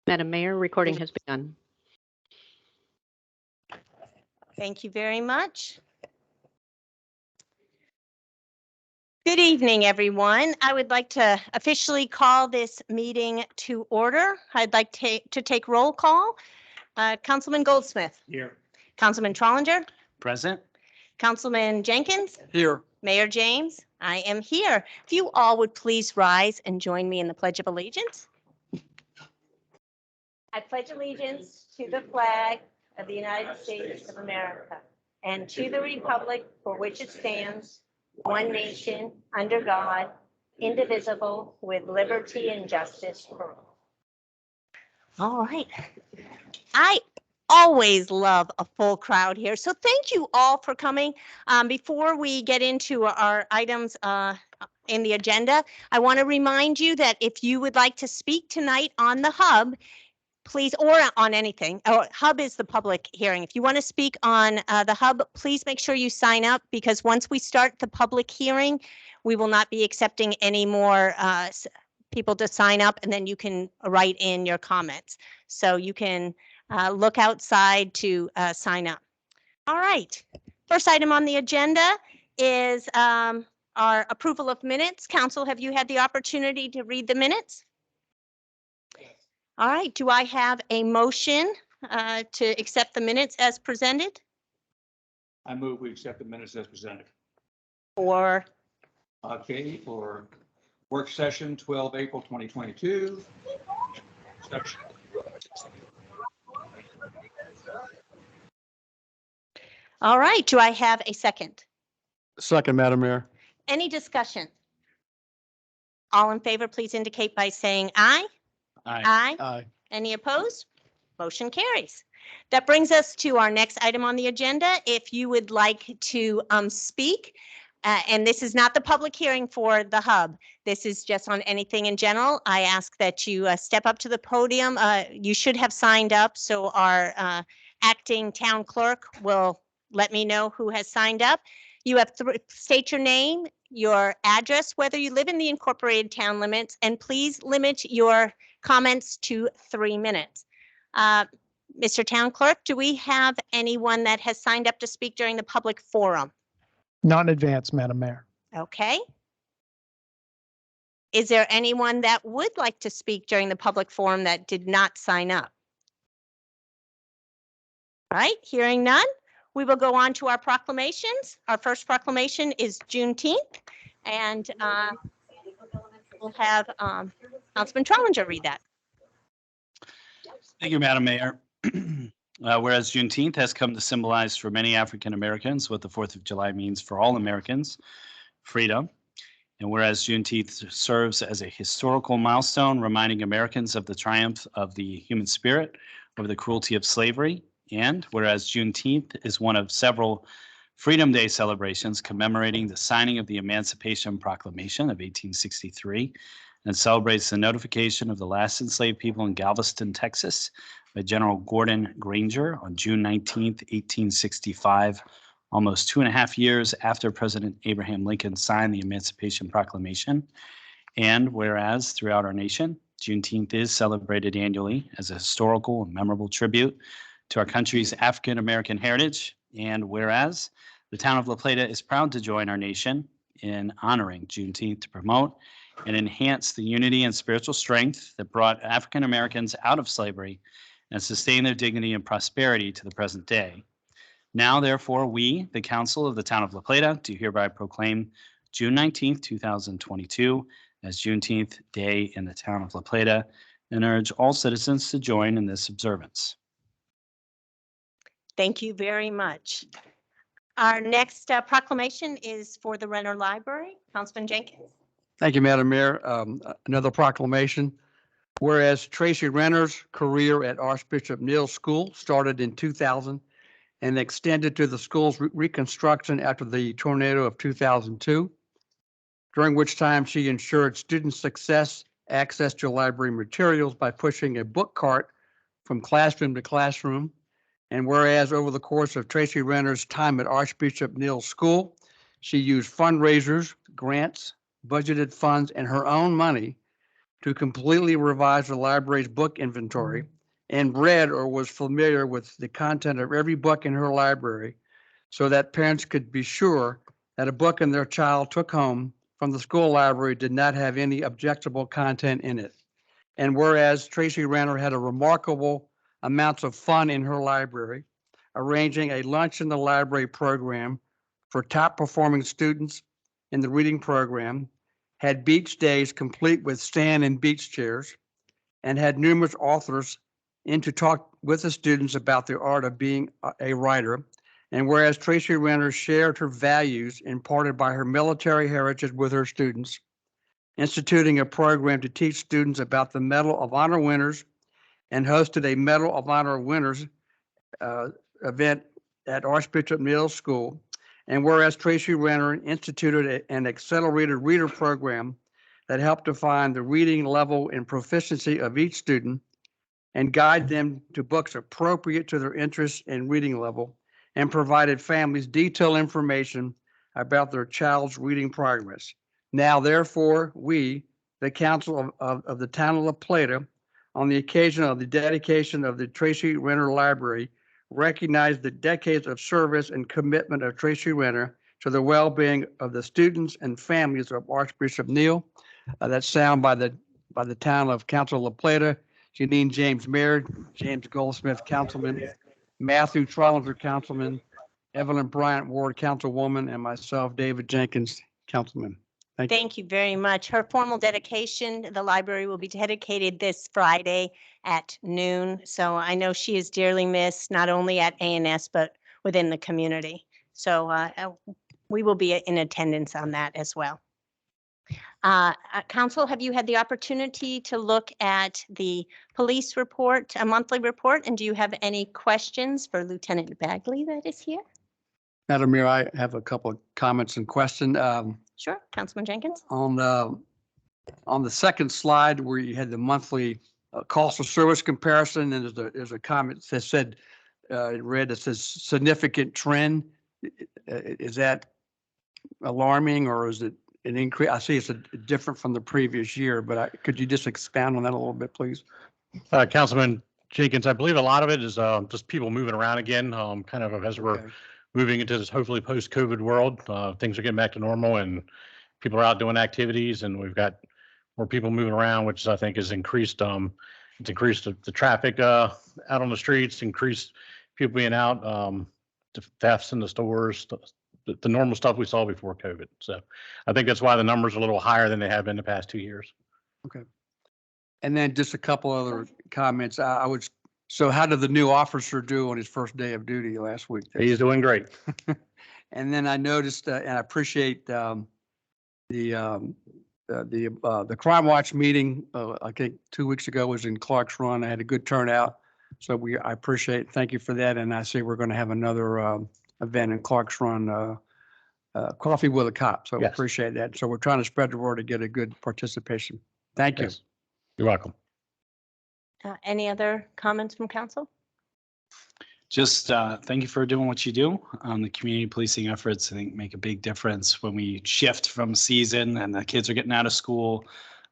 Madam Mayor, recording has begun. Thank you very much. Good evening, everyone. I would like to officially call this meeting to order. I'd like to take roll call. Councilman Goldsmith. Here. Councilman Trollinger. Present. Councilman Jenkins. Here. Mayor James. I am here. If you all would please rise and join me in the Pledge of Allegiance. I pledge allegiance to the flag of the United States of America and to the republic for which it stands, one nation, under God, indivisible, with liberty and justice for all. All right. I always love a full crowd here, so thank you all for coming. Before we get into our items in the agenda, I want to remind you that if you would like to speak tonight on the Hub, please, or on anything. Hub is the public hearing. If you want to speak on the Hub, please make sure you sign up, because once we start the public hearing, we will not be accepting any more people to sign up, and then you can write in your comments. So you can look outside to sign up. All right. First item on the agenda is our approval of minutes. Council, have you had the opportunity to read the minutes? All right, do I have a motion to accept the minutes as presented? I move we accept the minutes as presented. Or, Okay, for work session 12 April 2022. all right, do I have a second? Second, Madam Mayor. Any discussion? All in favor, please indicate by saying aye. Aye. Aye. Aye. Any opposed? Motion carries. That brings us to our next item on the agenda. If you would like to speak, and this is not the public hearing for the Hub, this is just on anything in general, I ask that you step up to the podium. You should have signed up, so our acting town clerk will let me know who has signed up. You have to state your name, your address, whether you live in the incorporated town limits, and please limit your comments to 3 minutes. Mr. Town Clerk, do we have anyone that has signed up to speak during the public forum? Not in advance, Madam Mayor. Okay. Is there anyone that would like to speak during the public forum that did not sign up? All right, hearing none, we will go on to our proclamations. Our first proclamation is Juneteenth, and we'll have Councilman Trollinger read that. Thank you, Madam Mayor. Whereas Juneteenth has come to symbolize for many African Americans what the 4th of July means for all Americans, freedom. And whereas Juneteenth serves as a historical milestone reminding Americans of the triumph of the human spirit over the cruelty of slavery. And whereas Juneteenth is one of several Freedom Day celebrations commemorating the signing of the Emancipation Proclamation of 1863 and celebrates the notification of the last enslaved people in Galveston, Texas by General Gordon Granger on June 19, 1865, almost 2.5 years after President Abraham Lincoln signed the Emancipation Proclamation. And whereas throughout our nation, Juneteenth is celebrated annually as a historical and memorable tribute to our country's African American heritage. And whereas the town of La Plata is proud to join our nation in honoring Juneteenth to promote and enhance the unity and spiritual strength that brought African Americans out of slavery and sustain their dignity and prosperity to the present day. Now, therefore, we, the Council of the Town of La Plata, do hereby proclaim June 19th, 2022 as Juneteenth Day in the Town of La Plata and urge all citizens to join in this observance. Thank you very much. Our next proclamation is for the Renner Library. Councilman Jenkins. Thank you, Madam Mayor. Another proclamation. Whereas Tracy Renner's career at Archbishop Neal School started in 2000 and extended to the school's reconstruction after the tornado of 2002, during which time she ensured student success, access to library materials by pushing a book cart from classroom to classroom. And whereas over the course of Tracy Renner's time at Archbishop Neal School, she used fundraisers, grants, budgeted funds, and her own money to completely revise the library's book inventory and read or was familiar with the content of every book in her library so that parents could be sure that a book in their child took home from the school library did not have any objectionable content in it. And whereas Tracy Renner had a remarkable amounts of fun in her library, arranging a lunch in the library program for top performing students in the reading program, had beach days complete with sand and beach chairs, and had numerous authors in to talk with the students about the art of being a writer. And whereas Tracy Renner shared her values imparted by her military heritage with her students, instituting a program to teach students about the Medal of Honor winners and hosted a Medal of Honor winners event at Archbishop Neal School. And whereas Tracy Renner instituted an accelerated reader program that helped define the reading level and proficiency of each student and guide them to books appropriate to their interests and reading level, and provided families detailed information about their child's reading progress. Now, therefore, we, the Council of the Town of La Plata, on the occasion of the dedication of the Tracy Renner Library, recognize the decades of service and commitment of Tracy Renner to the well-being of the students and families of Archbishop Neal. That's sound by the Town of Council of La Plata, Janine James Mayor, James Goldsmith, Councilman, Matthew Trollinger, Councilman, Evelyn Bryant Ward, Councilwoman, and myself, David Jenkins, Councilman. Thank you. Thank you very much. Her formal dedication, the library will be dedicated this Friday at noon. So I know she is dearly missed, not only at ANS, but within the community. So we will be in attendance on that as well. Council, have you had the opportunity to look at the police report, a monthly report? And do you have any questions for Lieutenant Bagley that is here? Madam Mayor, I have a couple of comments and questions. Sure, Councilman Jenkins. On the second slide where you had the monthly cost of service comparison, and there's a comment that said, it read, it says significant trend. Is that alarming or is it an increase? I see it's different from the previous year, but could you just expound on that a little bit, please? Councilman Jenkins, I believe a lot of it is just people moving around again, kind of as we're Okay. moving into this hopefully post-COVID world. Things are getting back to normal and people are out doing activities and we've got more people moving around, which I think has increased, it's increased the traffic out on the streets, increased people being out, the thefts in the stores, the normal stuff we saw before COVID. So I think that's why the numbers are a little higher than they have been the past 2 years. And then just a couple other comments. So how did the new officer do on his first day of duty last week? He's doing great. And then I noticed, and I appreciate the Crime Watch meeting, I think 2 weeks ago was in Clark's Run. I had a good turnout. So I appreciate, thank you for that. And I say we're going to have another event in Clark's Run, Coffee with a Cop. So I Yes. appreciate that. So we're trying to spread the word to get a good participation. Thank you. Yes. You're welcome. Any other comments from council? Just thank you for doing what you do. The community policing efforts, I think, make a big difference when we shift from season and the kids are getting out of school.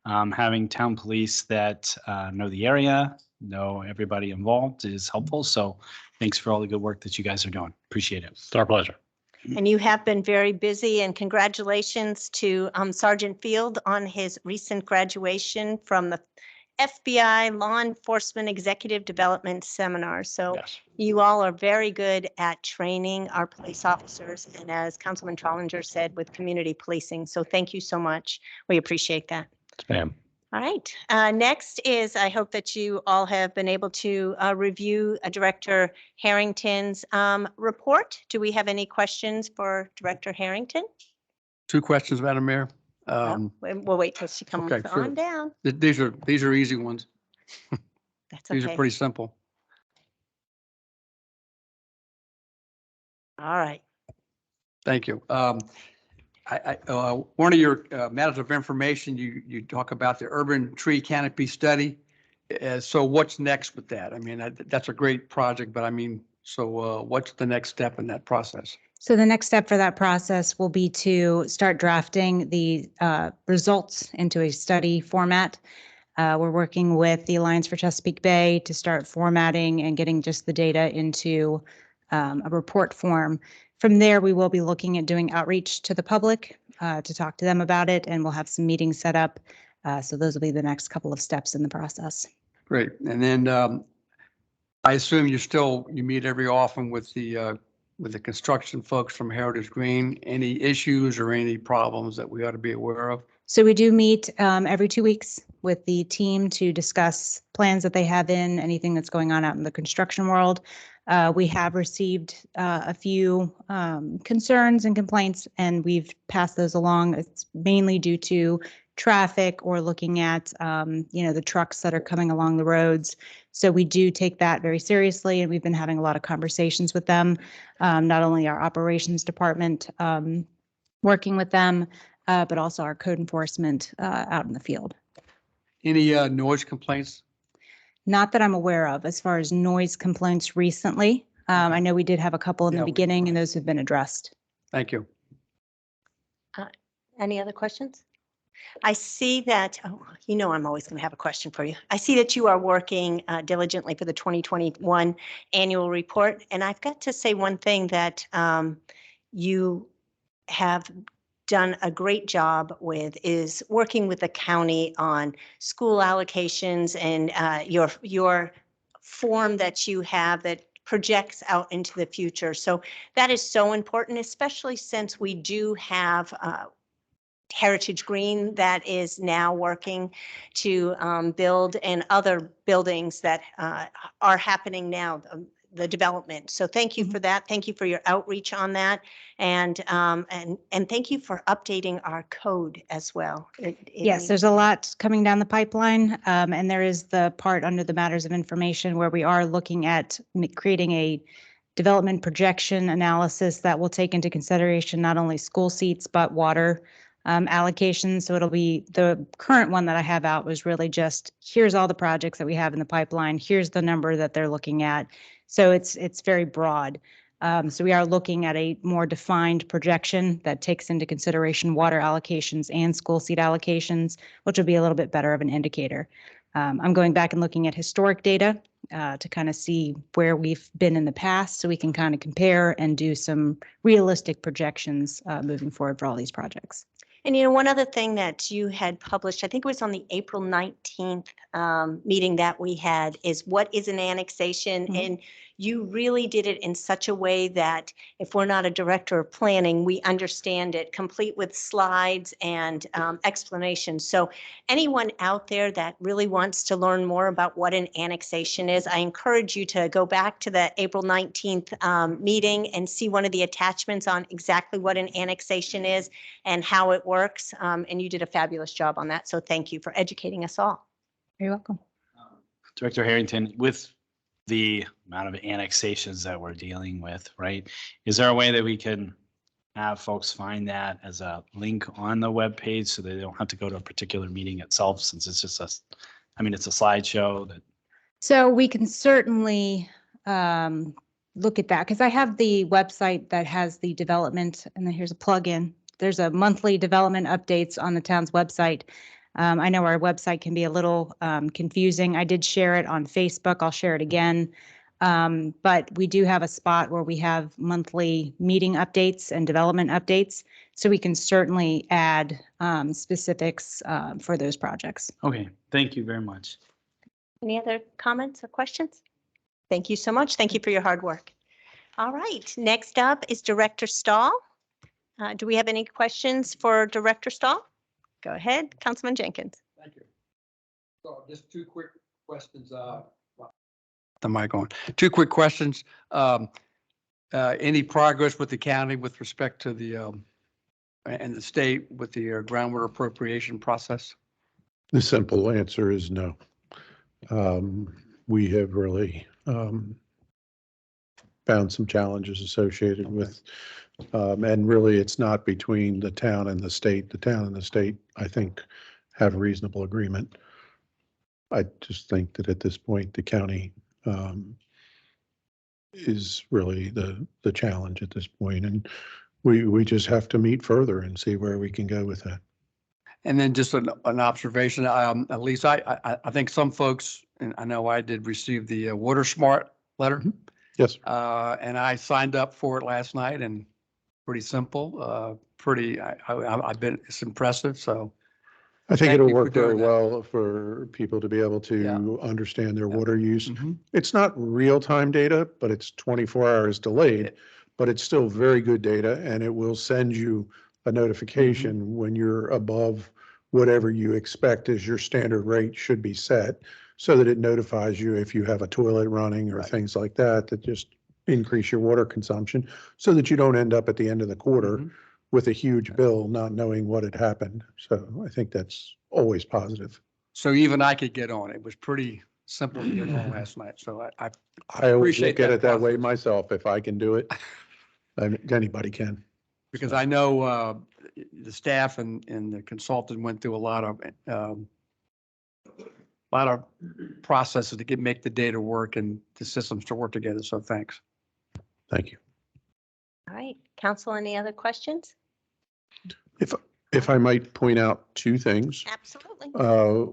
Having town police that know the area, know everybody involved is helpful. So thanks for all the good work that you guys are doing. Appreciate it. It's our pleasure. And you have been very busy, and congratulations to Sergeant Field on his recent graduation from the FBI Law Enforcement Executive Development Seminar. So Yes. you all are very good at training our police officers, and as Councilman Trollinger said, with community policing. So thank you so much. We appreciate that. Yes, ma'am. All right. Next is, I hope that you all have been able to review Director Harrington's report. Do we have any questions for Director Harrington? 2 questions, Madam Mayor. We'll wait till she comes okay, sure. on down. These are easy ones. That's These are okay. pretty simple. All right. Thank you. One of your matters of information, you talk about the urban tree canopy study. So what's next with that? I mean, that's a great project, but I mean, so what's the next step in that process? So the next step for that process will be to start drafting the results into a study format. We're working with the Alliance for Chesapeake Bay to start formatting and getting just the data into a report form. From there, we will be looking at doing outreach to the public to talk to them about it, and we'll have some meetings set up. So those will be the next couple of steps in the process. Great. And then I assume you meet every often with the construction folks from Heritage Green. Any issues or any problems that we ought to be aware of? So we do meet every 2 weeks with the team to discuss plans that they have in, anything that's going on out in the construction world. We have received a few concerns and complaints, and we've passed those along. It's mainly due to traffic or looking at, the trucks that are coming along the roads. So we do take that very seriously, and we've been having a lot of conversations with them, not only our operations department working with them, but also our code enforcement out in the field. Any noise complaints? Not that I'm aware of as far as noise complaints recently. I know we did have a couple in Yeah, the we- beginning, and those have been addressed. Thank you. Any other questions? I see that, I'm always going to have a question for you. I see that you are working diligently for the 2021 annual report. And I've got to say one thing that you have done a great job with is working with the county on school allocations and your form that you have that projects out into the future. So that is so important, especially since we do have Heritage Green that is now working to build, and other buildings that are happening now, the development. So thank you for that. Thank you for your outreach on that. And thank you for updating our code as well. Yes, there's a lot coming down the pipeline, and there is the part under the matters of information where we are looking at creating a development projection analysis that will take into consideration not only school seats, but water allocations. So it'll be, the current one that I have out was really just, here's all the projects that we have in the pipeline. Here's the number that they're looking at. So it's very broad. So we are looking at a more defined projection that takes into consideration water allocations and school seat allocations, which will be a little bit better of an indicator. I'm going back and looking at historic data to kind of see where we've been in the past, so we can kind of compare and do some realistic projections moving forward for all these projects. And one other thing that you had published, I think it was on the April 19th meeting that we had, is what is an annexation? Mhm. And you really did it in such a way that if we're not a director of planning, we understand it, complete with slides and explanations. So anyone out there that really wants to learn more about what an annexation is, I encourage you to go back to the April 19th meeting and see one of the attachments on exactly what an annexation is and how it works. And you did a fabulous job on that. So thank you for educating us all. You're welcome. Director Harrington, with the amount of annexations that we're dealing with, right? Is there a way that we can have folks find that as a link on the webpage so they don't have to go to a particular meeting itself, since it's just it's a slideshow that. So we can certainly look at that, because I have the website that has the development, and then here's a plug-in. There's a monthly development updates on the town's website. I know our website can be a little confusing. I did share it on Facebook. I'll share it again. But we do have a spot where we have monthly meeting updates and development updates. So we can certainly add specifics for those projects. Okay, thank you very much. Any other comments or questions? Thank you so much. Thank you for your hard work. All right, next up is Director Stahl. Do we have any questions for Director Stahl? Go ahead, Councilman Jenkins. Thank you. So just two quick questions. The mic on. Two quick questions. Any progress with the county with respect to the and the state with the groundwater appropriation process? The simple answer is no. We have really found some challenges associated with, and really it's not between the town and the state. The town and the state, I think, have reasonable agreement. I just think that at this point, the county is really the challenge at this point, and we just have to meet further and see where we can go with that. And then just an observation, at least I think some folks, and I know I did receive the Water Smart letter. Yes, And I signed up for it last night and pretty simple, I've been, it's impressive. So I think Thank it'll you for work very doing that. well for people to be able Yeah. to understand their Yeah. water use. Mhm. It's not real-time data, but it's 24 hours delayed, but it's still very good data, and it will send you a notification when you're above whatever you expect as your standard rate should be set, so that it notifies you if you have a toilet running or Right. things like that, that just increase your water consumption, so that you don't end up at the end of the quarter Mhm. with a huge bill, not knowing what had happened. So I think that's always positive. So even I could get on. It was pretty simple to get on last night. So I I always appreciate look at that it that way process. myself. If I can do it, anybody can. because I know the staff and the consultant went through a lot of processes to make the data work and the systems to work together. So thanks. Thank you. All right, council, any other questions? If I might point out two things. Absolutely.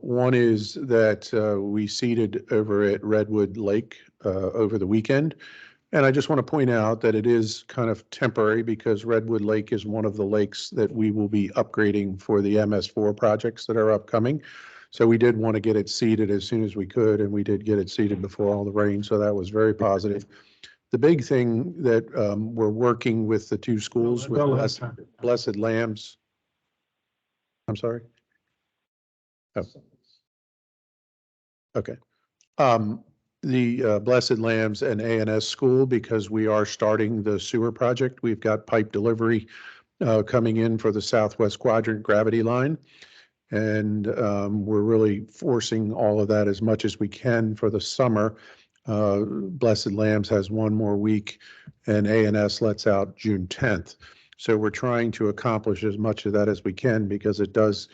One is that we seeded over at Redwood Lake over the weekend. And I just want to point out that it is kind of temporary because Redwood Lake is one of the lakes that we will be upgrading for the MS4 projects that are upcoming. So we did want to get it seeded as soon as we could, and we did get it seeded before all the rain. So that was very positive. The big thing that we're working with the two schools with Blessed Lambs. I'm sorry. Oh. Okay. The Blessed Lambs and ANS school, because we are starting the sewer project. We've got pipe delivery coming in for the Southwest Quadrant gravity line. And we're really forcing all of that as much as we can for the summer. Blessed Lambs has one more week and ANS lets out June 10th. So we're trying to accomplish as much of that as we can because it does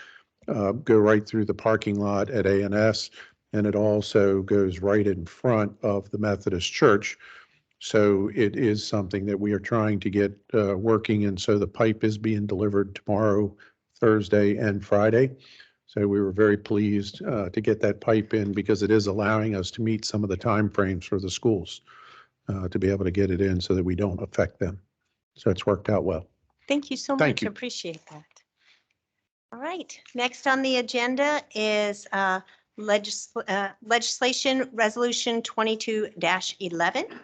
go right through the parking lot at ANS, and it also goes right in front of the Methodist Church. So it is something that we are trying to get working, and so the pipe is being delivered tomorrow, Thursday, and Friday. So we were very pleased to get that pipe in because it is allowing us to meet some of the timeframes for the schools to be able to get it in so that we don't affect them. So it's worked out well. Thank you so Thank much. you. Appreciate that. All right, next on the agenda is legislation resolution 22-11.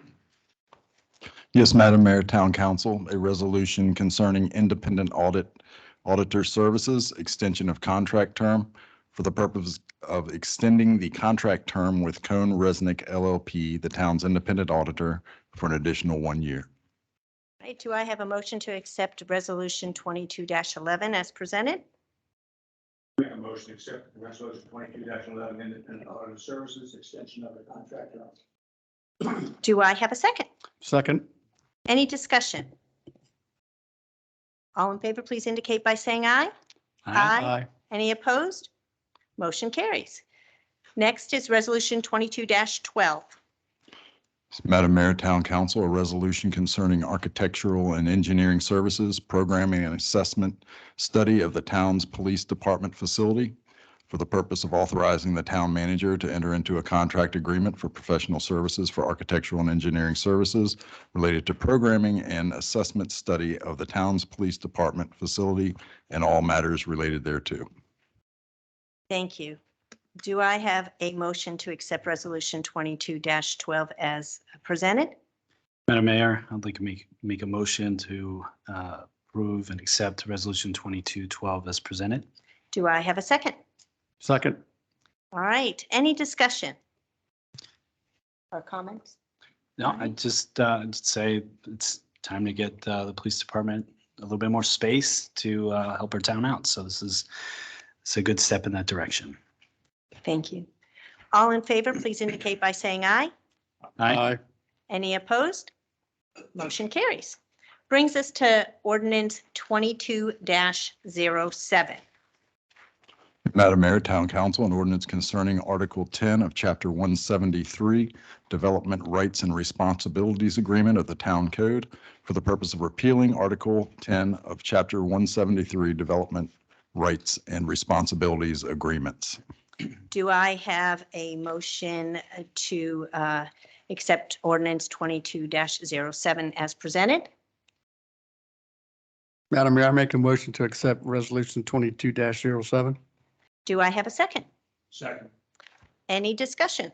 Yes, Madam Mayor, Town Council, a resolution concerning independent auditor services, extension of contract term for the purpose of extending the contract term with Cone Resnick LLP, the town's independent auditor, for an additional 1 year. All right, do I have a motion to accept resolution 22-11 as presented? Make a motion to accept resolution 22-11, independent auditor services, extension of the contract term. Do I have a second? Second. Any discussion? All in favor, please indicate by saying aye. Aye. Any opposed? Motion carries. Next is resolution 22-12. Madam Mayor, Town Council, a resolution concerning architectural and engineering services, programming and assessment study of the town's police department facility for the purpose of authorizing the town manager to enter into a contract agreement for professional services for architectural and engineering services related to programming and assessment study of the town's police department facility and all matters related thereto. Thank you. Do I have a motion to accept resolution 22-12 as presented? Madam Mayor, I'd like to make a motion to approve and accept resolution 2212 as presented. Do I have a second? Second. All right, any discussion or comments? No, I just say it's time to get the police department a little bit more space to help our town out. So it's a good step in that direction. Thank you. All in favor, please indicate by saying aye. Aye. Any opposed? Motion carries. Brings us to ordinance 22-07. Madam Mayor, Town Council, an ordinance concerning Article 10 of Chapter 173, Development Rights and Responsibilities Agreement of the Town Code for the purpose of repealing Article 10 of Chapter 173, Development rights and responsibilities agreements. Do I have a motion to accept ordinance 22-07 as presented? Madam Mayor, I make a motion to accept resolution 22-07. Do I have a second? Second. Any discussion?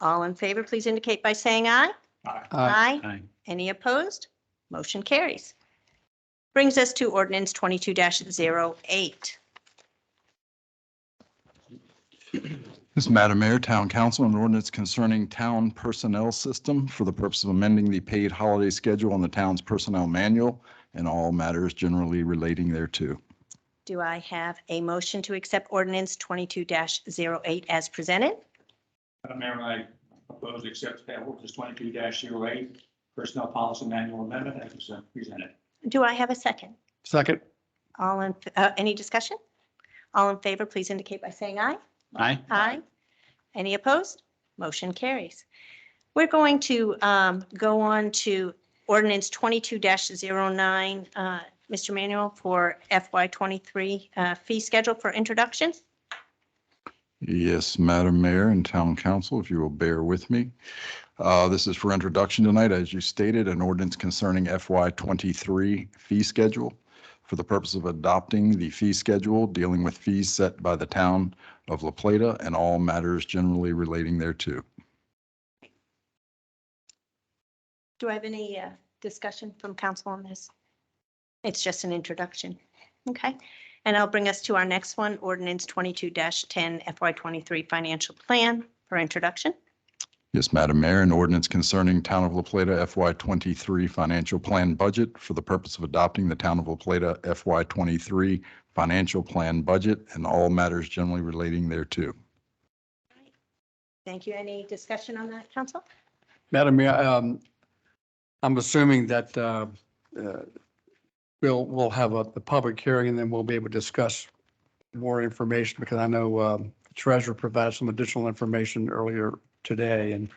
All in favor, please indicate by saying aye. Aye. Aye. Aye. Any opposed? Motion carries. Brings us to ordinance 22-08. Yes, Madam Mayor, Town Council, an ordinance concerning town personnel system for the purpose of amending the paid holiday schedule on the town's personnel manual and all matters generally relating thereto. Do I have a motion to accept ordinance 22-08 as presented? Madam Mayor, I propose to accept ordinance 22-08 Personnel Policy Manual Amendment as presented. Do I have a second? Second. All in, any discussion? All in favor, please indicate by saying aye. Aye. Aye. Any opposed? Motion carries. We're going to go on to ordinance 22-09, Mr. Manuel, for FY23 fee schedule for introduction. Yes, Madam Mayor and Town Council, if you will bear with me. This is for introduction tonight, as you stated, an ordinance concerning FY23 fee schedule for the purpose of adopting the fee schedule dealing with fees set by the town of La Plata and all matters generally relating thereto. Do I have any discussion from council on this? It's just an introduction. Okay. And I'll bring us to our next one, ordinance 22-10 FY23 financial plan for introduction. Yes, Madam Mayor, an ordinance concerning Town of La Plata FY23 financial plan budget for the purpose of adopting the Town of La Plata FY23 financial plan budget and all matters generally relating thereto. Thank you. Any discussion on that, council? Madam Mayor, I'm assuming that we'll have the public hearing and then we'll be able to discuss more information because I know the treasurer provided some additional information earlier today. And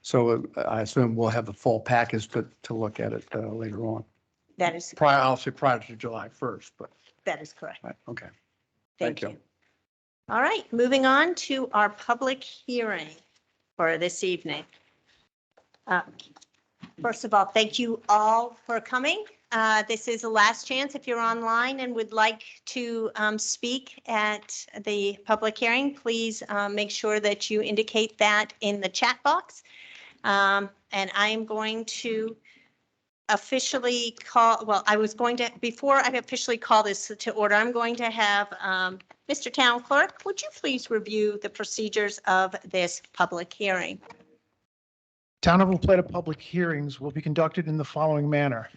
so I assume we'll have the full package to look at it later on. That is, I'll say prior to July 1st, but, that is correct. right, okay. Thank Thank you. you. All right, moving on to our public hearing for this evening. First of all, thank you all for coming. This is the last chance if you're online and would like to speak at the public hearing, please make sure that you indicate that in the chat box. And I am going to officially call, well, I was going to, before I officially call this to order, I'm going to have Mr. Town Clerk, would you please review the procedures of this public hearing? Town of La Plata public hearings will be conducted in the following manner.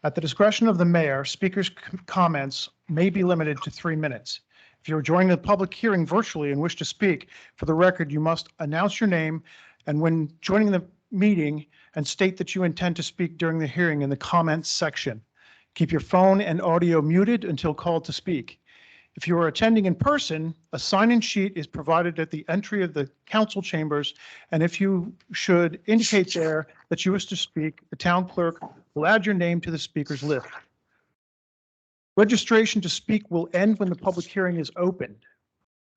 At the discretion of the mayor, speakers' comments may be limited to 3 minutes. If you're joining the public hearing virtually and wish to speak, for the record, you must announce your name and when joining the meeting and state that you intend to speak during the hearing in the comments section. Keep your phone and audio muted until called to speak. If you are attending in person, a sign-in sheet is provided at the entry of the council chambers, and if you should indicate there that you wish to speak, the town clerk will add your name to the speakers list. Registration to speak will end when the public hearing is opened.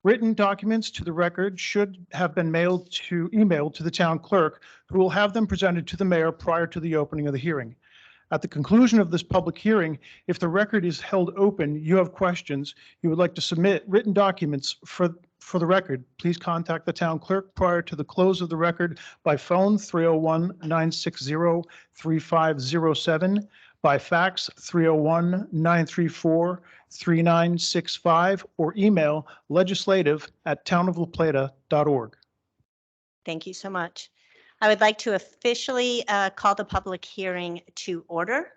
Written documents to the record should have been emailed to the town clerk, who will have them presented to the mayor prior to the opening of the hearing. At the conclusion of this public hearing, if the record is held open, you have questions, you would like to submit written documents for the record, please contact the town clerk prior to the close of the record by phone 301-960-3507, by fax 301-934-3965, or email legislative@townoflaplata.org. Thank you so much. I would like to officially call the public hearing to order.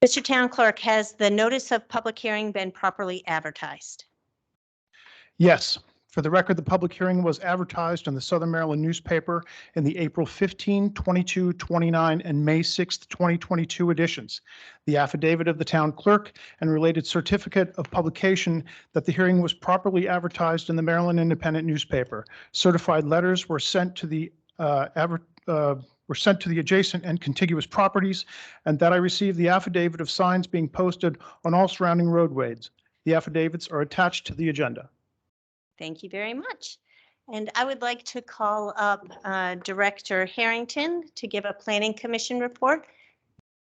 Mr. Town Clerk, has the notice of public hearing been properly advertised? Yes, for the record, the public hearing was advertised in the Southern Maryland newspaper in the April 15, 22, 29, and May 6, 2022 editions. The affidavit of the town clerk and related certificate of publication that the hearing was properly advertised in the Maryland Independent newspaper. Certified letters were sent to the were sent to the adjacent and contiguous properties, and that I received the affidavit of signs being posted on all surrounding roadways. The affidavits are attached to the agenda. Thank you very much. And I would like to call up Director Harrington to give a Planning Commission report.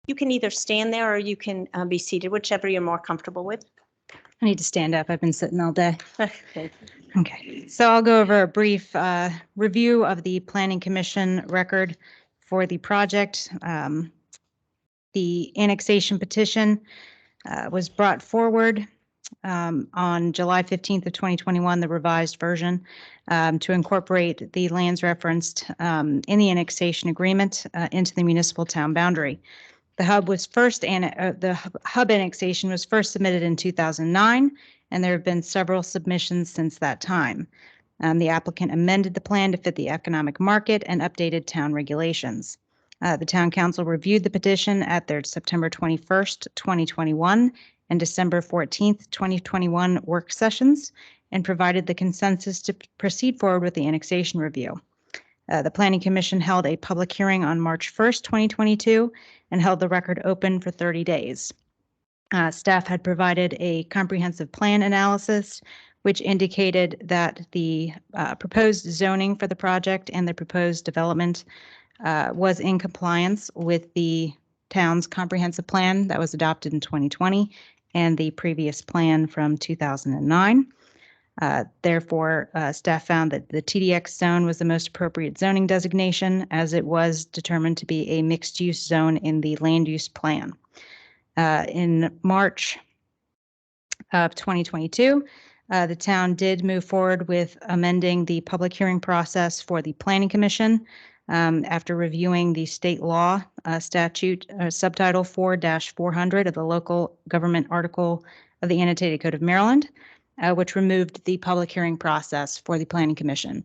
You can either stand there or you can be seated, whichever you're more comfortable with. I need to stand up. I've been sitting all day. Okay. Okay, so I'll go over a brief review of the Planning Commission record for the project. The annexation petition was brought forward on July 15th of 2021, the revised version, to incorporate the lands referenced in the annexation agreement into the municipal town boundary. The hub annexation was first submitted in 2009, and there have been several submissions since that time. The applicant amended the plan to fit the economic market and updated town regulations. The town council reviewed the petition at their September 21st, 2021 and December 14th, 2021 work sessions and provided the consensus to proceed forward with the annexation review. The Planning Commission held a public hearing on March 1st, 2022 and held the record open for 30 days. Staff had provided a comprehensive plan analysis, which indicated that the proposed zoning for the project and the proposed development was in compliance with the town's comprehensive plan that was adopted in 2020 and the previous plan from 2009. Therefore, staff found that the TDX zone was the most appropriate zoning designation as it was determined to be a mixed-use zone in the land use plan. In March of 2022, the town did move forward with amending the public hearing process for the Planning Commission after reviewing the state law statute subtitle 4-400 of the local government article of the Annotated Code of Maryland, which removed the public hearing process for the Planning Commission.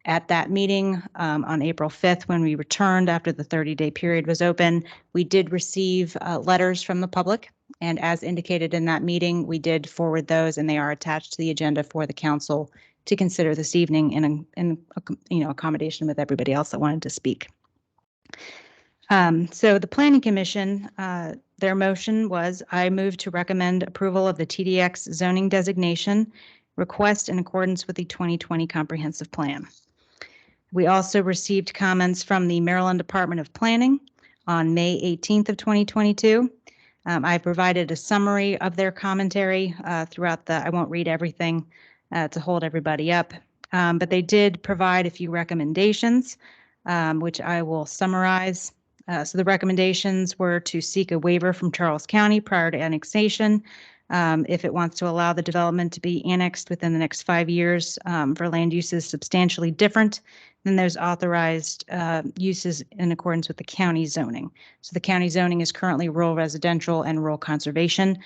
At that meeting on April 5th, when we returned after the 30-day period was open, we did receive letters from the public. And as indicated in that meeting, we did forward those and they are attached to the agenda for the council to consider this evening in accommodation with everybody else that wanted to speak. So the Planning Commission, their motion was, I move to recommend approval of the TDX zoning designation request in accordance with the 2020 comprehensive plan. We also received comments from the Maryland Department of Planning on May 18th of 2022. I provided a summary of their commentary throughout I won't read everything to hold everybody up, but they did provide a few recommendations, which I will summarize. So the recommendations were to seek a waiver from Charles County prior to annexation if it wants to allow the development to be annexed within the next 5 years for land uses substantially different than those authorized uses in accordance with the county zoning. So the county zoning is currently rural residential and rural conservation,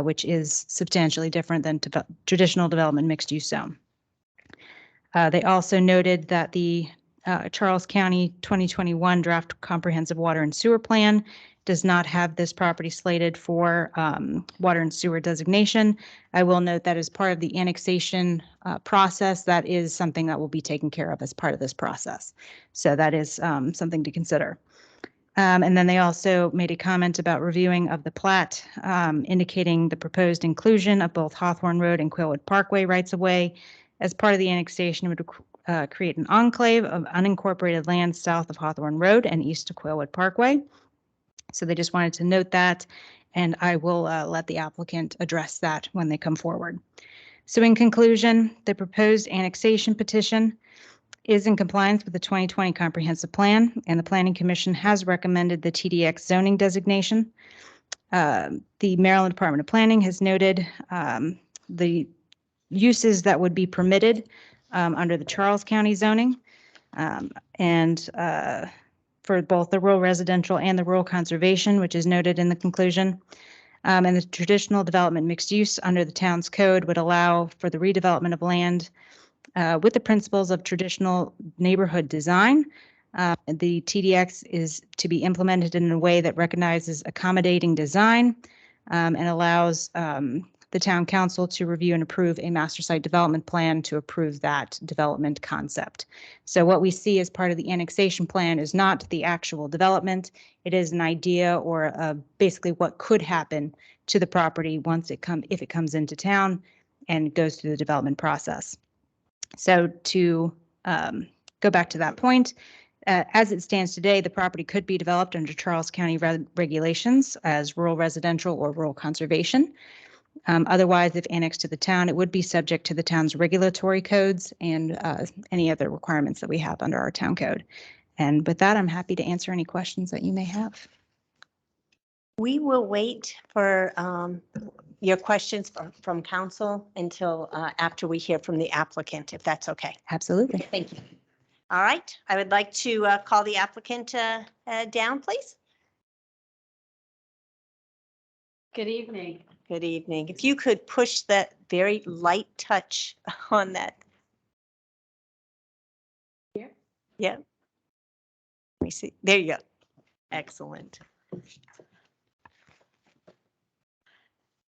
which is substantially different than traditional development mixed use zone. They also noted that the Charles County 2021 draft comprehensive water and sewer plan does not have this property slated for water and sewer designation. I will note that as part of the annexation process, that is something that will be taken care of as part of this process. So that is something to consider. And then they also made a comment about reviewing of the plat, indicating the proposed inclusion of both Hawthorne Road and Quailwood Parkway rights-of-way as part of the annexation would create an enclave of unincorporated land south of Hawthorne Road and east of Quailwood Parkway. So they just wanted to note that, and I will let the applicant address that when they come forward. So in conclusion, the proposed annexation petition is in compliance with the 2020 comprehensive plan, and the Planning Commission has recommended the TDX zoning designation. The Maryland Department of Planning has noted the uses that would be permitted under the Charles County zoning, and for both the rural residential and the rural conservation, which is noted in the conclusion. And the traditional development mixed use under the town's code would allow for the redevelopment of land with the principles of traditional neighborhood design. The TDX is to be implemented in a way that recognizes accommodating design and allows the town council to review and approve a master site development plan to approve that development concept. So what we see as part of the annexation plan is not the actual development. It is an idea or basically what could happen to the property once if it comes into town and goes through the development process. So to go back to that point, as it stands today, the property could be developed under Charles County regulations as rural residential or rural conservation. Otherwise, if annexed to the town, it would be subject to the town's regulatory codes and any other requirements that we have under our town code. And with that, I'm happy to answer any questions that you may have. We will wait for your questions from council until after we hear from the applicant, if that's okay. Absolutely. Thank you. All right, I would like to call the applicant down, please. Good evening. Good evening. If you could push that very light touch on that. Here? Yeah. Let me see. There you go. Excellent.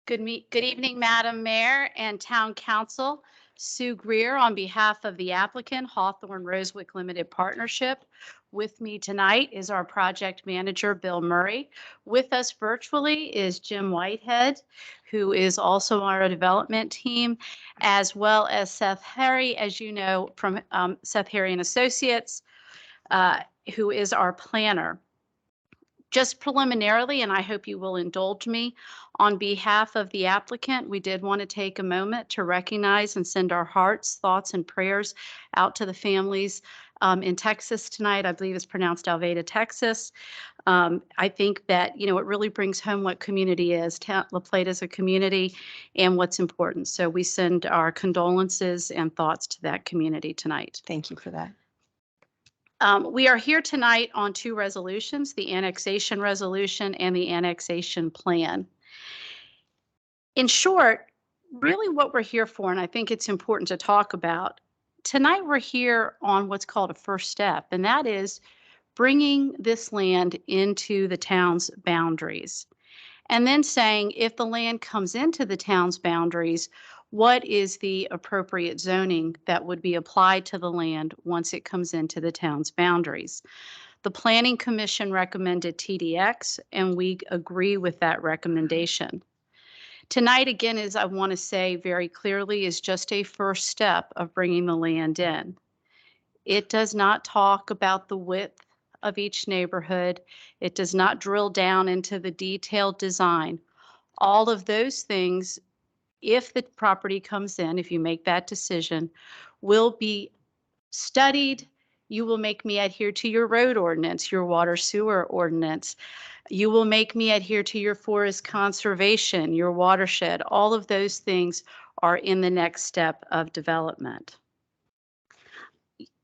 Good evening, Madam Mayor and Town Council. Sue Greer on behalf of the applicant, Hawthorne Rosewick Limited Partnership. With me tonight is our project manager, Bill Murray. With us virtually is Jim Whitehead, who is also on our development team, as well as Seth Harry, as you know, from Seth Harry and Associates, who is our planner. Just preliminarily, and I hope you will indulge me, on behalf of the applicant, we did want to take a moment to recognize and send our hearts, thoughts, and prayers out to the families in Texas tonight. I believe it's pronounced Alveda, Texas. I think that, it really brings home what community is. La Plata is a community and what's important. So we send our condolences and thoughts to that community tonight. Thank you for that. We are here tonight on two resolutions, the annexation resolution and the annexation plan. In short, really what we're here for, and I think it's important to talk about, tonight we're here on what's called a first step, and that is bringing this land into the town's boundaries. And then saying if the land comes into the town's boundaries, what is the appropriate zoning that would be applied to the land once it comes into the town's boundaries? The Planning Commission recommended TDX, and we agree with that recommendation. Tonight, again, as I want to say very clearly, is just a first step of bringing the land in. It does not talk about the width of each neighborhood. It does not drill down into the detailed design. All of those things, if the property comes in, if you make that decision, will be studied. You will make me adhere to your road ordinance, your water sewer ordinance. You will make me adhere to your forest conservation, your watershed. All of those things are in the next step of development.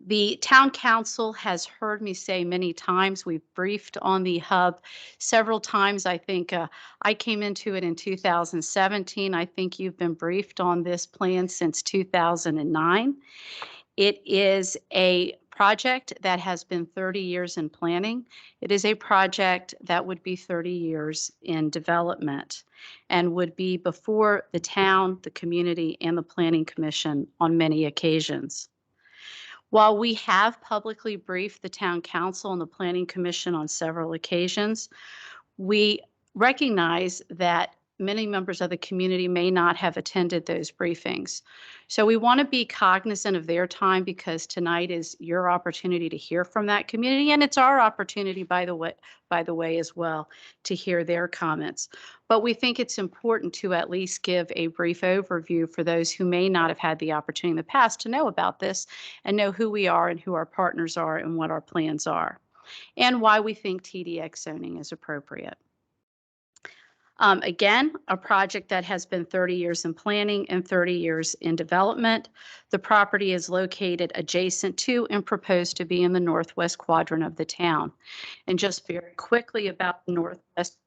The town council has heard me say many times, we've briefed on the hub several times. I think I came into it in 2017. I think you've been briefed on this plan since 2009. It is a project that has been 30 years in planning. It is a project that would be 30 years in development and would be before the town, the community, and the Planning Commission on many occasions. While we have publicly briefed the town council and the Planning Commission on several occasions, we recognize that many members of the community may not have attended those briefings. So we want to be cognizant of their time because tonight is your opportunity to hear from that community, and it's our opportunity, by the way, as well, to hear their comments. But we think it's important to at least give a brief overview for those who may not have had the opportunity in the past to know about this and know who we are and who our partners are and what our plans are, and why we think TDX zoning is appropriate. Again, a project that has been 30 years in planning and 30 years in development. The property is located adjacent to and proposed to be in the northwest quadrant of the town. And just very quickly about the northwest,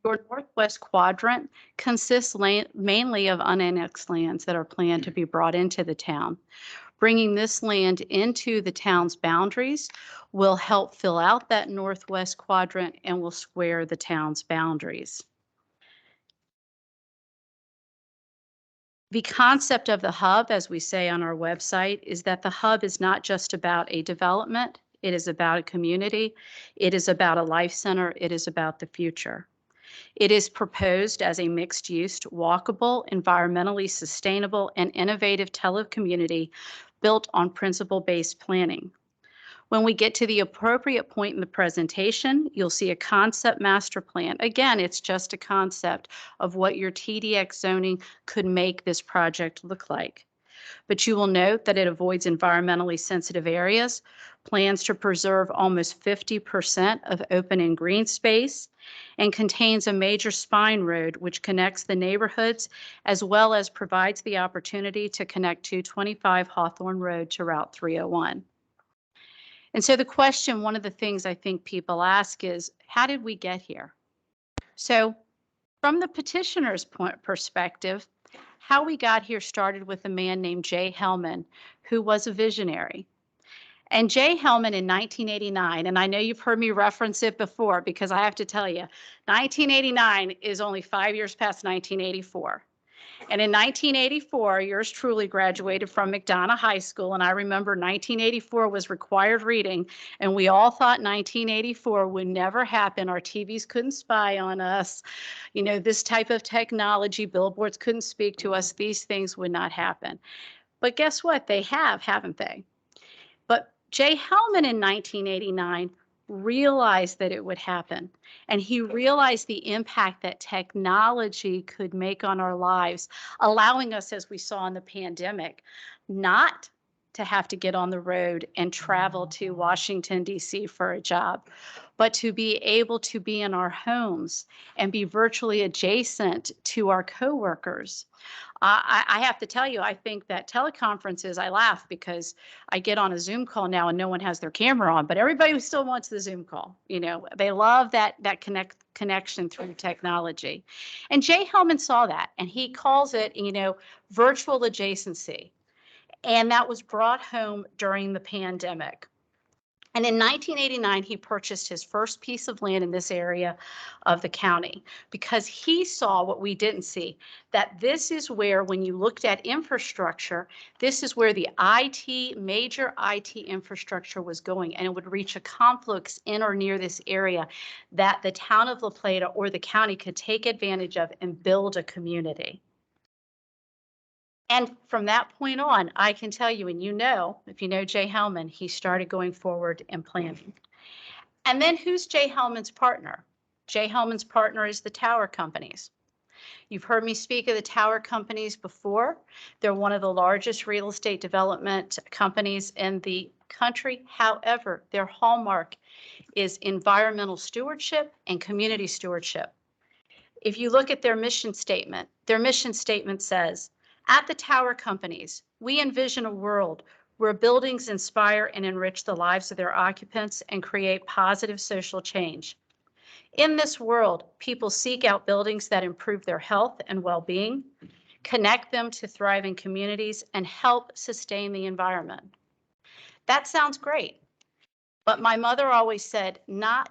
your northwest quadrant consists mainly of unannexed lands that are planned to be brought into the town. Bringing this land into the town's boundaries will help fill out that northwest quadrant and will square the town's boundaries. The concept of the hub, as we say on our website, is that the hub is not just about a development. It is about a community. It is about a life center. It is about the future. It is proposed as a mixed-use, walkable, environmentally sustainable, and innovative telecommunity built on principle-based planning. When we get to the appropriate point in the presentation, you'll see a concept master plan. Again, it's just a concept of what your TDX zoning could make this project look like. But you will note that it avoids environmentally sensitive areas, plans to preserve almost 50% of open and green space, and contains a major spine road which connects the neighborhoods as well as provides the opportunity to connect 225 Hawthorne Road to Route 301. And so the question, one of the things I think people ask is, how did we get here? So from the petitioner's perspective, how we got here started with a man named Jay Hellman, who was a visionary. And Jay Hellman in 1989, and I know you've heard me reference it before because I have to tell you, 1989 is only 5 years past 1984. And in 1984, yours truly graduated from McDonough High School. And I remember 1984 was required reading. And we all thought 1984 would never happen. Our TVs couldn't spy on us. You know, this type of technology, billboards couldn't speak to us. These things would not happen. But guess what? They have, haven't they? But Jay Hellman in 1989 realized that it would happen. And he realized the impact that technology could make on our lives, allowing us, as we saw in the pandemic, not to have to get on the road and travel to Washington, D.C. for a job, but to be able to be in our homes and be virtually adjacent to our coworkers. I have to tell you, I think that teleconferences, I laugh because I get on a Zoom call now and no one has their camera on, but everybody still wants the Zoom call. You know, they love that connection through technology. And Jay Hellman saw that, and he calls it, you know, virtual adjacency. And that was brought home during the pandemic. And in 1989, he purchased his first piece of land in this area of the county because he saw what we didn't see, that this is where, when you looked at infrastructure, this is where the major IT infrastructure was going, and it would reach a conflux in or near this area that the town of La Plata or the county could take advantage of and build a community. And from that point on, I can tell you, and you know, if you know Jay Hellman, he started going forward and planning. And then who's Jay Hellman's partner? Jay Hellman's partner is the tower companies. You've heard me speak of the tower companies before. They're one of the largest real estate development companies in the country. However, their hallmark is environmental stewardship and community stewardship. If you look at their mission statement says, at the tower companies, we envision a world where buildings inspire and enrich the lives of their occupants and create positive social change. In this world, people seek out buildings that improve their health and well-being, connect them to thriving communities, and help sustain the environment. That sounds great. But my mother always said,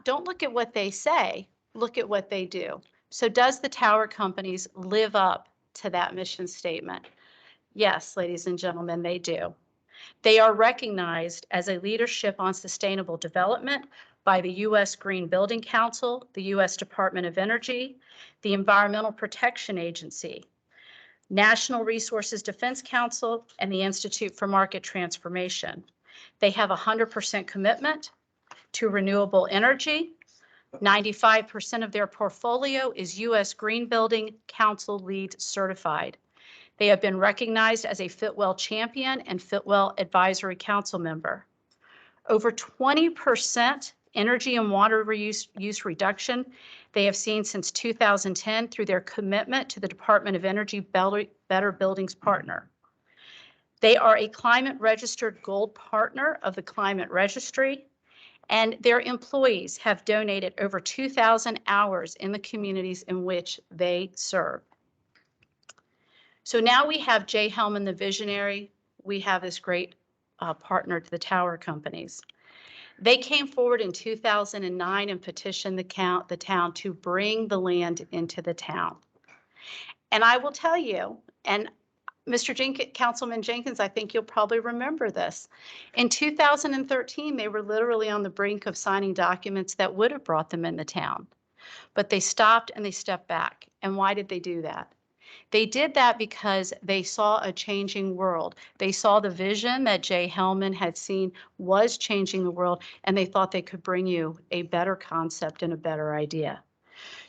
don't look at what they say, look at what they do. So does the tower companies live up to that mission statement? Yes, ladies and gentlemen, they do. They are recognized as a leadership on sustainable development by the U.S. Green Building Council, the U.S. Department of Energy, the Environmental Protection Agency, National Resources Defense Council, and the Institute for Market Transformation. They have 100% commitment to renewable energy. 95% of their portfolio is U.S. Green Building Council LEED certified. They have been recognized as a Fitwel champion and Fitwel advisory council member. Over 20% energy and water use reduction they have seen since 2010 through their commitment to the Department of Energy Better Buildings Partner. They are a climate registered gold partner of the Climate Registry, and their employees have donated over 2,000 hours in the communities in which they serve. So now we have Jay Hellman, the visionary. We have this great partner to the tower companies. They came forward in 2009 and petitioned the town to bring the land into the town. And I will tell you, and Councilman Jenkins, I think you'll probably remember this. In 2013, they were literally on the brink of signing documents that would have brought them in the town. But they stopped and they stepped back. And why did they do that? They did that because they saw a changing world. They saw the vision that Jay Hellman had seen was changing the world, and they thought they could bring you a better concept and a better idea.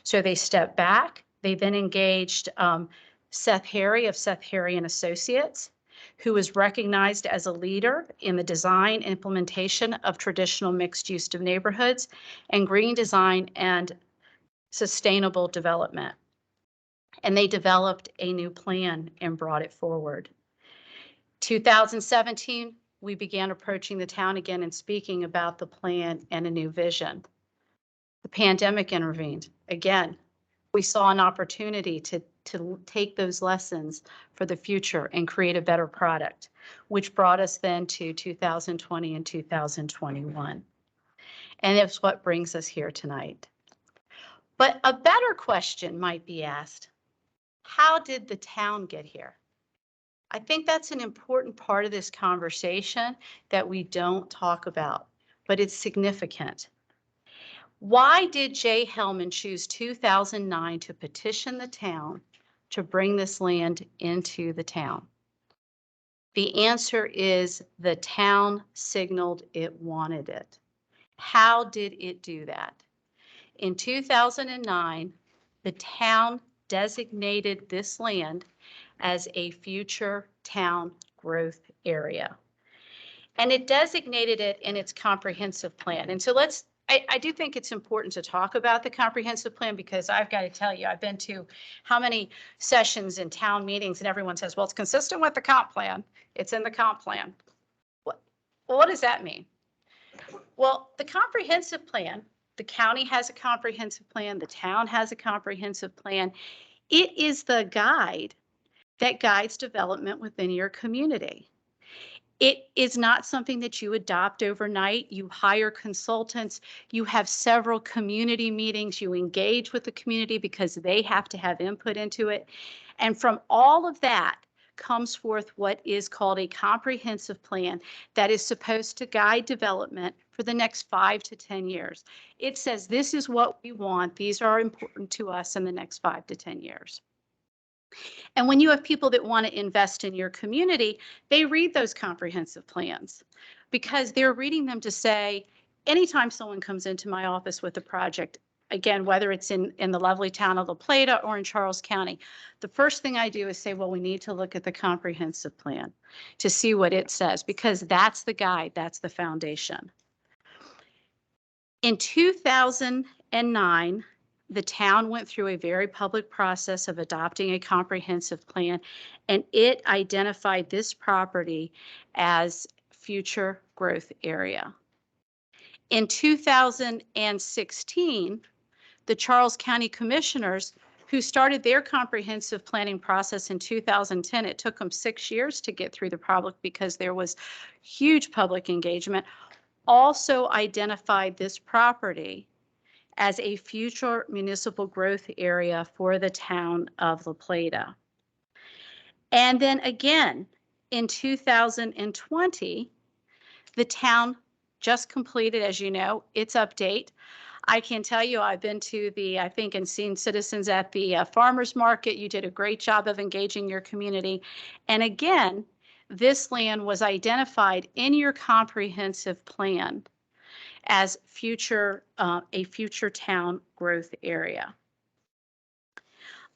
So they stepped back. They then engaged Seth Harry of Seth Harry and Associates, who was recognized as a leader in the design implementation of traditional mixed use of neighborhoods and green design and sustainable development. And they developed a new plan and brought it forward. 2017, we began approaching the town again and speaking about the plan and a new vision. The pandemic intervened. Again, we saw an opportunity to take those lessons for the future and create a better product, which brought us then to 2020 and 2021. And it's what brings us here tonight. But a better question might be asked, how did the town get here? I think that's an important part of this conversation that we don't talk about, but it's significant. Why did Jay Hellman choose 2009 to petition the town to bring this land into the town? The answer is the town signaled it wanted it. How did it do that? In 2009, the town designated this land as a future town growth area. And it designated it in its comprehensive plan. And so I do think it's important to talk about the comprehensive plan, because I've got to tell you, I've been to how many sessions in town meetings and everyone says, well, it's consistent with the comp plan. It's in the comp plan. What does that mean? Well, the comprehensive plan, the county has a comprehensive plan, the town has a comprehensive plan. It is the guide that guides development within your community. It is not something that you adopt overnight. You hire consultants, you have several community meetings, you engage with the community because they have to have input into it. And from all of that comes forth what is called a comprehensive plan that is supposed to guide development for the next 5 to 10 years. It says this is what we want. These are important to us in the next 5 to 10 years. And when you have people that want to invest in your community, they read those comprehensive plans because they're reading them to say, anytime someone comes into my office with a project, again, whether it's in the lovely town of La Plata or in Charles County, the first thing I do is say, well, we need to look at the comprehensive plan to see what it says, because that's the guide, that's the foundation. In 2009, the town went through a very public process of adopting a comprehensive plan, and it identified this property as future growth area. In 2016, the Charles County Commissioners, who started their comprehensive planning process in 2010, it took them 6 years to get through the public because there was huge public engagement, also identified this property as a future municipal growth area for the town of La Plata. And then again, in 2020, the town just completed, as you know, its update. I can tell you, I've been to I think, and seen citizens at the farmers market. You did a great job of engaging your community. And again, this land was identified in your comprehensive plan as a future town growth area.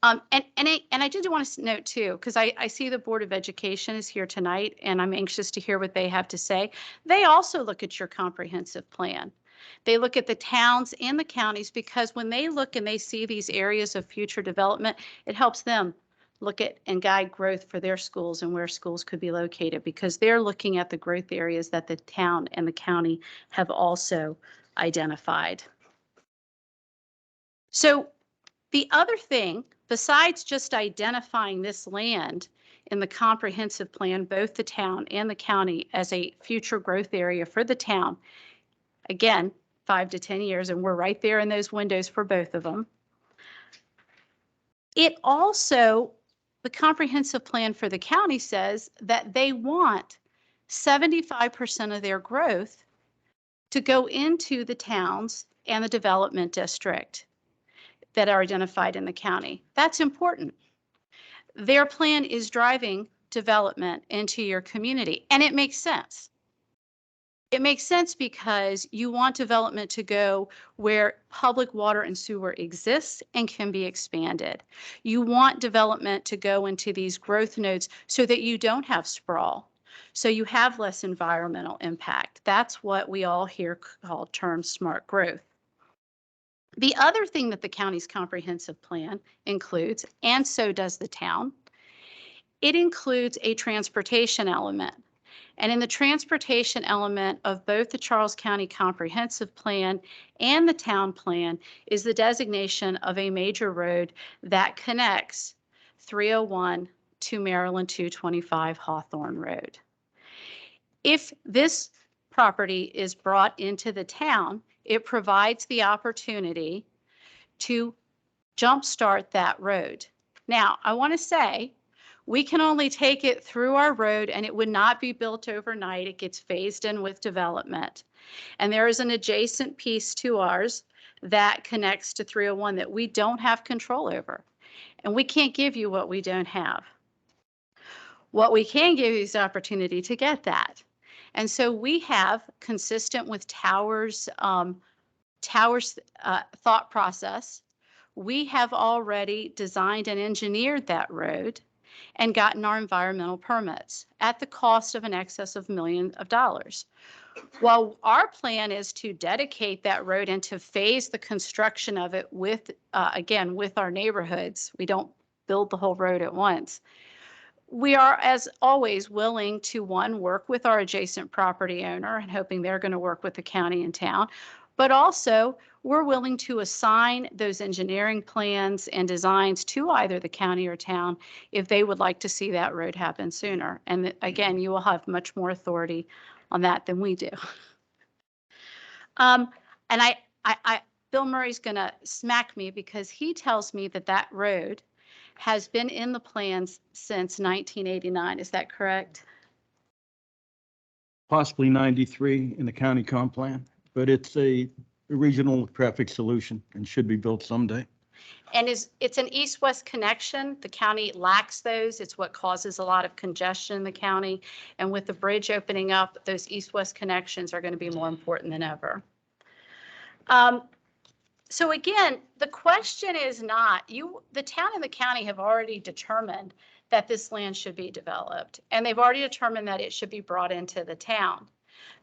And I did want to note too, because I see the Board of Education is here tonight, and I'm anxious to hear what they have to say. They also look at your comprehensive plan. They look at the towns and the counties, because when they look and they see these areas of future development, it helps them look at and guide growth for their schools and where schools could be located, because they're looking at the growth areas that the town and the county have also identified. So the other thing, besides just identifying this land in the comprehensive plan, both the town and the county as a future growth area for the town, again, 5 to 10 years, and we're right there in those windows for both of them. It also, the comprehensive plan for the county says that they want 75% of their growth to go into the towns and the development district that are identified in the county. That's important. Their plan is driving development into your community, and it makes sense. It makes sense because you want development to go where public water and sewer exists and can be expanded. You want development to go into these growth nodes so that you don't have sprawl, so you have less environmental impact. That's what we all hear called term smart growth. The other thing that the county's comprehensive plan includes, and so does the town, it includes a transportation element. And in the transportation element of both the Charles County Comprehensive Plan and the town plan is the designation of a major road that connects 301 to Maryland 225 Hawthorne Road. If this property is brought into the town, it provides the opportunity to jumpstart that road. Now, I want to say, we can only take it through our road and it would not be built overnight. It gets phased in with development. And there is an adjacent piece to ours that connects to 301 that we don't have control over. And we can't give you what we don't have. What we can give you is the opportunity to get that. And so we have, consistent with Towers' thought process, we have already designed and engineered that road and gotten our environmental permits at the cost of an excess of millions of dollars. While our plan is to dedicate that road and to phase the construction of it with, again, with our neighborhoods, we don't build the whole road at once. We are, as always, willing to, one, work with our adjacent property owner and hoping they're going to work with the county and town, but also we're willing to assign those engineering plans and designs to either the county or town if they would like to see that road happen sooner. And again, you will have much more authority on that than we do. And Bill Murray's going to smack me because he tells me that that road has been in the plans since 1989. Is that correct? Possibly 93 in the county comp plan, but it's a regional traffic solution and should be built someday. And it's an east-west connection. The county lacks those. It's what causes a lot of congestion in the county. And with the bridge opening up, those east-west connections are going to be more important than ever. So again, the question is not, the town and the county have already determined that this land should be developed, and they've already determined that it should be brought into the town.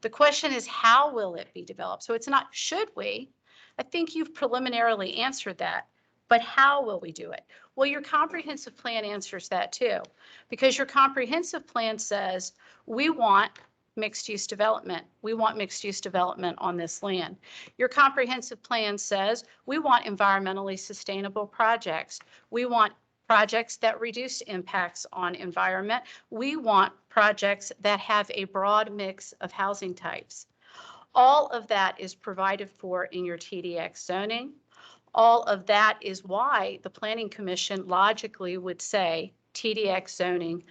The question is, how will it be developed? So it's not, should we? I think you've preliminarily answered that, but how will we do it? Well, your comprehensive plan answers that too, because your comprehensive plan says, we want mixed-use development. We want mixed-use development on this land. Your comprehensive plan says we want environmentally sustainable projects. We want projects that reduce impacts on environment. We want projects that have a broad mix of housing types. All of that is provided for in your TDX zoning. All of that is why the Planning Commission logically would say TDX zoning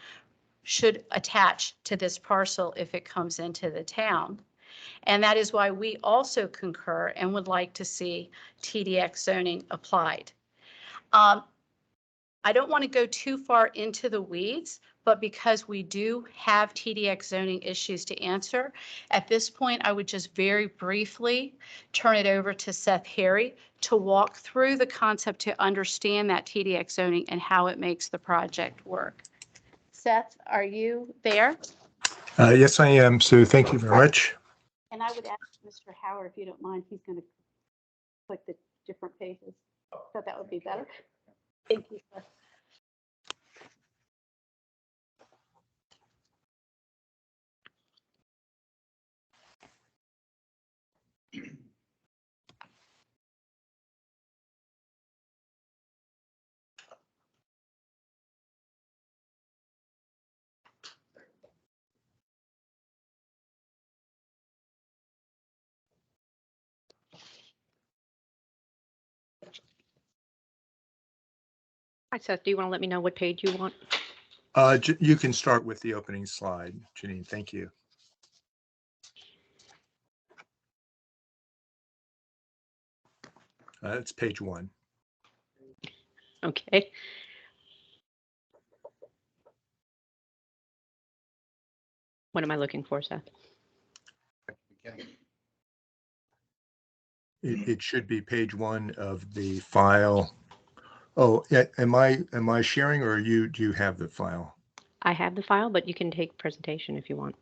should attach to this parcel if it comes into the town. And that is why we also concur and would like to see TDX zoning applied. I don't want to go too far into the weeds, but because we do have TDX zoning issues to answer, at this point, I would just very briefly turn it over to Seth Harry to walk through the concept to understand that TDX zoning and how it makes the project work. Seth, are you there? Yes, I am. So thank you very much. And I would ask Mr. Howard, if you don't mind, he's going to click the different pages. So that would be better. Thank you, Seth. Hi, Seth. Do you want to let me know what page you want? You can start with the opening slide, Janine. Thank you. It's page 1. Okay. What am I looking for, Seth? It should be page 1 of the file. Oh, yeah. Am I sharing, or do you have the file? I have the file, but you can take presentation if you want.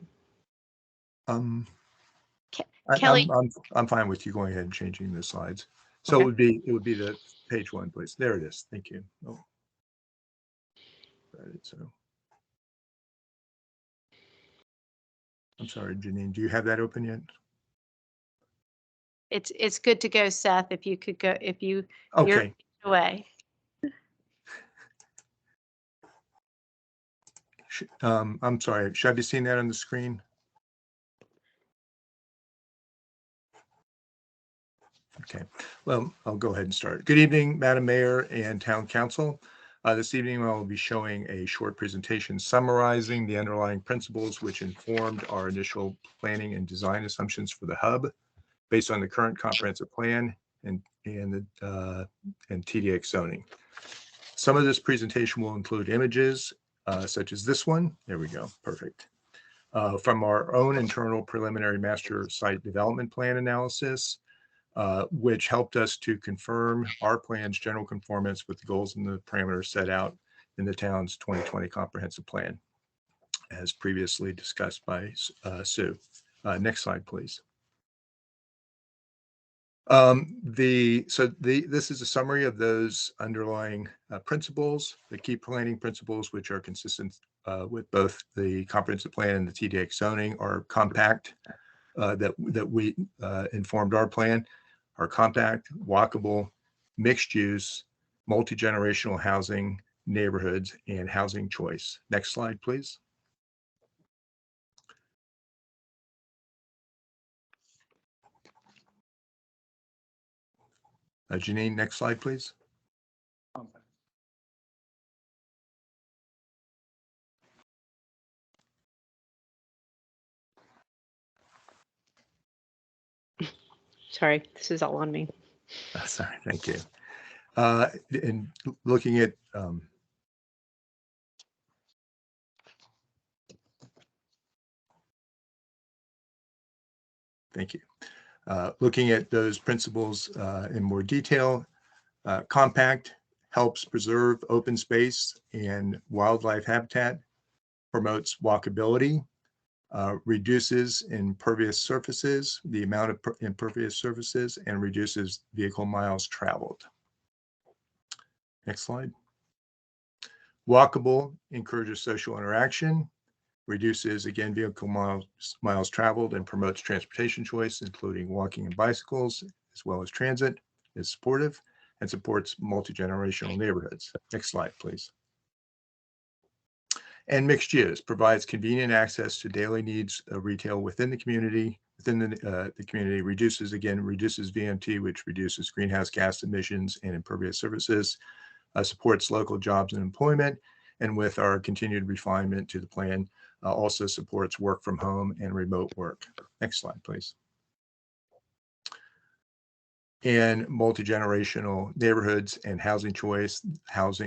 Kelly, I'm fine with you going ahead and changing the slides. So it would be the page 1, please. There it is. Thank you. Oh. Right, so I'm sorry, Janine, do you have that open yet? it's good to go, Seth, if you could go, if you're Okay. away. I'm sorry, should I be seeing that on the screen? Okay, well, I'll go ahead and start. Good evening, Madam Mayor and Town Council. This evening, I will be showing a short presentation summarizing the underlying principles which informed our initial planning and design assumptions for the hub based on the current comprehensive plan and TDX zoning. Some of this presentation will include images such as this one. There we go, perfect. From our own internal preliminary master site development plan analysis, which helped us to confirm our plan's general conformance with the goals and the parameters set out in the town's 2020 comprehensive plan, as previously discussed by Sue. Next slide, please. This is a summary of those underlying principles, the key planning principles, which are consistent with both the comprehensive plan and the TDX zoning, are compact, that we informed our plan, are compact, walkable, mixed use, multi-generational housing neighborhoods, and housing choice. Next slide, please. Janine, next slide, please. Sorry, this is all on me. Sorry, thank you. And looking at thank you. Looking at those principles in more detail, compact helps preserve open space and wildlife habitat, promotes walkability, reduces impervious surfaces, the amount of impervious surfaces, and reduces vehicle miles traveled. Next slide. Walkable encourages social interaction, reduces, again, vehicle miles traveled, and promotes transportation choice, including walking and bicycles, as well as transit, is supportive, and supports multi-generational neighborhoods. Next slide, please. And mixed use provides convenient access to daily needs of retail within the community. Within the community, reduces VMT, which reduces greenhouse gas emissions and impervious surfaces, supports local jobs and employment, and with our continued refinement to the plan, also supports work from home and remote work. Next slide, please. And multi-generational neighborhoods and housing choice.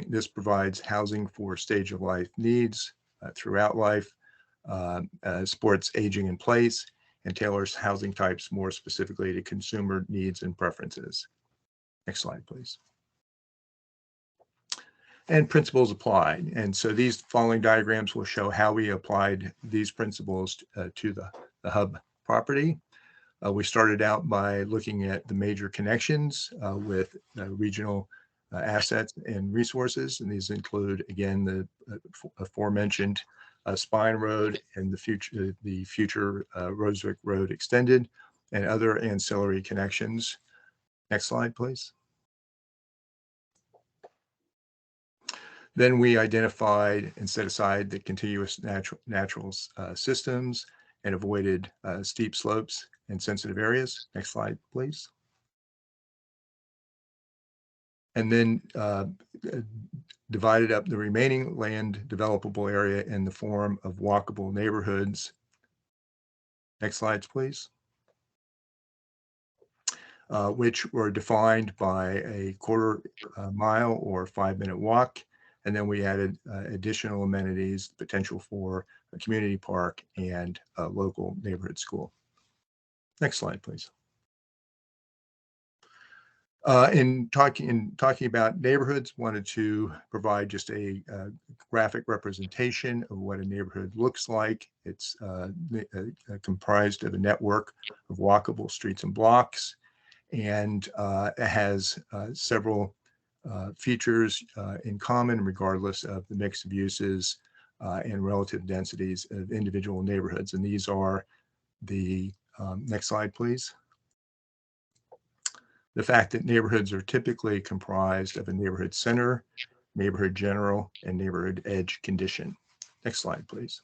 This provides housing for stage of life needs throughout life, supports aging in place, and tailors housing types more specifically to consumer needs and preferences. Next slide, please. And principles applied. And so these following diagrams will show how we applied these principles to the hub property. We started out by looking at the major connections with regional assets and resources. And these include, again, the aforementioned Spine Road and the future Roswick Road Extended and other ancillary connections. Next slide, please. Then we identified and set aside the contiguous natural systems and avoided steep slopes and sensitive areas. Next slide, please. And then divided up the remaining land developable area in the form of walkable neighborhoods. Next slides, please. Which were defined by a quarter mile or 5-minute walk. And then we added additional amenities, potential for a community park and a local neighborhood school. Next slide, please. In talking about neighborhoods, wanted to provide just a graphic representation of what a neighborhood looks like. It's comprised of a network of walkable streets and blocks, and it has several features in common regardless of the mix of uses and relative densities of individual neighborhoods. And these are the, next slide, please. The fact that neighborhoods are typically comprised of a neighborhood center, neighborhood general, and neighborhood edge condition. Next slide, please.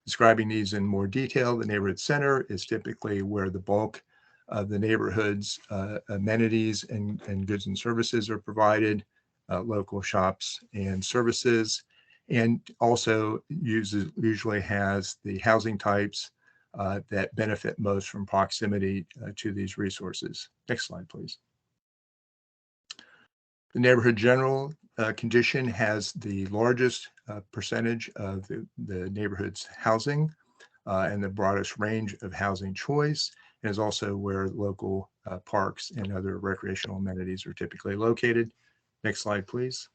Describing these in more detail, the neighborhood center is typically where the bulk of the neighborhood's amenities and goods and services are provided, local shops and services, and also usually has the housing types that benefit most from proximity to these resources. Next slide, please. The neighborhood general condition has the largest percentage of the neighborhood's housing and the broadest range of housing choice, and is also where local parks and other recreational amenities are typically located. Next slide, please.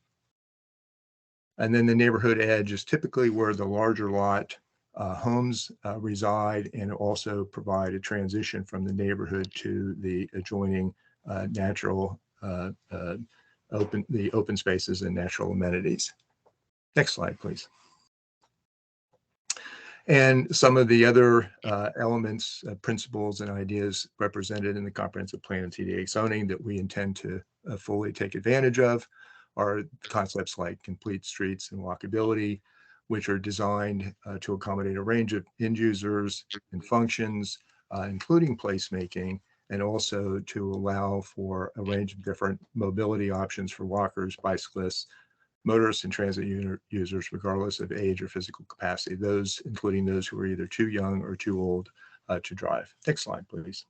And then the neighborhood edge is typically where the larger lot homes reside and also provide a transition from the neighborhood to the adjoining natural open spaces and natural amenities. Next slide, please. And some of the other elements, principles, and ideas represented in the comprehensive plan of TDA zoning that we intend to fully take advantage of are concepts like complete streets and walkability, which are designed to accommodate a range of end users and functions, including placemaking, and also to allow for a range of different mobility options for walkers, bicyclists, motorists, and transit users, regardless of age or physical capacity, those including those who are either too young or too old to drive. Next slide, please.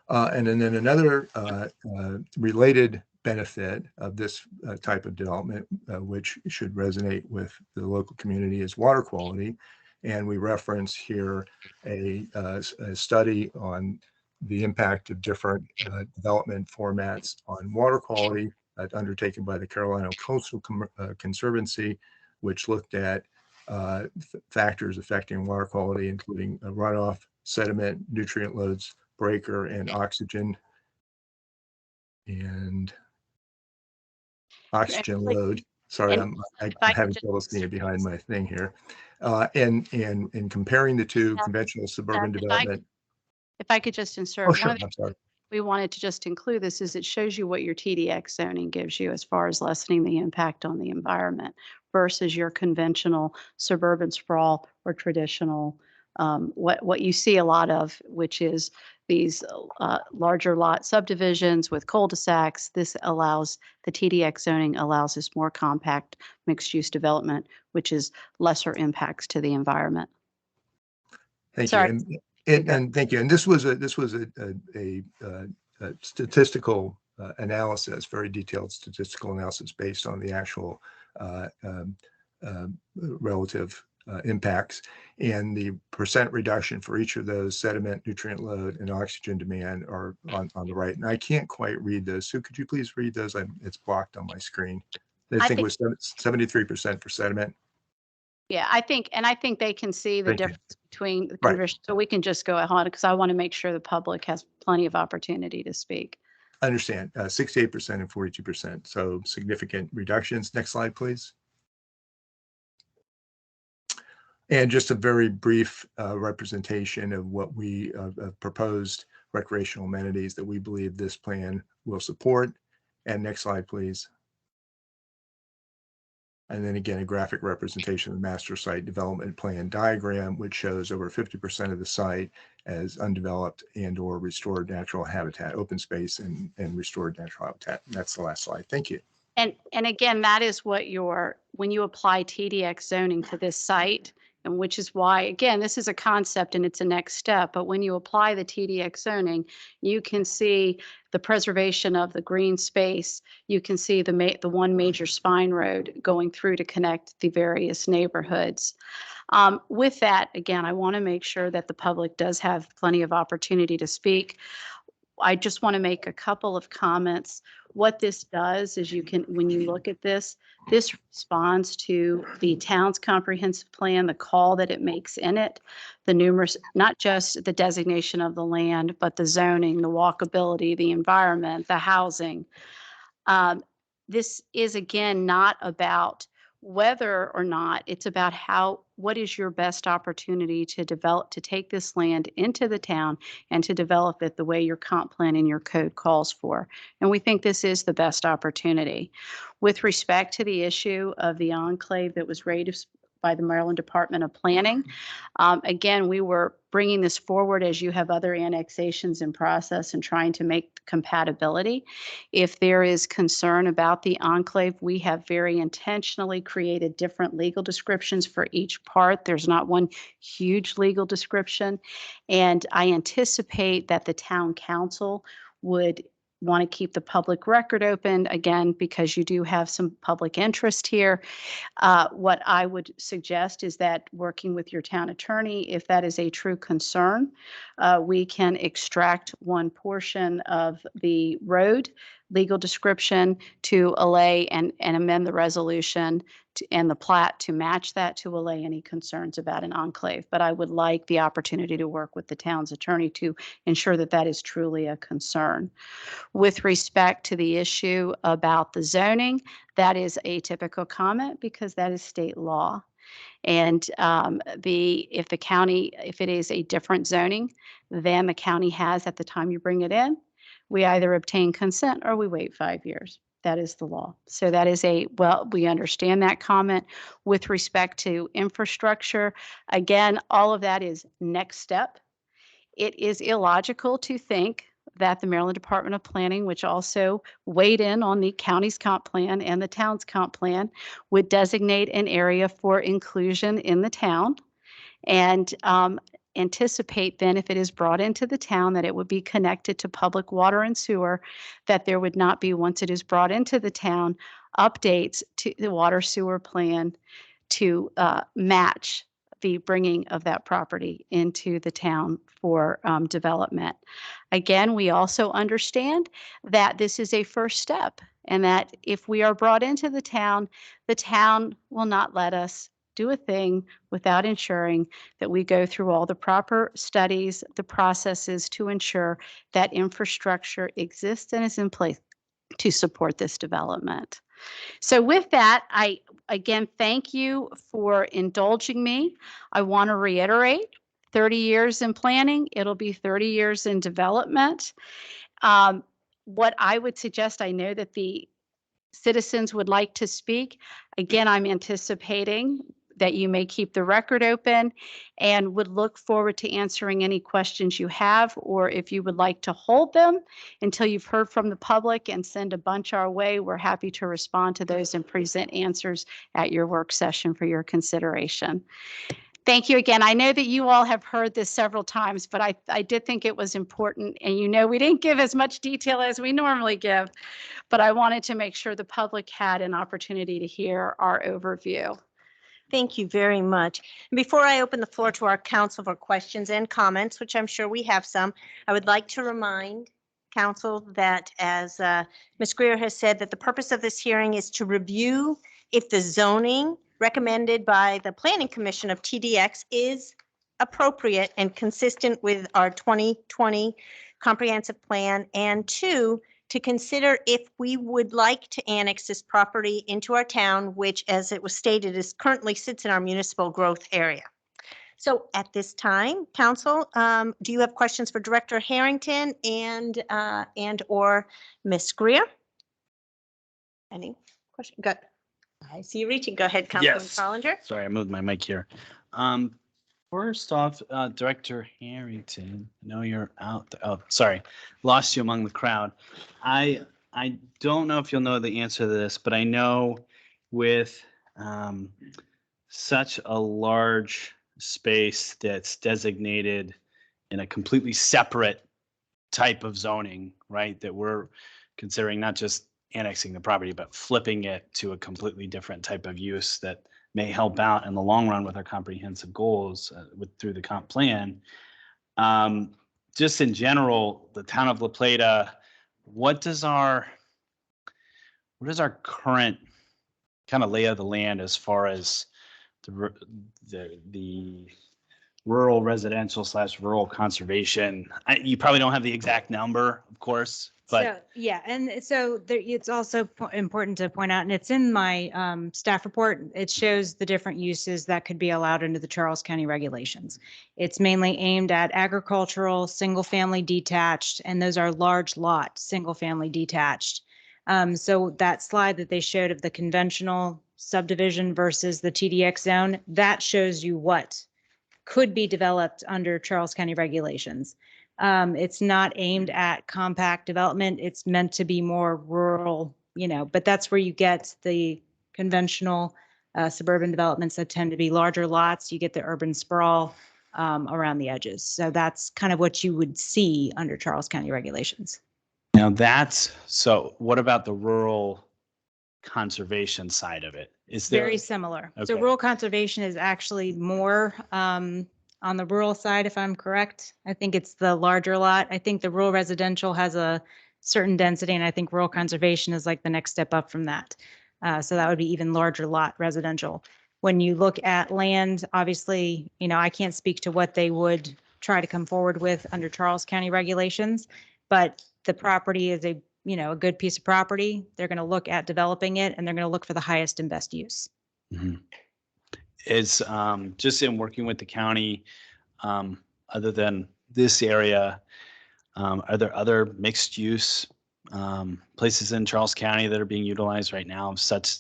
And then another related benefit of this type of development, which should resonate with the local community, is water quality. And we reference here a study on the impact of different development formats on water quality undertaken by the Carolina Coastal Conservancy, which looked at factors affecting water quality, including runoff, sediment, nutrient loads, breaker, and oxygen load. Sorry, I'm having trouble seeing it behind my thing here. And comparing the two, conventional suburban development. If I could just insert. Oh, sure, I'm sorry. We wanted to just include this is it shows you what your TDX zoning gives you as far as lessening the impact on the environment versus your conventional suburban sprawl or traditional, what you see a lot of, which is these larger lot subdivisions with cul-de-sacs. This allows, the TDX zoning allows this more compact mixed use development, which is lesser impacts to the environment. Thank Sorry. you. And thank you. And this was a statistical analysis, very detailed statistical analysis based on the actual relative impacts, and the percent reduction for each of those: sediment, nutrient load, and oxygen demand are on the right. And I can't quite read those. So could you please read those? It's blocked on my screen. I think it was 73% for sediment. Yeah, I think they can see the difference between the Right. conversion. So we can just go ahead because I want to make sure the public has plenty of opportunity to speak. I understand. 68% and 42%. So significant reductions. Next slide, please. And just a very brief representation of what we proposed recreational amenities that we believe this plan will support. And next slide, please. And then again, a graphic representation of the master site development plan diagram, which shows over 50% of the site as undeveloped and or restored natural habitat, open space and restored natural habitat. And that's the last slide. Thank you. And again, that is what when you apply TDX zoning to this site, and which is why, again, this is a concept and it's a next step, but when you apply the TDX zoning, you can see the preservation of the green space. You can see the one major spine road going through to connect the various neighborhoods. With that, again, I want to make sure that the public does have plenty of opportunity to speak. I just want to make a couple of comments. What this does is when you look at this responds to the town's comprehensive plan, the call that it makes in it, the numerous, not just the designation of the land, but the zoning, the walkability, the environment, the housing. This is, again, not about whether or not, it's about what is your best opportunity to take this land into the town and to develop it the way your comp plan and your code calls for. And we think this is the best opportunity. With respect to the issue of the enclave that was raised by the Maryland Department of Planning, again, we were bringing this forward as you have other annexations in process and trying to make compatibility. If there is concern about the enclave, we have very intentionally created different legal descriptions for each part. There's not one huge legal description. And I anticipate that the town council would want to keep the public record open, again, because you do have some public interest here. What I would suggest is that working with your town attorney, if that is a true concern, we can extract one portion of the road legal description to allay and amend the resolution and the plat to match that, to allay any concerns about an enclave. But I would like the opportunity to work with the town's attorney to ensure that that is truly a concern. With respect to the issue about the zoning, that is a typical comment because that is state law. And if it is a different zoning than the county has at the time you bring it in, we either obtain consent or we wait 5 years. That is the law. So that is we understand that comment. With respect to infrastructure, again, all of that is next step. It is illogical to think that the Maryland Department of Planning, which also weighed in on the county's comp plan and the town's comp plan, would designate an area for inclusion in the town and anticipate then, if it is brought into the town, that it would be connected to public water and sewer, that there would not be, once it is brought into the town, updates to the water sewer plan to match the bringing of that property into the town for development. Again, we also understand that this is a first step and that if we are brought into the town will not let us do a thing without ensuring that we go through all the proper studies, the processes to ensure that infrastructure exists and is in place to support this development. So with that, I again thank you for indulging me. I want to reiterate 30 years in planning, it'll be 30 years in development. What I would suggest, I know that the citizens would like to speak. Again, I'm anticipating that you may keep the record open and would look forward to answering any questions you have, or if you would like to hold them until you've heard from the public and send a bunch our way, we're happy to respond to those and present answers at your work session for your consideration. Thank you again. I know that you all have heard this several times, but I did think it was important. And we didn't give as much detail as we normally give, but I wanted to make sure the public had an opportunity to hear our overview. Thank you very much. Before I open the floor to our council for questions and comments, which I'm sure we have some, I would like to remind council that, as Ms. Greer has said, that the purpose of this hearing is to review if the zoning recommended by the Planning Commission of TDX is appropriate and consistent with our 2020 comprehensive plan, and two, to consider if we would like to annex this property into our town, which, as it was stated, currently sits in our municipal growth area. So at this time, council, do you have questions for Director Harrington and or Ms. Greer? Any question? Good. I see you reaching. Go ahead, Councilman Yes. Challenger. Sorry, I moved my mic here. First off, Director Harrington, I know you're out. Oh, sorry, lost you among the crowd. I don't know if you'll know the answer to this, but I know with such a large space that's designated in a completely separate type of zoning, right? That we're considering not just annexing the property, but flipping it to a completely different type of use that may help out in the long run with our comprehensive goals through the comp plan. Just in general, the town of La Plata, what is our current kind of lay of the land as far as the rural residential / rural conservation? You probably don't have the exact number, of course, but So, yeah, and so there, it's also important to point out, and it's in my staff report, it shows the different uses that could be allowed under the Charles County regulations. It's mainly aimed at agricultural, single-family detached, and those are large lot, single-family detached. So that slide that they showed of the conventional subdivision versus the TDX zone, that shows you what could be developed under Charles County regulations. It's not aimed at compact development. It's meant to be more rural, but that's where you get the conventional suburban developments that tend to be larger lots. You get the urban sprawl around the edges. So that's kind of what you would see under Charles County regulations. now so what about the rural conservation side of it? Is there? Very similar. So Okay. rural conservation is actually more on the rural side, if I'm correct. I think it's the larger lot. I think the rural residential has a certain density, and I think rural conservation is like the next step up from that. So that would be even larger lot residential. When you look at land, obviously, I can't speak to what they would try to come forward with under Charles County regulations, but the property is a good piece of property. They're going to look at developing it, and they're going to look for the highest and best use. Mhm. Is just in working with the county, other than this area, are there other mixed use places in Charles County that are being utilized right now, such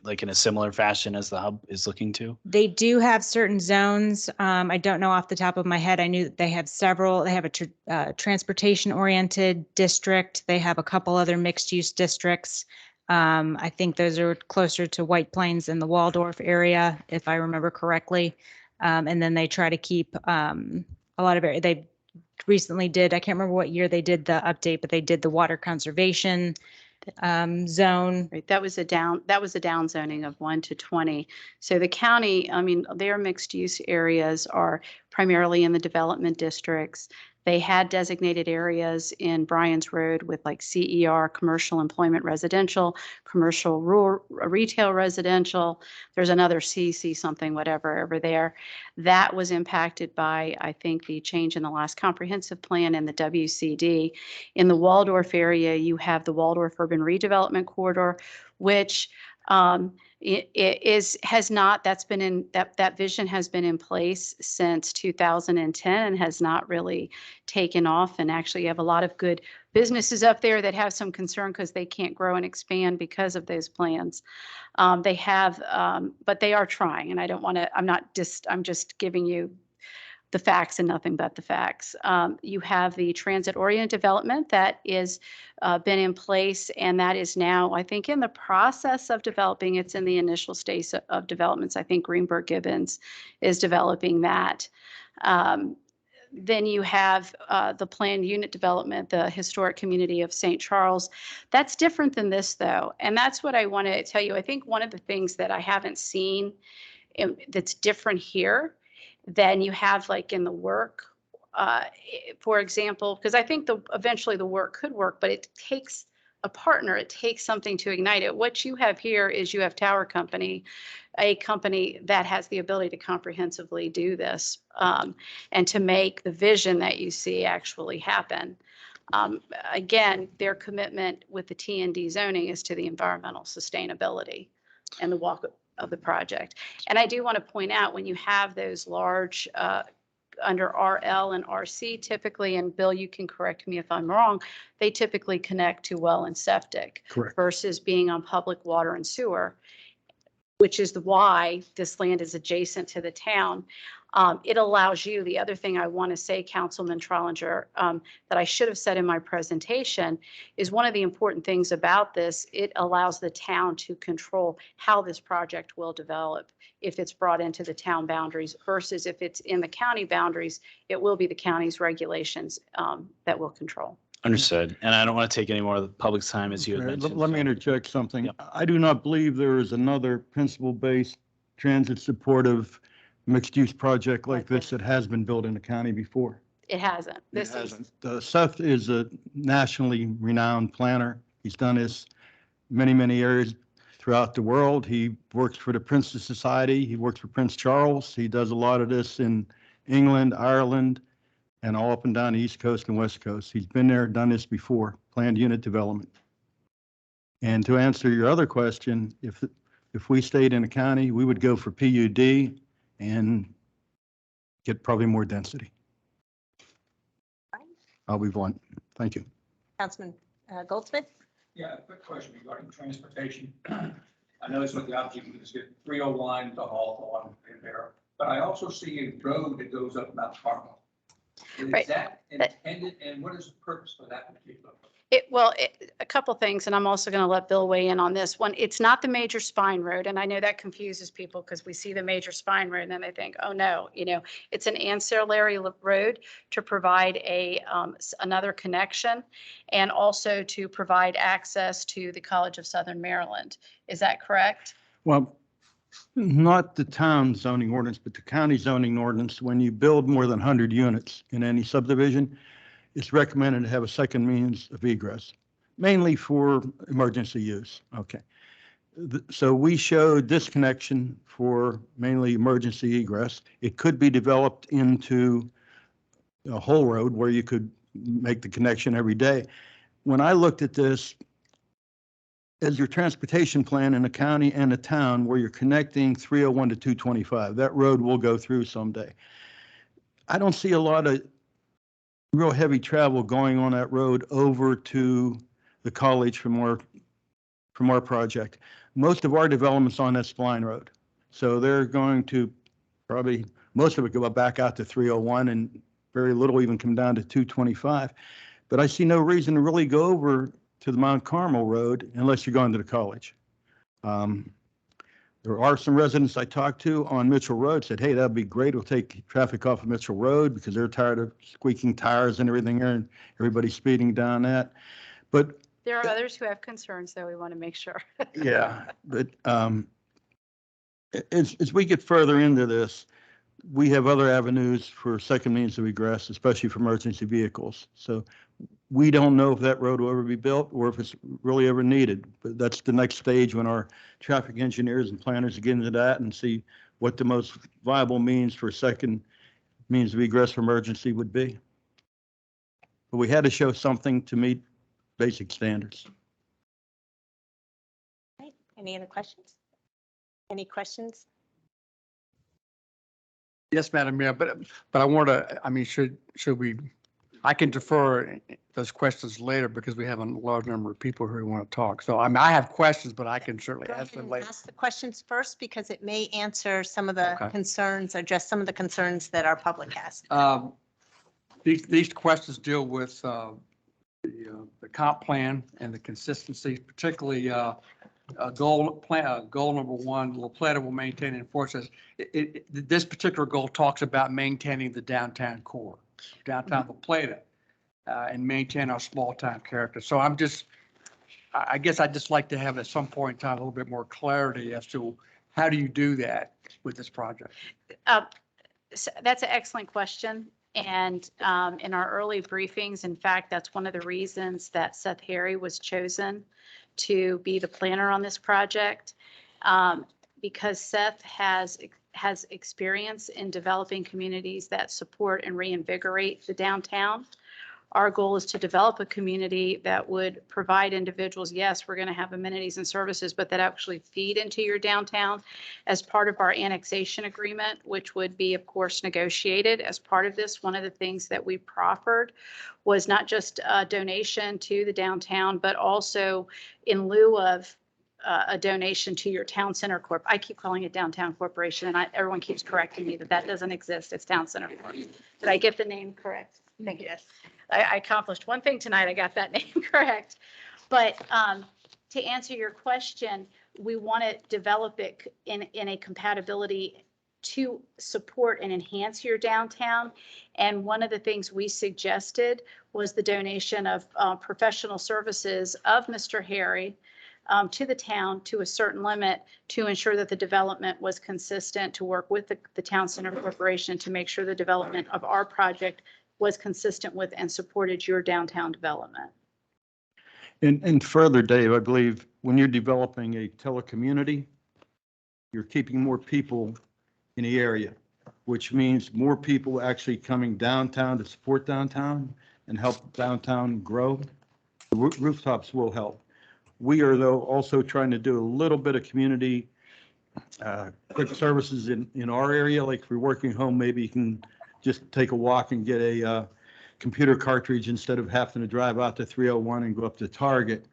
like in a similar fashion as the hub is looking to? They do have certain zones. I don't know off the top of my head. I knew that they have several. They have a transportation-oriented district. They have a couple other mixed-use districts. I think those are closer to White Plains and the Waldorf area, if I remember correctly. And then they try to keep a lot of area. They recently did, I can't remember what year they did the update, but they did the water conservation zone. Right, that was a down zoning of 1 to 20. So the county, I mean, their mixed use areas are primarily in the development districts. They had designated areas in Bryan's Road with like CER, commercial employment residential, commercial rural retail residential. There's another CC something, whatever over there. That was impacted by, I think, the change in the last comprehensive plan and the WCD. In the Waldorf area, you have the Waldorf Urban Redevelopment Corridor, which that vision has been in place since 2010 and has not really taken off. And actually you have a lot of good businesses up there that have some concern because they can't grow and expand because of those plans. But they are trying, and I'm just giving you the facts and nothing but the facts. You have the transit-oriented development that is been in place, and that is now, I think, in the process of developing. It's in the initial stage of developments. I think Greenberg Gibbons is developing that. Then you have the planned unit development, the historic community of St. Charles. That's different than this, though, and that's what I want to tell you. I think one of the things that I haven't seen that's different here than you have like in the work, for example, because I think eventually the work could work, but it takes a partner. It takes something to ignite it. What you have here is you have Tower Company, a company that has the ability to comprehensively do this and to make the vision that you see actually happen. Again, their commitment with the TND zoning is to the environmental sustainability and the walk of the project. And I do want to point out, when you have those large under RL and RC typically, and Bill, you can correct me if I'm wrong, they typically connect to well and septic. Correct. Versus being on public water and sewer. which is why this land is adjacent to the town. It allows you, the other thing I want to say, Councilman Trollinger, that I should have said in my presentation, is one of the important things about this, it allows the town to control how this project will develop if it's brought into the town boundaries versus if it's in the county boundaries, it will be the county's regulations that will control. Understood. And I don't want to take any more of the public's time as you had Okay, mentioned. Let me so- interject something. Yep. I do not believe there is another principle-based transit supportive mixed-use project like this that has been built in the county before. It hasn't. It This is, hasn't. Seth is a nationally renowned planner. He's done this many, many areas throughout the world. He works for the Princeton Society. He works for Prince Charles. He does a lot of this in England, Ireland, and all up and down the East Coast and West Coast. He's been there, done this before, planned unit development. And to answer your other question, if we stayed in the county, we would go for PUD and get probably more density. I'll be blunt. Thank you. Councilman Goldsmith? Yeah, a quick question regarding transportation. I noticed with the object, we just get 301 to Hawthorne and there, but I also see a road that goes up Mount Carmel. Is Right. that intended, and what is the purpose for that particular? a couple things, and I'm also going to let Bill weigh in on this one. It's not the major spine road, and I know that confuses people because we see the major spine road and then they think, oh no, it's an ancillary road to provide another connection and also to provide access to the College of Southern Maryland. Is that correct? Well, not the town zoning ordinance, but the county zoning ordinance. When you build more than 100 units in any subdivision, it's recommended to have a second means of egress, mainly for emergency use. Okay. So we showed this connection for mainly emergency egress. It could be developed into a whole road where you could make the connection every day. When I looked at this, as your transportation plan in the county and the town where you're connecting 301 to 225, that road will go through someday. I don't see a lot of real heavy travel going on that road over to the college from our project. Most of our development's on that spline road. So they're going to probably, most of it go back out to 301 and very little even come down to 225. But I see no reason to really go over to the Mount Carmel Road unless you're going to the college. There are some residents I talked to on Mitchell Road said, hey, that'd be great. We'll take traffic off of Mitchell Road because they're tired of squeaking tires and everything there and everybody speeding down that. But There are others who have concerns, though. We want to make sure. yeah, but as we get further into this, we have other avenues for second means of egress, especially for emergency vehicles. So we don't know if that road will ever be built or if it's really ever needed. But that's the next stage when our traffic engineers and planners get into that and see what the most viable means for second means of egress for emergency would be. But we had to show something to meet basic standards. Right. Any other questions? Any questions? Yes, Madam Mayor, but I want to, I mean, should we, I can defer those questions later because we have a large number of people who want to talk. So I mean, I have questions, but I can certainly Go ask ahead them and later. ask the questions first because it may answer some of the Okay. concerns, address some of the concerns that our public has. These questions deal with the comp plan and the consistency, particularly goal number one, La Plata will maintain and enforce this. This particular goal talks about maintaining the downtown core, downtown La Plata, and maintain our small town character. So I guess I'd just like to have at some point in time a little bit more clarity as to how do you do that with this project? So that's an excellent question. And in our early briefings, in fact, that's one of the reasons that Seth Harry was chosen to be the planner on this project, because Seth has experience in developing communities that support and reinvigorate the downtown. Our goal is to develop a community that would provide individuals, yes, we're going to have amenities and services, but that actually feed into your downtown as part of our annexation agreement, which would be, of course, negotiated as part of this. One of the things that we proffered was not just a donation to the downtown, but also in lieu of a donation to your Town Center Corp. I keep calling it Downtown Corporation, and everyone keeps correcting me that that doesn't exist. It's Town Center Corp. Did I get the name correct? Thank you. Yes. I accomplished one thing tonight. I got that name correct. But to answer your question, we want to develop it in a compatibility to support and enhance your downtown. And one of the things we suggested was the donation of professional services of Mr. Harry to the town to a certain limit to ensure that the development was consistent, to work with the Town Center Corporation to make sure the development of our project was consistent with and supported your downtown development. And further, Dave, I believe when you're developing a telecommunity, you're keeping more people in the area, which means more people actually coming downtown to support downtown and help downtown grow. The rooftops will help. We are, though, also trying to do a little bit of community quick services in our area. Like if you're working home, maybe you can just take a walk and get a computer cartridge instead of having to drive out to 301 and go up to Target.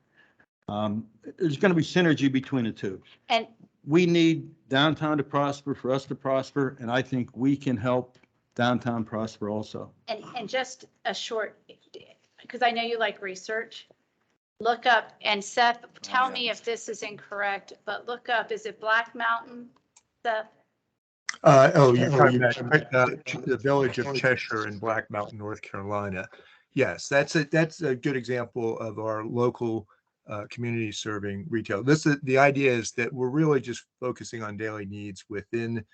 There's going to be synergy between the two. And we need downtown to prosper for us to prosper, and I think we can help downtown prosper also. And just a short, because I know you like research, look up, and Seth, tell me if this is incorrect, but look up, is it Black Mountain, Seth? You're talking about the village of Cheshire in Black Mountain, North Carolina. Yes, that's a good example of our local community serving retail. The idea is that we're really just focusing on daily needs within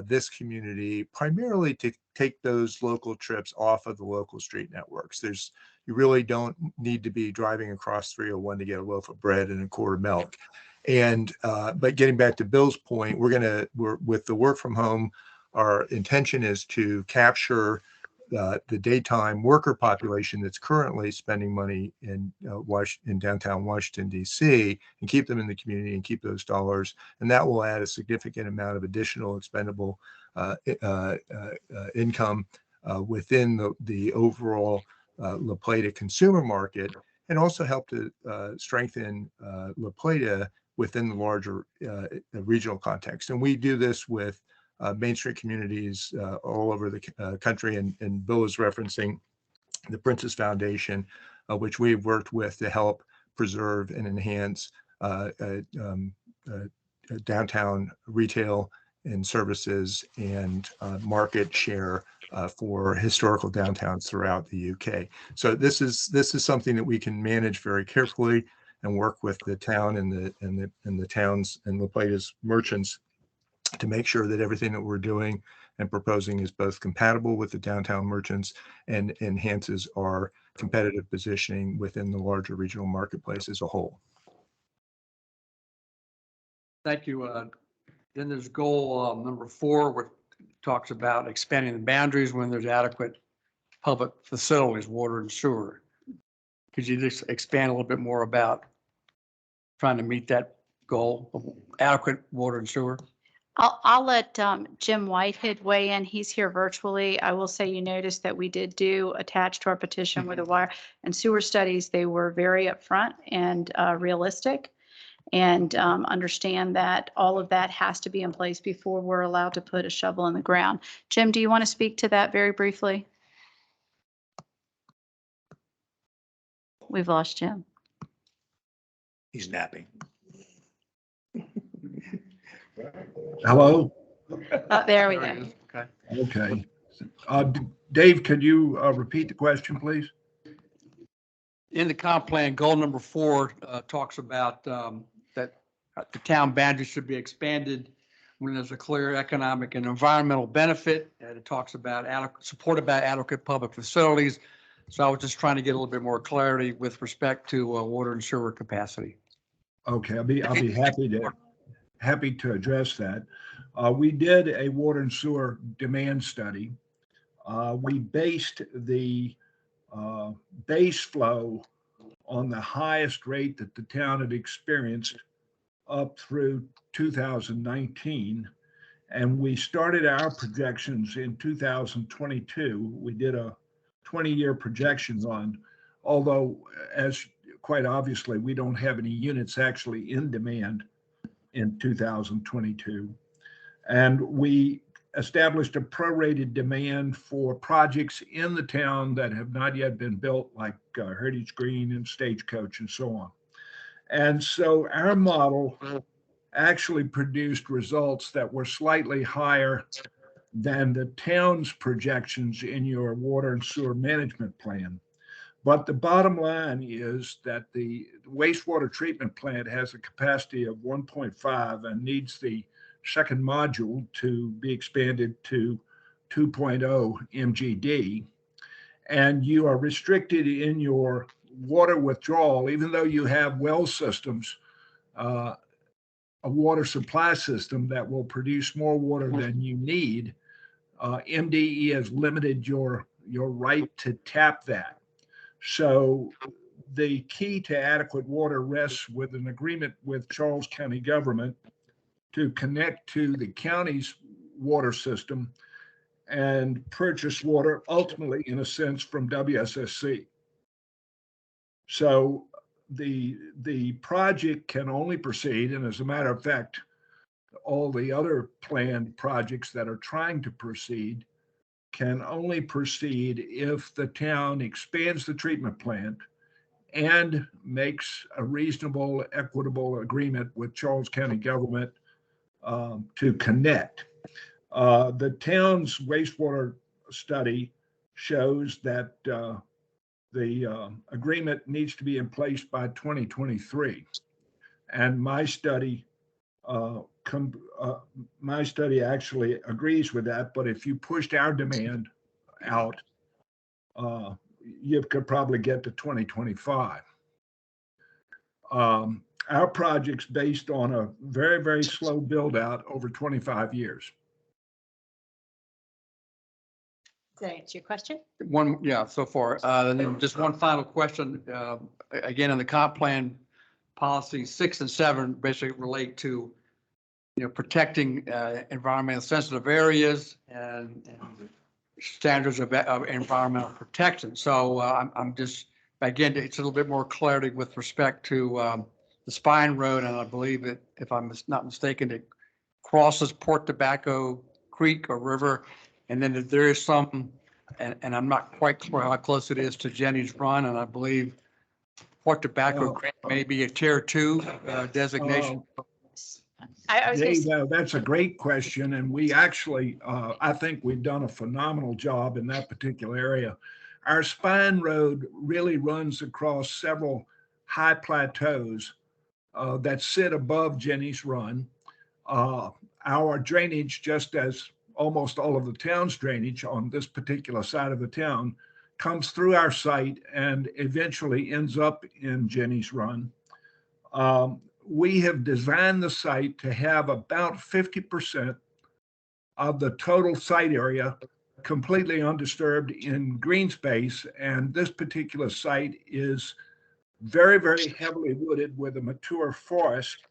this community, primarily to take those local trips off of the local street networks. You really don't need to be driving across 301 to get a loaf of bread and a quart of milk. And but getting back to Bill's point, we're with the work from home, our intention is to capture the daytime worker population that's currently spending money in downtown Washington, D.C., and keep them in the community and keep those dollars. And that will add a significant amount of additional expendable income within the overall La Plata consumer market, and also help to strengthen La Plata within the larger regional context. And we do this with Main Street communities all over the country. And Bill is referencing the Princess Foundation, which we've worked with to help preserve and enhance downtown retail and services and market share for historical downtowns throughout the UK. So this is something that we can manage very carefully and work with the town and the towns and La Plata's merchants to make sure that everything that we're doing and proposing is both compatible with the downtown merchants and enhances our competitive positioning within the larger regional marketplace as a whole. Thank you. Then there's goal number 4, which talks about expanding the boundaries when there's adequate public facilities, water and sewer. Could you just expand a little bit more about trying to meet that goal of adequate water and sewer? I'll let Jim Whitehead weigh in. He's here virtually. I will say you noticed that we did do attached to our petition with the water and sewer studies. They were very upfront and realistic, and understand that all of that has to be in place before we're allowed to put a shovel in the ground. Jim, do you want to speak to that very briefly? We've lost Jim. He's napping. Hello? Oh, there we go. Okay. Dave, could you repeat the question, please? In the comp plan, goal number 4 talks about that the town boundaries should be expanded when there's a clear economic and environmental benefit. And it talks about support about adequate public facilities. So I was just trying to get a little bit more clarity with respect to water and sewer capacity. Okay, I'll be happy to address that. We did a water and sewer demand study. We based the base flow on the highest rate that the town had experienced up through 2019. And we started our projections in 2022. We did a 20-year projection on, although, as quite obviously, we don't have any units actually in demand in 2022. And we established a prorated demand for projects in the town that have not yet been built, like Heritage Green and Stagecoach and so on. And so our model actually produced results that were slightly higher than the town's projections in your water and sewer management plan. But the bottom line is that the wastewater treatment plant has a capacity of 1.5 and needs the second module to be expanded to 2.0 MGD. And you are restricted in your water withdrawal, even though you have well systems, a water supply system that will produce more water than you need. MDE has limited your right to tap that. So the key to adequate water rests with an agreement with Charles County government to connect to the county's water system and purchase water ultimately, in a sense, from WSSC. So the project can only proceed, and as a matter of fact, all the other planned projects that are trying to proceed can only proceed if the town expands the treatment plant and makes a reasonable, equitable agreement with Charles County government to connect. The town's wastewater study shows that the agreement needs to be in place by 2023. And my study actually agrees with that, but if you pushed our demand out, you could probably get to 2025. Our project's based on a very, very slow build out over 25 years. Does that answer your question? One, yeah, so far. And then just one final question. Again, in the comp plan, policy 6 and 7 basically relate to, protecting environmental sensitive areas and standards of environmental protection. So I'm just, again, it's a little bit more clarity with respect to the Spine Road, and I believe that, if I'm not mistaken, it crosses Port Tobacco Creek or River. And then there is some, and I'm not quite clear how close it is to Jenny's Run, and I believe Port Tobacco Creek may be a tier 2 designation. I was gonna say, That's a great question. And we actually, I think we've done a phenomenal job in that particular area. Our Spine Road really runs across several high plateaus that sit above Jenny's Run. Our drainage, just as almost all of the town's drainage on this particular side of the town, comes through our site and eventually ends up in Jenny's Run. We have designed the site to have about 50% of the total site area completely undisturbed in green space. And this particular site is very, very heavily wooded with a mature forest.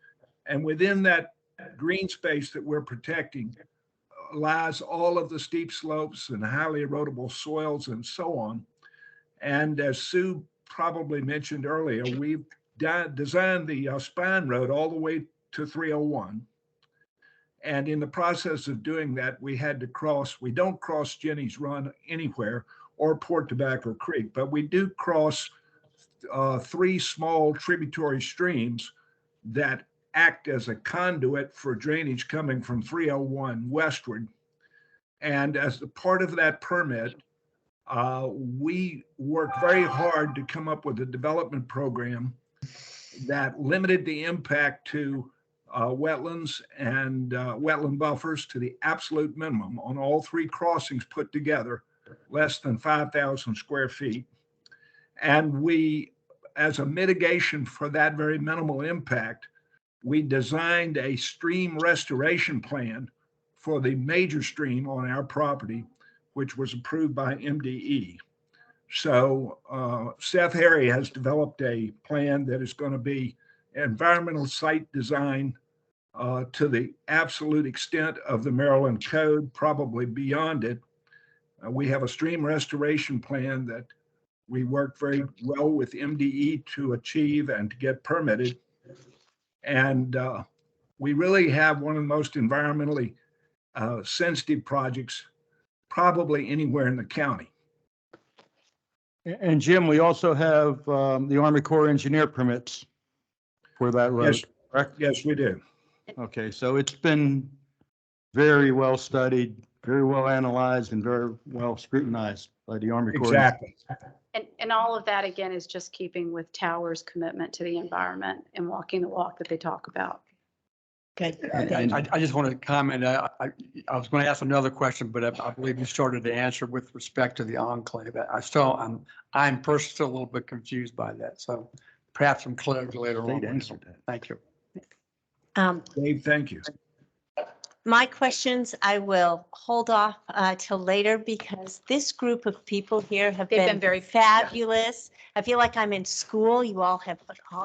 And within that green space that we're protecting lies all of the steep slopes and highly erodible soils and so on. And as Sue probably mentioned earlier, we've designed the Spine Road all the way to 301. And in the process of doing that, we don't cross Jenny's Run anywhere or Port Tobacco Creek, but we do cross 3 small tributary streams that act as a conduit for drainage coming from 301 westward. And as a part of that permit, we worked very hard to come up with a development program that limited the impact to wetlands and wetland buffers to the absolute minimum on all 3 crossings put together, less than 5,000 square feet. And we, as a mitigation for that very minimal impact, we designed a stream restoration plan for the major stream on our property, which was approved by MDE. So Seth Harry has developed a plan that is going to be environmental site design to the absolute extent of the Maryland Code, probably beyond it. We have a stream restoration plan that We worked very well with MDE to achieve and to get permitted. And we really have one of the most environmentally sensitive projects probably anywhere in the county. And Jim, we also have the Army Corps engineer permits for that road, Yes, correct? yes, we do. Okay, so it's been very well studied, very well analyzed, and very well scrutinized by the Army Corps. Exactly. And all of that, again, is just keeping with Tower's commitment to the environment and walking the walk that they talk about. Good. And I just want to comment, I was going to ask another question, but I believe you started to answer with respect to the enclave. I'm personally still a little bit confused by that, so perhaps some clarity later on. State answered that. Thank you. Dave, thank you. My questions, I will hold off till later because this group of people here have They've been been very- fabulous. I feel like I'm in school. You all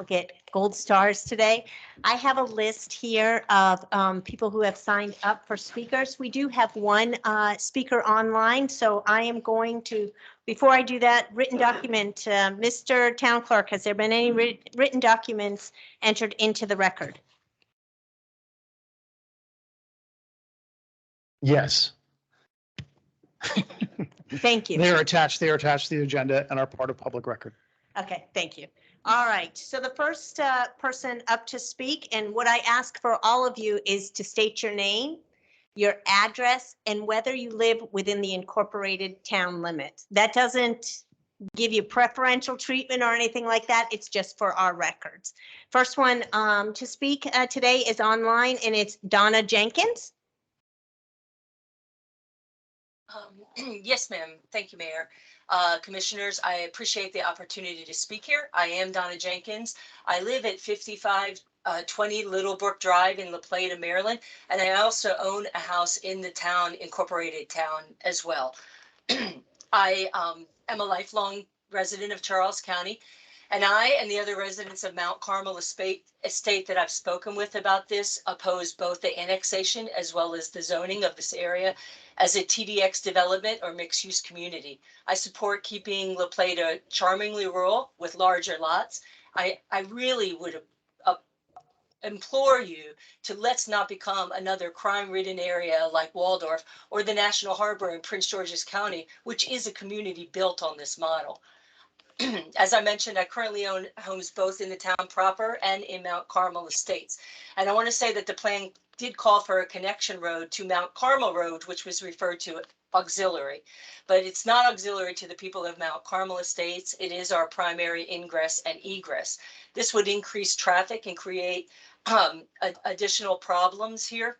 get gold stars today. I have a list here of people who have signed up for speakers. We do have one speaker online, so I am going to, before I do that, written document, Mr. Town Clerk, has there been any written documents entered into the record? Yes, Thank you. they are attached to the agenda and are part of public record. Okay, thank you. All right, so the first person up to speak, and what I ask for all of you is to state your name, your address, and whether you live within the incorporated town limit. That doesn't give you preferential treatment or anything like that. It's just for our records. First one to speak today is online, and it's Donna Jenkins. Yes, ma'am. Thank you, Mayor. Commissioners, I appreciate the opportunity to speak here. I am Donna Jenkins. I live at 5520 Little Brook Drive in La Plata, Maryland, and I also own a house in the town, incorporated town as well. I am a lifelong resident of Charles County, and I and the other residents of Mount Carmel Estate that I've spoken with about this oppose both the annexation as well as the zoning of this area as a TDX development or mixed use community. I support keeping La Plata charmingly rural with larger lots. I really would implore you to let's not become another crime-ridden area like Waldorf or the National Harbor in Prince George's County, which is a community built on this model. As I mentioned, I currently own homes both in the town proper and in Mount Carmel Estates. And I want to say that the plan did call for a connection road to Mount Carmel Road, which was referred to auxiliary, but it's not auxiliary to the people of Mount Carmel Estates. It is our primary ingress and egress. This would increase traffic and create additional problems here,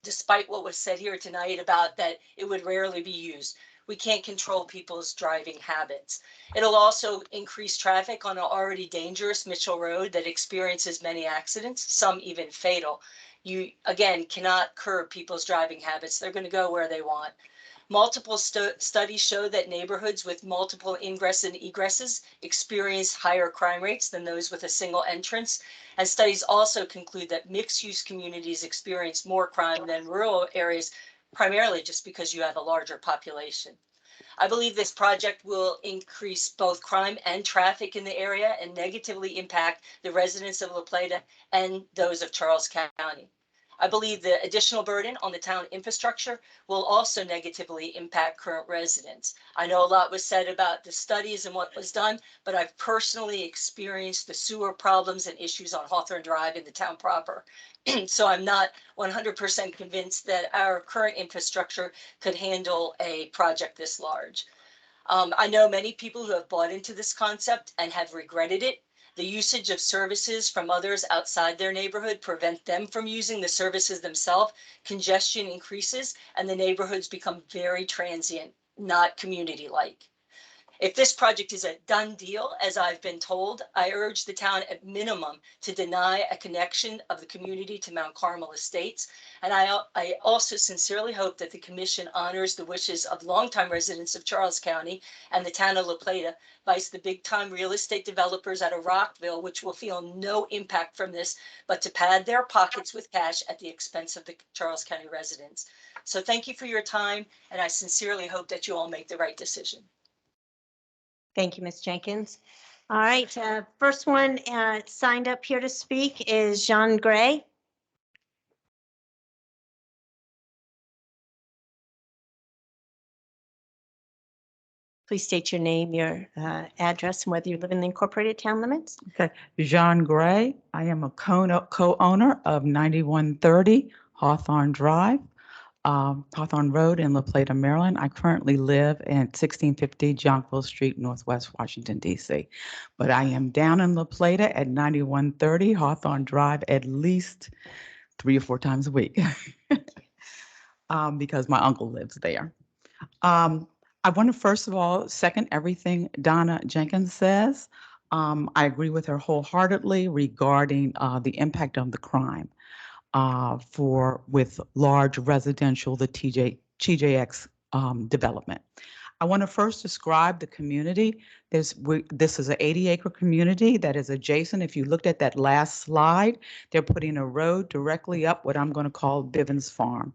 despite what was said here tonight about that it would rarely be used. We can't control people's driving habits. It'll also increase traffic on an already dangerous Mitchell Road that experiences many accidents, some even fatal. You, again, cannot curb people's driving habits. They're going to go where they want. Multiple studies show that neighborhoods with multiple ingress and egresses experience higher crime rates than those with a single entrance. And studies also conclude that mixed-use communities experience more crime than rural areas, primarily just because you have a larger population. I believe this project will increase both crime and traffic in the area and negatively impact the residents of La Plata and those of Charles County. I believe the additional burden on the town infrastructure will also negatively impact current residents. I know a lot was said about the studies and what was done, but I've personally experienced the sewer problems and issues on Hawthorne Drive in the town proper. So I'm not 100% convinced that our current infrastructure could handle a project this large. I know many people who have bought into this concept and have regretted it. The usage of services from others outside their neighborhood prevent them from using the services themselves. Congestion increases and the neighborhoods become very transient, not community-like. If this project is a done deal, as I've been told, I urge the town at minimum to deny a connection of the community to Mount Carmel Estates. And I also sincerely hope that the commission honors the wishes of longtime residents of Charles County and the town of La Plata, vice the big time real estate developers out of Rockville, which will feel no impact from this, but to pad their pockets with cash at the expense of the Charles County residents. So thank you for your time. And I sincerely hope that you all make the right decision. Thank you, Ms. Jenkins. All right, first one signed up here to speak is Jean Gray. Please state your name, your address, and whether you live in the incorporated town limits. Okay, Jean Gray. I am a co-owner of 9130 Hawthorne Drive, Hawthorne Road in La Plata, Maryland. I currently live at 1650 Jonquil Street, Northwest Washington, D.C. But I am down in La Plata at 9130 Hawthorne Drive at least 3 or 4 times a week because my uncle lives there. I want to first of all second everything Donna Jenkins says. I agree with her wholeheartedly regarding the impact of the crime with large residential, the TJX development. I want to first describe the community. This is an 80-acre community that is adjacent. If you looked at that last slide, they're putting a road directly up what I'm going to call Bivens Farm.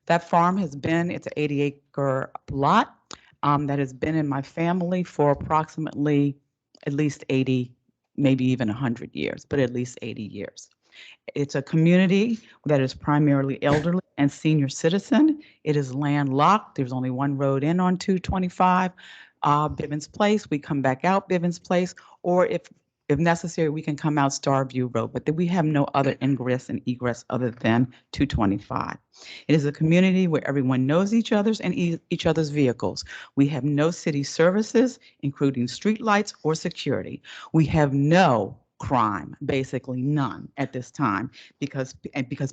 That farm has been, it's an 80-acre lot that has been in my family for approximately at least 80, maybe even 100 years, but at least 80 years. It's a community that is primarily elderly and senior citizen. It is landlocked. There's only one road in on 225, Bivens Place. We come back out Bivens Place, or if necessary, we can come out Starview Road, but we have no other ingress and egress other than 225. It is a community where everyone knows each other's and each other's vehicles. We have no city services, including streetlights or security. We have no crime, basically none at this time, because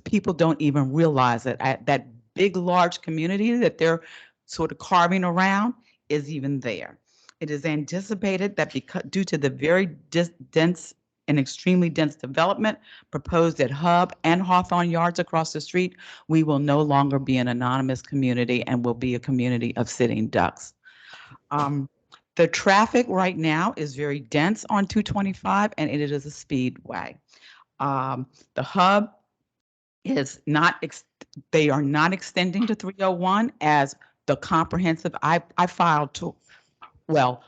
people don't even realize that that big, large community that they're sort of carving around is even there. It is anticipated that due to the very dense and extremely dense development proposed at Hub and Hawthorne Yards across the street, we will no longer be an anonymous community and will be a community of sitting ducks. The traffic right now is very dense on 225 and it is a speedway. The Hub is not, they are not extending to 301 as the comprehensive, I filed to, well,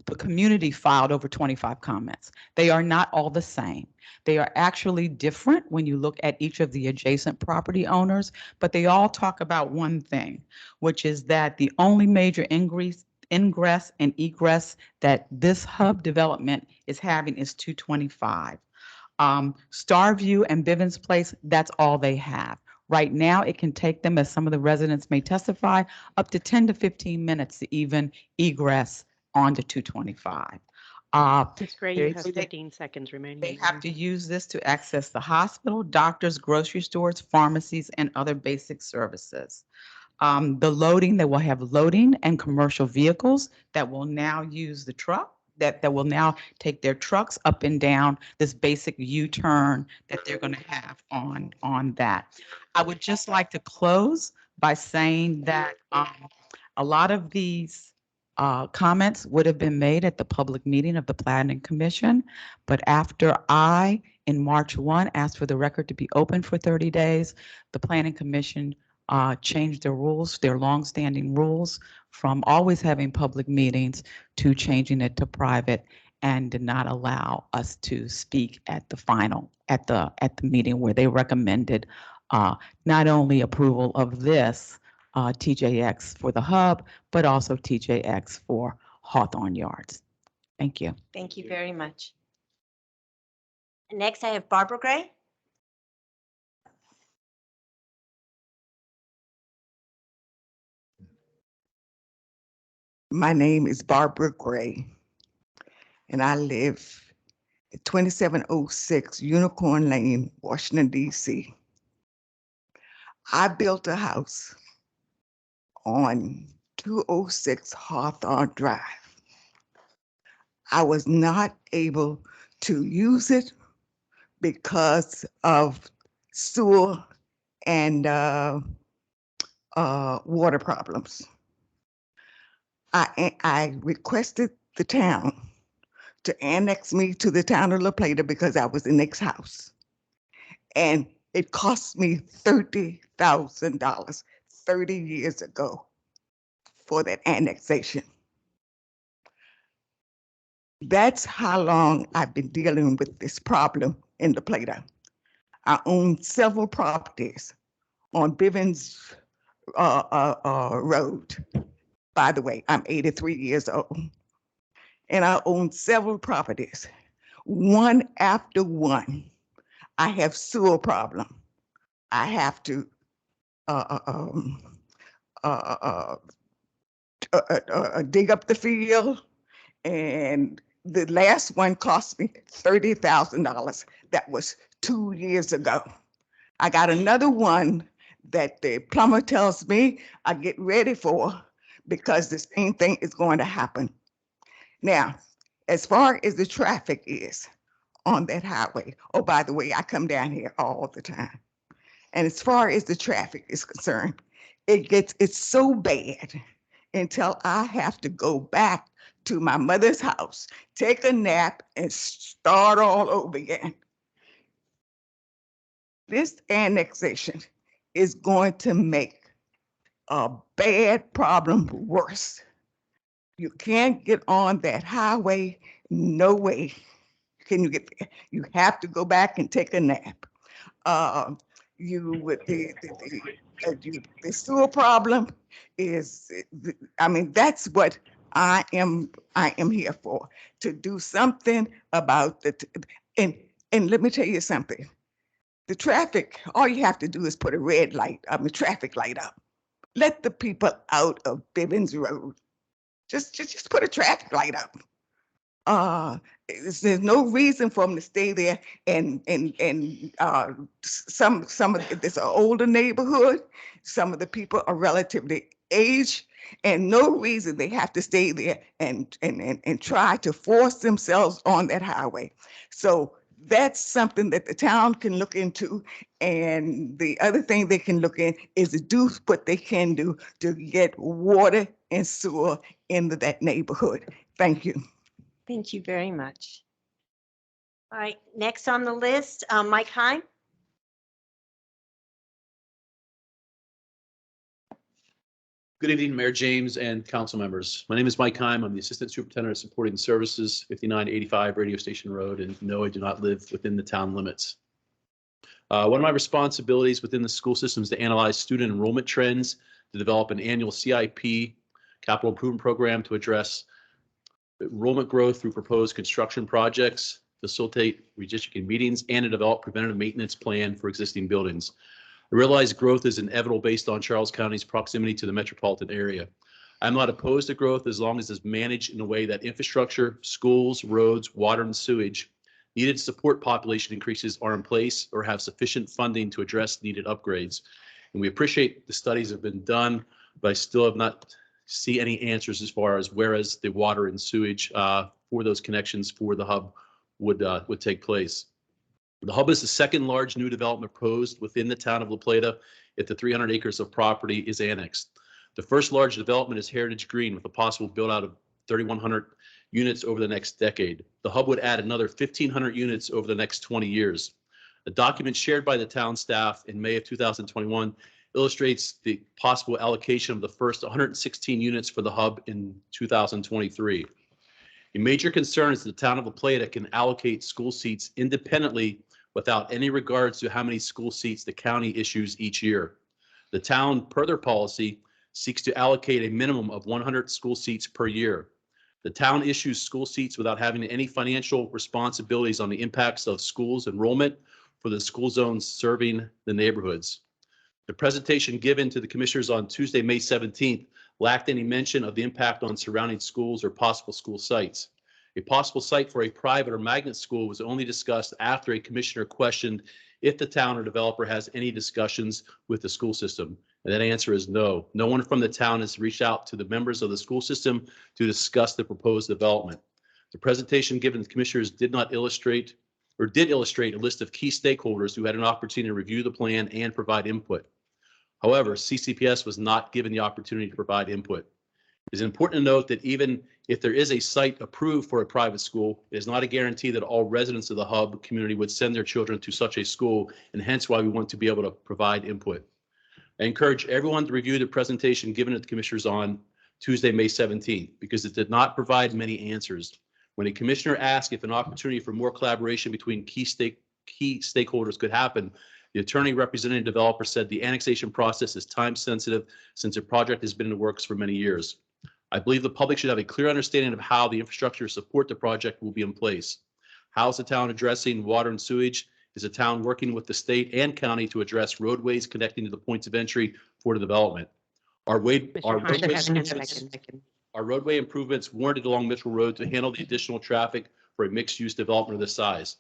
the community filed over 25 comments. They are not all the same. They are actually different when you look at each of the adjacent property owners, but they all talk about one thing, which is that the only major ingress and egress that this Hub development is having is 225. Starview and Bivens Place, that's all they have. Right now, it can take them, as some of the residents may testify, up to 10 to 15 minutes to even egress onto 225. Ms. Gray, you have 15 seconds remaining. They have to use this to access the hospital, doctors, grocery stores, pharmacies, and other basic services. The loading, they will have loading and commercial vehicles that will now use the truck, that will now take their trucks up and down this basic U-turn that they're going to have on that. I would just like to close by saying that a lot of these comments would have been made at the public meeting of the Planning Commission, but after I, in March 1, asked for the record to be open for 30 days, the Planning Commission changed their rules, their longstanding rules, from always having public meetings to changing it to private, and did not allow us to speak at the meeting where they recommended not only approval of this TJX for the Hub, but also TJX for Hawthorne Yards. Thank you. Thank you very much. Next, I have Barbara Gray. My name is Barbara Gray, and I live at 2706 Unicorn Lane, Washington, D.C. I built a house on 206 Hawthorne Drive. I was not able to use it because of sewer and water problems. I requested the town to annex me to the town of La Plata because I was the next house. And it cost me $30,000 30 years ago for that annexation. That's how long I've been dealing with this problem in La Plata. I own several properties on Bivens Road. By the way, I'm 83 years old. And I own several properties. One after one, I have sewer problem. I have to dig up the field, and the last one cost me $30,000. That was 2 years ago. I got another one that the plumber tells me I get ready for because the same thing is going to happen. Now, as far as the traffic is on that highway, oh, by the way, I come down here all the time. And as far as the traffic is concerned, it's so bad until I have to go back to my mother's house, take a nap, and start all over again. This annexation is going to make a bad problem worse. You can't get on that highway, no way can you get there. You have to go back and take a nap. The sewer problem is, I mean, that's what I am here for, to do something about and let me tell you something. The traffic, all you have to do is put a red light, traffic light up. Let the people out of Bivens Road. Just put a traffic light up. There's no reason for them to stay there, and some of this an older neighborhood. Some of the people are relatively aged, and no reason they have to stay there and try to force themselves on that highway. So that's something that the town can look into. And the other thing they can look in is to do what they can do to get water and sewer into that neighborhood. Thank you. Thank you very much. All right, next on the list, Mike Heim. Good evening, Mayor James and council members. My name is Mike Heim. I'm the Assistant Superintendent of Supporting Services, 5985 Radio Station Road, and no, I do not live within the town limits. One of my responsibilities within the school system is to analyze student enrollment trends, to develop an annual CIP, capital improvement program to address enrollment growth through proposed construction projects, facilitate redistricting meetings, and to develop preventative maintenance plan for existing buildings. I realize growth is inevitable based on Charles County's proximity to the metropolitan area. I'm not opposed to growth as long as it's managed in a way that infrastructure, schools, roads, water, and sewage needed to support population increases are in place or have sufficient funding to address needed upgrades. And we appreciate the studies have been done, but I still have not see any answers as far as whereas the water and sewage for those connections for the hub would take place. The hub is the second large new development proposed within the town of La Plata if the 300 acres of property is annexed. The first large development is Heritage Green with a possible build out of 3,100 units over the next decade. The hub would add another 1,500 units over the next 20 years. A document shared by the town staff in May of 2021 illustrates the possible allocation of the first 116 units for the hub in 2023. A major concern is the town of La Plata can allocate school seats independently without any regards to how many school seats the county issues each year. The town, per their policy, seeks to allocate a minimum of 100 school seats per year. The town issues school seats without having any financial responsibilities on the impacts of schools enrollment for the school zones serving the neighborhoods. The presentation given to the commissioners on Tuesday, May 17th, lacked any mention of the impact on surrounding schools or possible school sites. A possible site for a private or magnet school was only discussed after a commissioner questioned if the town or developer has any discussions with the school system. And that answer is no. No one from the town has reached out to the members of the school system to discuss the proposed development. The presentation given to the commissioners did illustrate a list of key stakeholders who had an opportunity to review the plan and provide input. However, CCPS was not given the opportunity to provide input. It is important to note that even if there is a site approved for a private school, it is not a guarantee that all residents of the hub community would send their children to such a school, and hence why we want to be able to provide input. I encourage everyone to review the presentation given to the commissioners on Tuesday, May 17th, because it did not provide many answers. When a commissioner asked if an opportunity for more collaboration between key stakeholders could happen, the attorney representing the developer said the annexation process is time sensitive since the project has been in the works for many years. I believe the public should have a clear understanding of how the infrastructure to support the project will be in place. How is the town addressing water and sewage? Is the town working with the state and county to address roadways connecting to the points of entry for the development? Our roadway improvements warranted along Mitchell Road to handle the additional traffic for a mixed-use development of this size.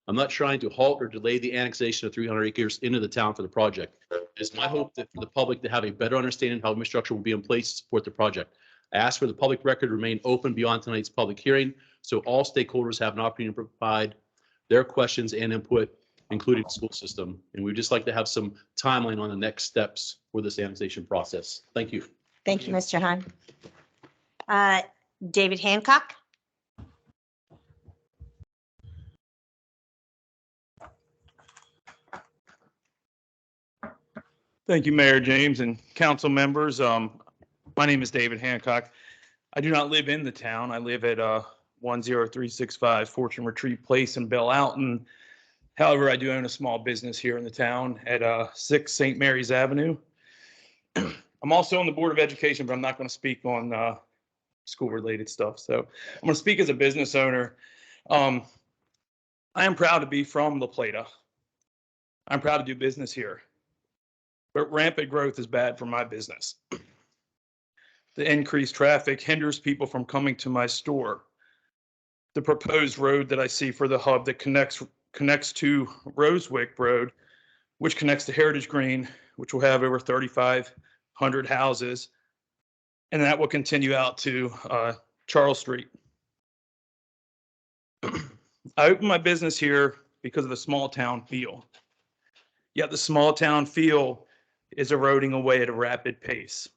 I'm not trying to halt or delay the annexation of 300 acres into the town for the project. It is my hope that for the public to have a better understanding of how infrastructure will be in place to support the project. I ask for the public record to remain open beyond tonight's public hearing, so all stakeholders have an opportunity to provide their questions and input, including the school system. And we'd just like to have some timeline on the next steps for this annexation process. Thank you. Thank you, Mr. Hahn. David Hancock. Thank you, Mayor James and council members. My name is David Hancock. I do not live in the town. I live at 10365 Fortune Retreat Place in Belle Alton. However, I do own a small business here in the town at 6 St. Mary's Avenue. I'm also on the Board of Education, but I'm not going to speak on school-related stuff. So I'm going to speak as a business owner. I am proud to be from La Plata. I'm proud to do business here. But rampant growth is bad for my business. The increased traffic hinders people from coming to my store. The proposed road that I see for the hub that connects to Rosewick Road, which connects to Heritage Green, which will have over 3,500 houses, and that will continue out to Charles Street. I opened my business here because of the small town feel. Yet the small town feel is eroding away at a rapid pace.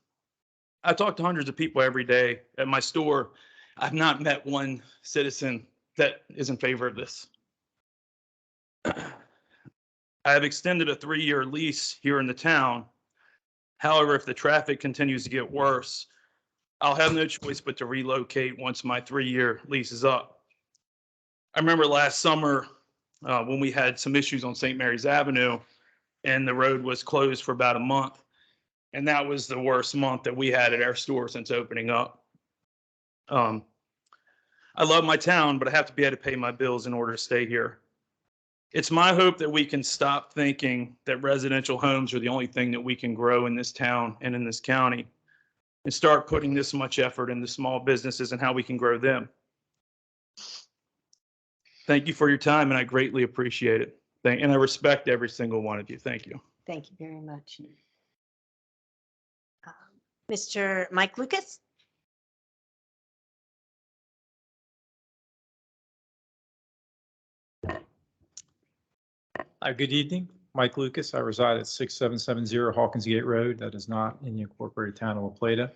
I talk to hundreds of people every day at my store. I've not met one citizen that is in favor of this. I have extended a 3-year lease here in the town. However, if the traffic continues to get worse, I'll have no choice but to relocate once my 3-year lease is up. I remember last summer when we had some issues on St. Mary's Avenue and the road was closed for about a month. And that was the worst month that we had at our store since opening up. I love my town, but I have to be able to pay my bills in order to stay here. It's my hope that we can stop thinking that residential homes are the only thing that we can grow in this town and in this county, and start putting this much effort into small businesses and how we can grow them. Thank you for your time, and I greatly appreciate it. And I respect every single one of you. Thank you. Thank you very much. Mr. Mike Lucas. Good evening, Mike Lucas. I reside at 6770 Hawkins Gate Road. That is not in the incorporated town of La Plata.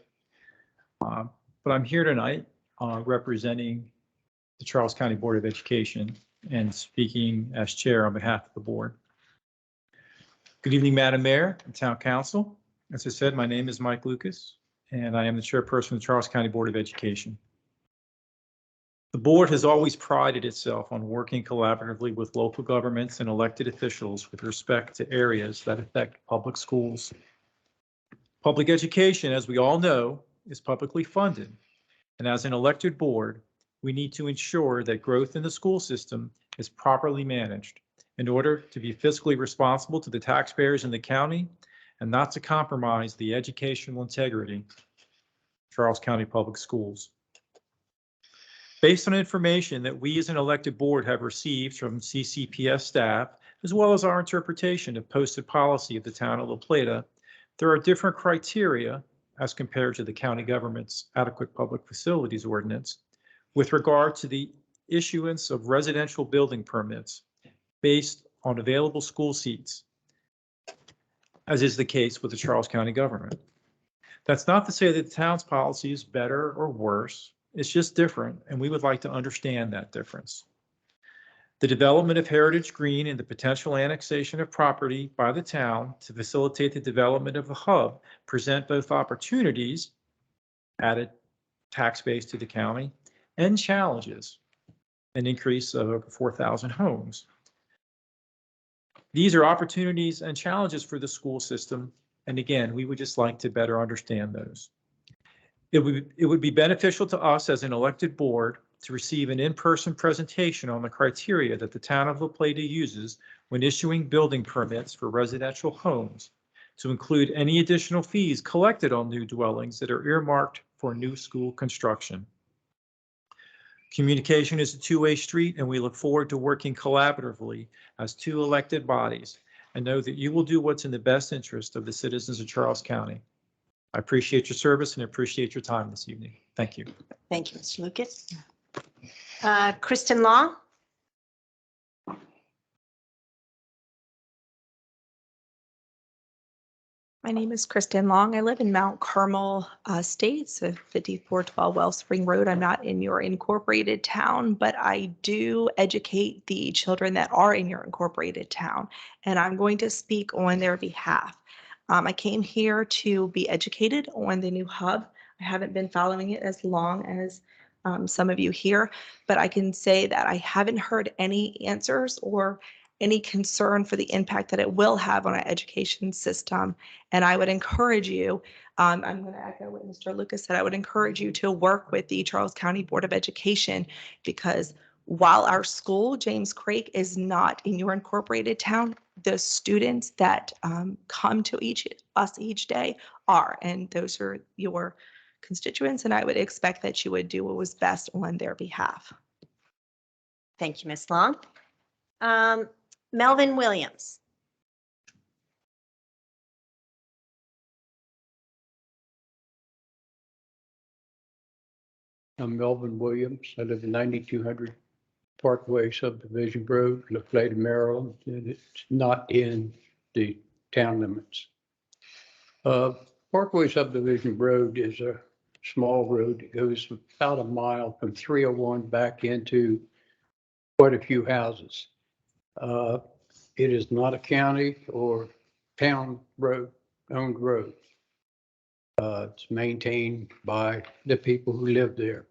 But I'm here tonight representing the Charles County Board of Education and speaking as chair on behalf of the board. Good evening, Madam Mayor and Town Council. As I said, my name is Mike Lucas, and I am the chairperson of the Charles County Board of Education. The board has always prided itself on working collaboratively with local governments and elected officials with respect to areas that affect public schools. Public education, as we all know, is publicly funded. And as an elected board, we need to ensure that growth in the school system is properly managed in order to be fiscally responsible to the taxpayers in the county and not to compromise the educational integrity of Charles County Public Schools. Based on information that we as an elected board have received from CCPS staff, as well as our interpretation of posted policy of the town of La Plata, there are different criteria as compared to the county government's adequate public facilities ordinance with regard to the issuance of residential building permits based on available school seats, as is the case with the Charles County government. That's not to say that the town's policy is better or worse. It's just different, and we would like to understand that difference. The development of Heritage Green and the potential annexation of property by the town to facilitate the development of the hub present both opportunities, added tax base to the county, and challenges an increase of over 4,000 homes. These are opportunities and challenges for the school system. And again, we would just like to better understand those. It would be beneficial to us as an elected board to receive an in-person presentation on the criteria that the town of La Plata uses when issuing building permits for residential homes, to include any additional fees collected on new dwellings that are earmarked for new school construction. Communication is a two-way street, and we look forward to working collaboratively as two elected bodies and know that you will do what's in the best interest of the citizens of Charles County. I appreciate your service and appreciate your time this evening. Thank you. Thank you, Mr. Lucas. Kristen Long? My name is Kristen Long. I live in Mount Carmel Estates, 5412 Wellspring Road. I'm not in your incorporated town, but I do educate the children that are in your incorporated town, and I'm going to speak on their behalf. I came here to be educated on the new hub. I haven't been following it as long as some of you here, but I can say that I haven't heard any answers or any concern for the impact that it will have on our education system. And I would encourage you, I'm going to echo what Mr. Lucas said, I would encourage you to work with the Charles County Board of Education, because while our school, James Craig, is not in your incorporated town, the students that come to us each day are, and those are your constituents, and I would expect that you would do what was best on their behalf. Thank you, Ms. Long. Melvin Williams. I'm Melvin Williams. I live in 9200 Parkway Subdivision Road, La Plata, Maryland, and it's not in the town limits. Parkway Subdivision Road is a small road that goes about a mile from 301 back into quite a few houses. It is not a county or town road, owned road. It's maintained by the people who live there.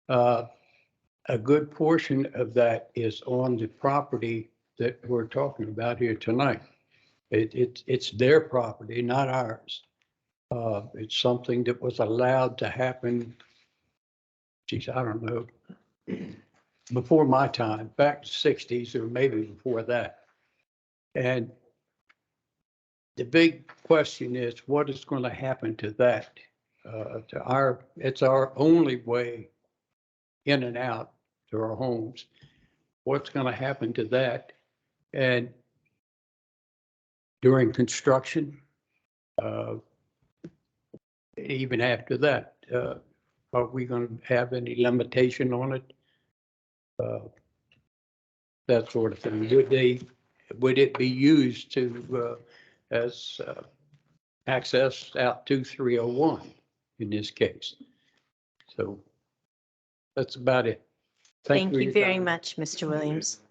A good portion of that is on the property that we're talking about here tonight. It's their property, not ours. It's something that was allowed to happen, geez, I don't know, before my time, back to the 60s or maybe before that. And the big question is, what is going to happen to that? It's our only way in and out to our homes. What's going to happen to that? And during construction, even after that, are we going to have any limitation on it? That sort of thing. Would it be used to as access out to 301 in this case? So that's about it. Thank you very much, Mr. Williams.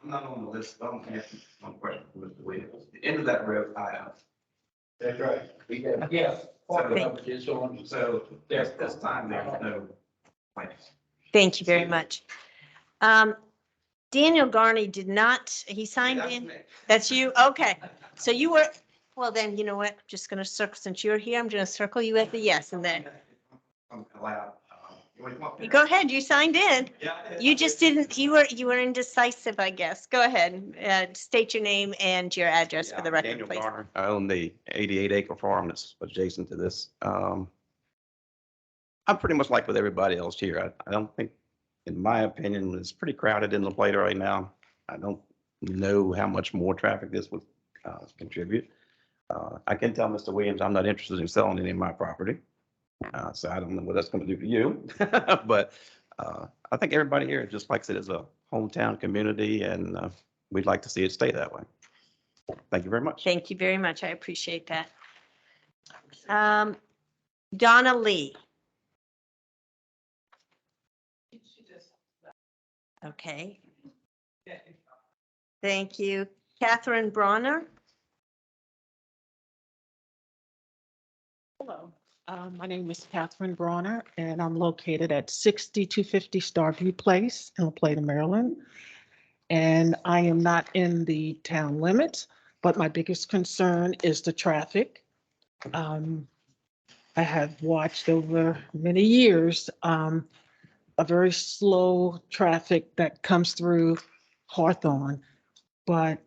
I'm not on the list, but I'm going to ask one question for Mr. Williams. The end of that road, that's right. Yeah. So there's time there, no plans. Thank you very much. Daniel Garney did not, he signed in. That's you? Okay. So you were, well then, you know what? I'm just going to circle, since you're here, I'm going to circle you at the yes, and then. I'm allowed. You go ahead, you signed in. You just didn't, you were indecisive, I guess. Go ahead, state your name and your address for the record, Daniel please. Garner. I own the 88-acre farm that's adjacent to this. I'm pretty much like with everybody else here. I don't think, in my opinion, it's pretty crowded in La Plata right now. I don't know how much more traffic this would contribute. I can tell Mr. Williams I'm not interested in selling any of my property. So I don't know what that's going to do for you, but I think everybody here just likes it as a hometown community, and we'd like to see it stay that way. Thank you very much. Thank you very much. I appreciate that. Donna Lee. Okay. Thank you. Catherine Bronner. Hello. My name is Catherine Bronner, and I'm located at 6250 Starview Place in La Plata, Maryland. And I am not in the town limits, but my biggest concern is the traffic. I have watched over many years a very slow traffic that comes through Hawthorne. But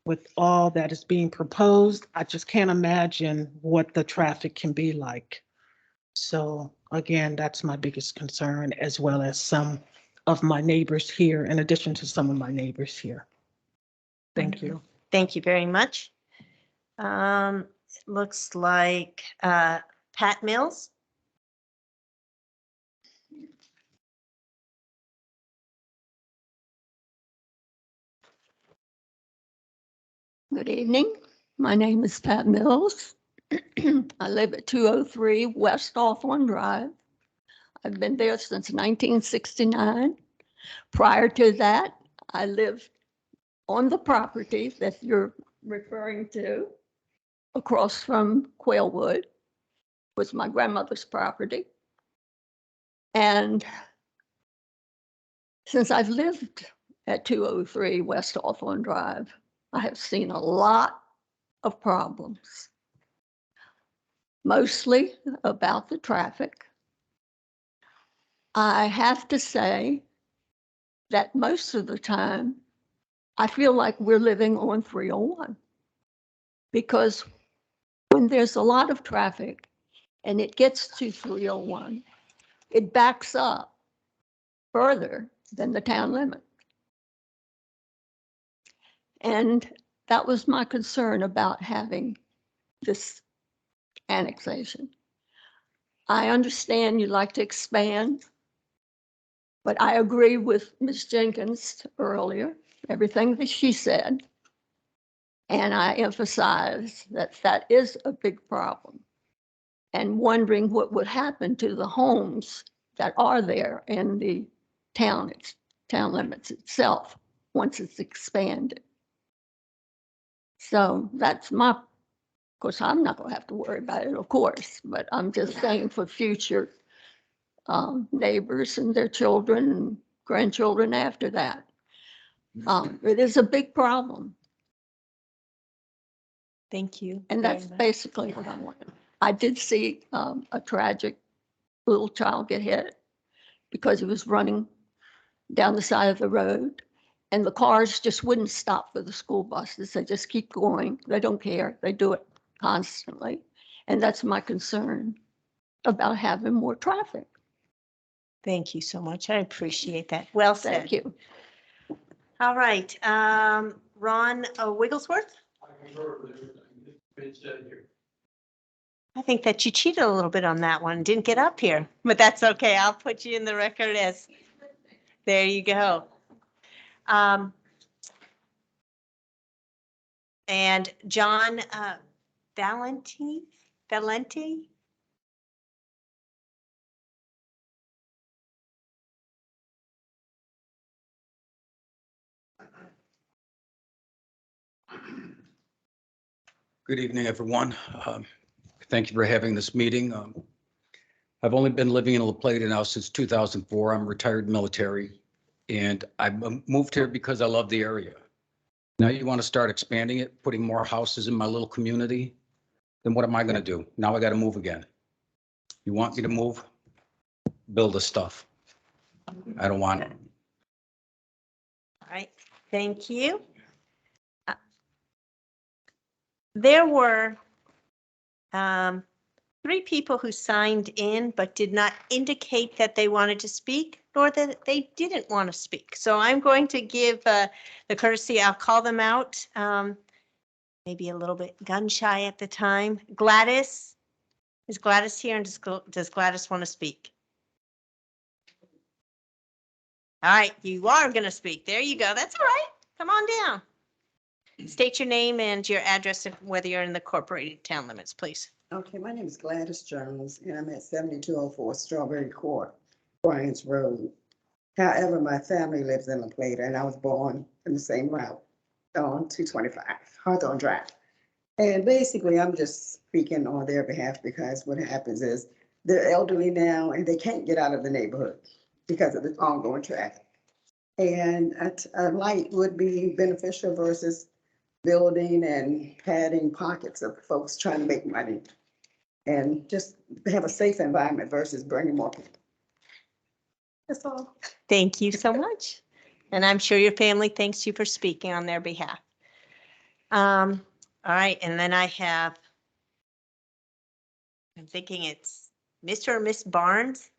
with all that is being proposed, I just can't imagine what the traffic can be like. So again, that's my biggest concern, as well as some of my neighbors here, in addition to some of my neighbors here. Thank you. Thank you very much. It looks like Pat Mills. Good evening. My name is Pat Mills. I live at 203 West Hawthorne Drive. I've been there since 1969. Prior to that, I lived on the property that you're referring to, across from Quailwood, was my grandmother's property. And since I've lived at 203 West Hawthorne Drive, I have seen a lot of problems, mostly about the traffic. I have to say that most of the time, I feel like we're living on 301, because when there's a lot of traffic and it gets to 301, it backs up further than the town limit. And that was my concern about having this annexation. I understand you'd like to expand, but I agree with Ms. Jenkins earlier, everything that she said. And I emphasize that that is a big problem, and wondering what would happen to the homes that are there in the town limits itself once it's expanded. So that's of course, I'm not going to have to worry about it, of course, but I'm just saying for future neighbors and their children and grandchildren after that. It is a big problem. Thank you. And that's basically what I wanted. I did see a tragic little child get hit because he was running down the side of the road, and the cars just wouldn't stop for the school buses. They just keep going. They don't care. They do it constantly. And that's my concern about having more traffic. Thank you so much. I appreciate that. Well said. Thank you. All right. Ron Wigglesworth? I think that you cheated a little bit on that one. Didn't get up here, but that's okay. I'll put you in the record as, there you go. And John Valenti? Good evening, everyone. Thank you for having this meeting. I've only been living in La Plata now since 2004. I'm retired military, and I moved here because I love the area. Now you want to start expanding it, putting more houses in my little community, then what am I going to do? Now I got to move again. You want me to move? Build the stuff. I don't want it. All right, thank you. There were 3 people who signed in but did not indicate that they wanted to speak, nor that they didn't want to speak. So I'm going to give the courtesy, I'll call them out, maybe a little bit gun shy at the time. Gladys, is Gladys here, and does Gladys want to speak? All right, you are going to speak. There you go. That's all right. Come on down. State your name and your address, whether you're in the incorporated town limits, please. Okay, my name is Gladys Jones, and I'm at 7204 Strawberry Court, Bryant's Road. However, my family lives in La Plata, and I was born in the same route on 225 Hawthorne Drive. And basically, I'm just speaking on their behalf because what happens is they're elderly now and they can't get out of the neighborhood because of the ongoing traffic. And a light would be beneficial versus building and padding pockets of folks trying to make money. And just have a safe environment versus bringing more people. That's all. Thank you so much. And I'm sure your family thanks you for speaking on their behalf. All right, and then I'm thinking it's Mr. or Miss Barnes.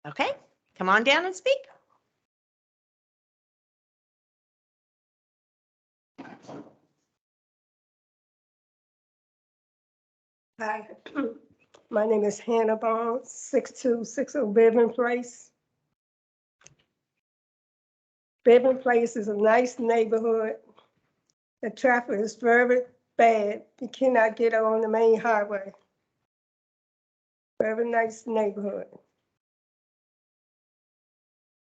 Okay, come on down and speak. Hi, my name is Hannah Barnes, 6260 Bevan Place. Bevan Place is a nice neighborhood. The traffic is very bad. You cannot get on the main highway. Very nice neighborhood.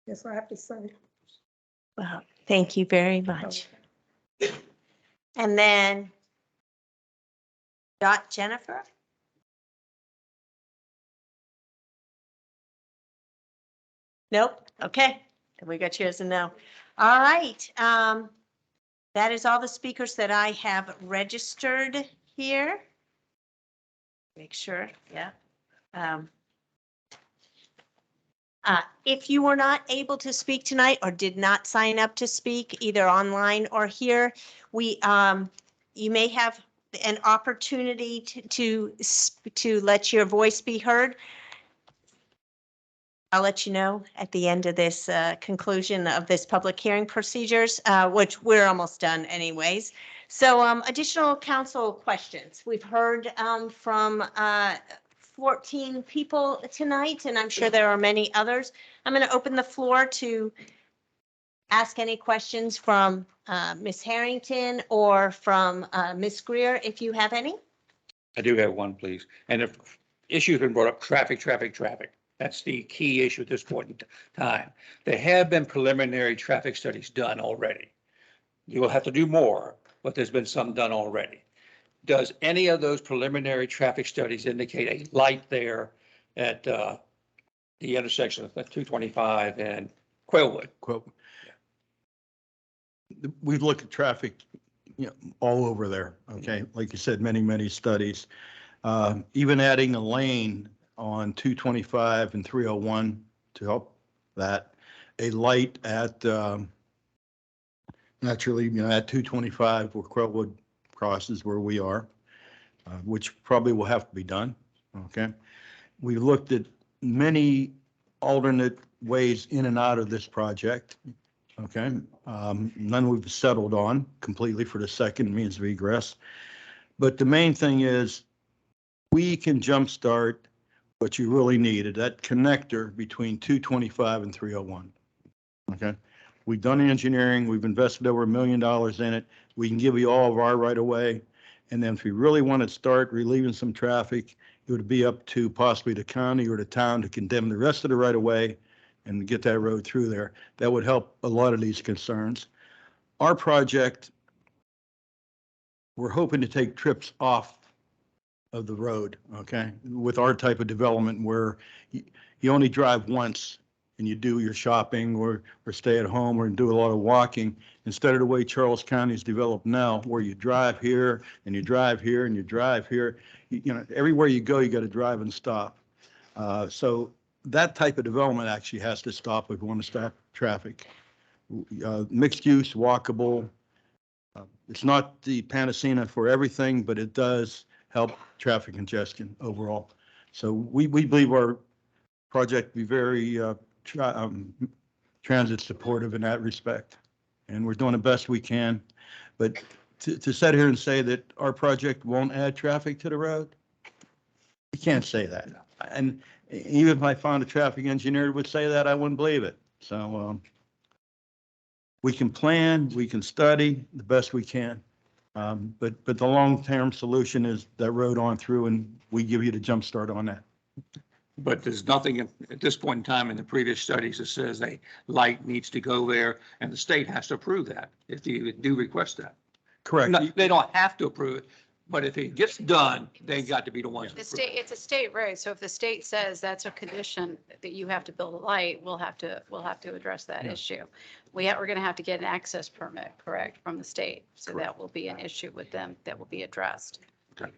That's what I have to say. Well, thank you very much. And then Jennifer. Nope. Okay. We got you as a no. All right. That is all the speakers that I have registered here. Make sure. Yeah. If you were not able to speak tonight or did not sign up to speak either online or here, you may have an opportunity to let your voice be heard. I'll let you know at the end of this conclusion of this public hearing procedures, which we're almost done anyways. So additional council questions. We've heard from 14 people tonight, and I'm sure there are many others. I'm going to open the floor to ask any questions from Ms. Harrington or from Ms. Greer, if you have any. I do have one, please. And if issue's been brought up, traffic. That's the key issue at this point in time. There have been preliminary traffic studies done already. You will have to do more, but there's been some done already. Does any of those preliminary traffic studies indicate a light there at the intersection of 225 and Quailwood? We've looked at traffic, all over there. Okay. Like you said, many, many studies. Even adding a lane on 225 and 301 to help that. A light at, naturally, at 225 where Quailwood crosses where we are, which probably will have to be done. Okay. We looked at many alternate ways in and out of this project. Okay. None we've settled on completely for the second means of egress. But the main thing is we can jumpstart what you really needed, that connector between 225 and 301. Okay. We've done the engineering. We've invested over $1 million in it. We can give you all of our right of way. And then if we really want to start relieving some traffic, it would be up to possibly the county or the town to condemn the rest of the right of way and get that road through there. That would help a lot of these concerns. Our project, we're hoping to take trips off of the road, okay? With our type of development where you only drive once and you do your shopping or stay at home or do a lot of walking, instead of the way Charles County is developed now, where you drive here and you drive here and you drive here. Everywhere you go, you got to drive and stop. So that type of development actually has to stop if we want to stop traffic. Mixed use, walkable. It's not the panacea for everything, but it does help traffic congestion overall. So we believe our project be very transit supportive in that respect. And we're doing the best we can. But to sit here and say that our project won't add traffic to the road, you can't say that. And even if I found a traffic engineer would say that, I wouldn't believe it. So we can plan, we can study the best we can. But the long-term solution is that road on through, and we give you the jump start on that. But there's nothing at this point in time in the previous studies that says a light needs to go there, and the state has to approve that if you do request that. Correct. No, they don't have to approve it, but if it gets done, they got to be the ones. The state, it's a state road, so if the state says that's a condition that you have to build a light, we'll have to address that issue. We're gonna have to get an access permit, correct, from the state, so that will be an issue with them that will be addressed. Okay.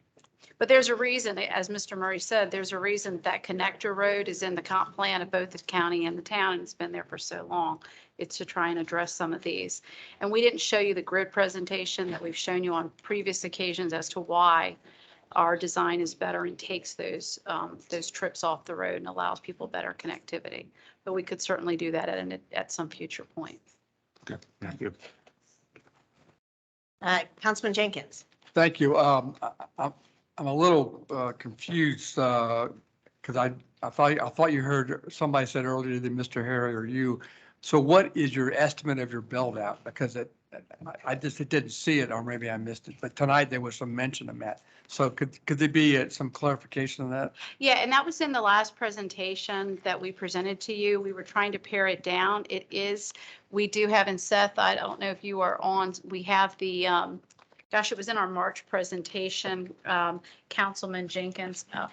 But there's a reason, as Mr. Murray said, there's a reason that connector road is in the comp plan of both the county and the town, and it's been there for so long. It's to try and address some of these. And we didn't show you the grid presentation that we've shown you on previous occasions as to why our design is better and takes those trips off the road and allows people better connectivity. But we could certainly do that at some future point. Okay, thank you. Councilman Jenkins. Thank you. I'm a little confused because I thought you heard somebody said earlier that Mr. Harry or you. So what is your estimate of your build out? Because I just didn't see it, or maybe I missed it. But tonight there was some mention of that. So could there be some clarification on that? Yeah, and that was in the last presentation that we presented to you. We were trying to pare it down. We do have, and Seth, I don't know if you are on, we have the, gosh, it was in our March presentation, Councilman Jenkins. Oh.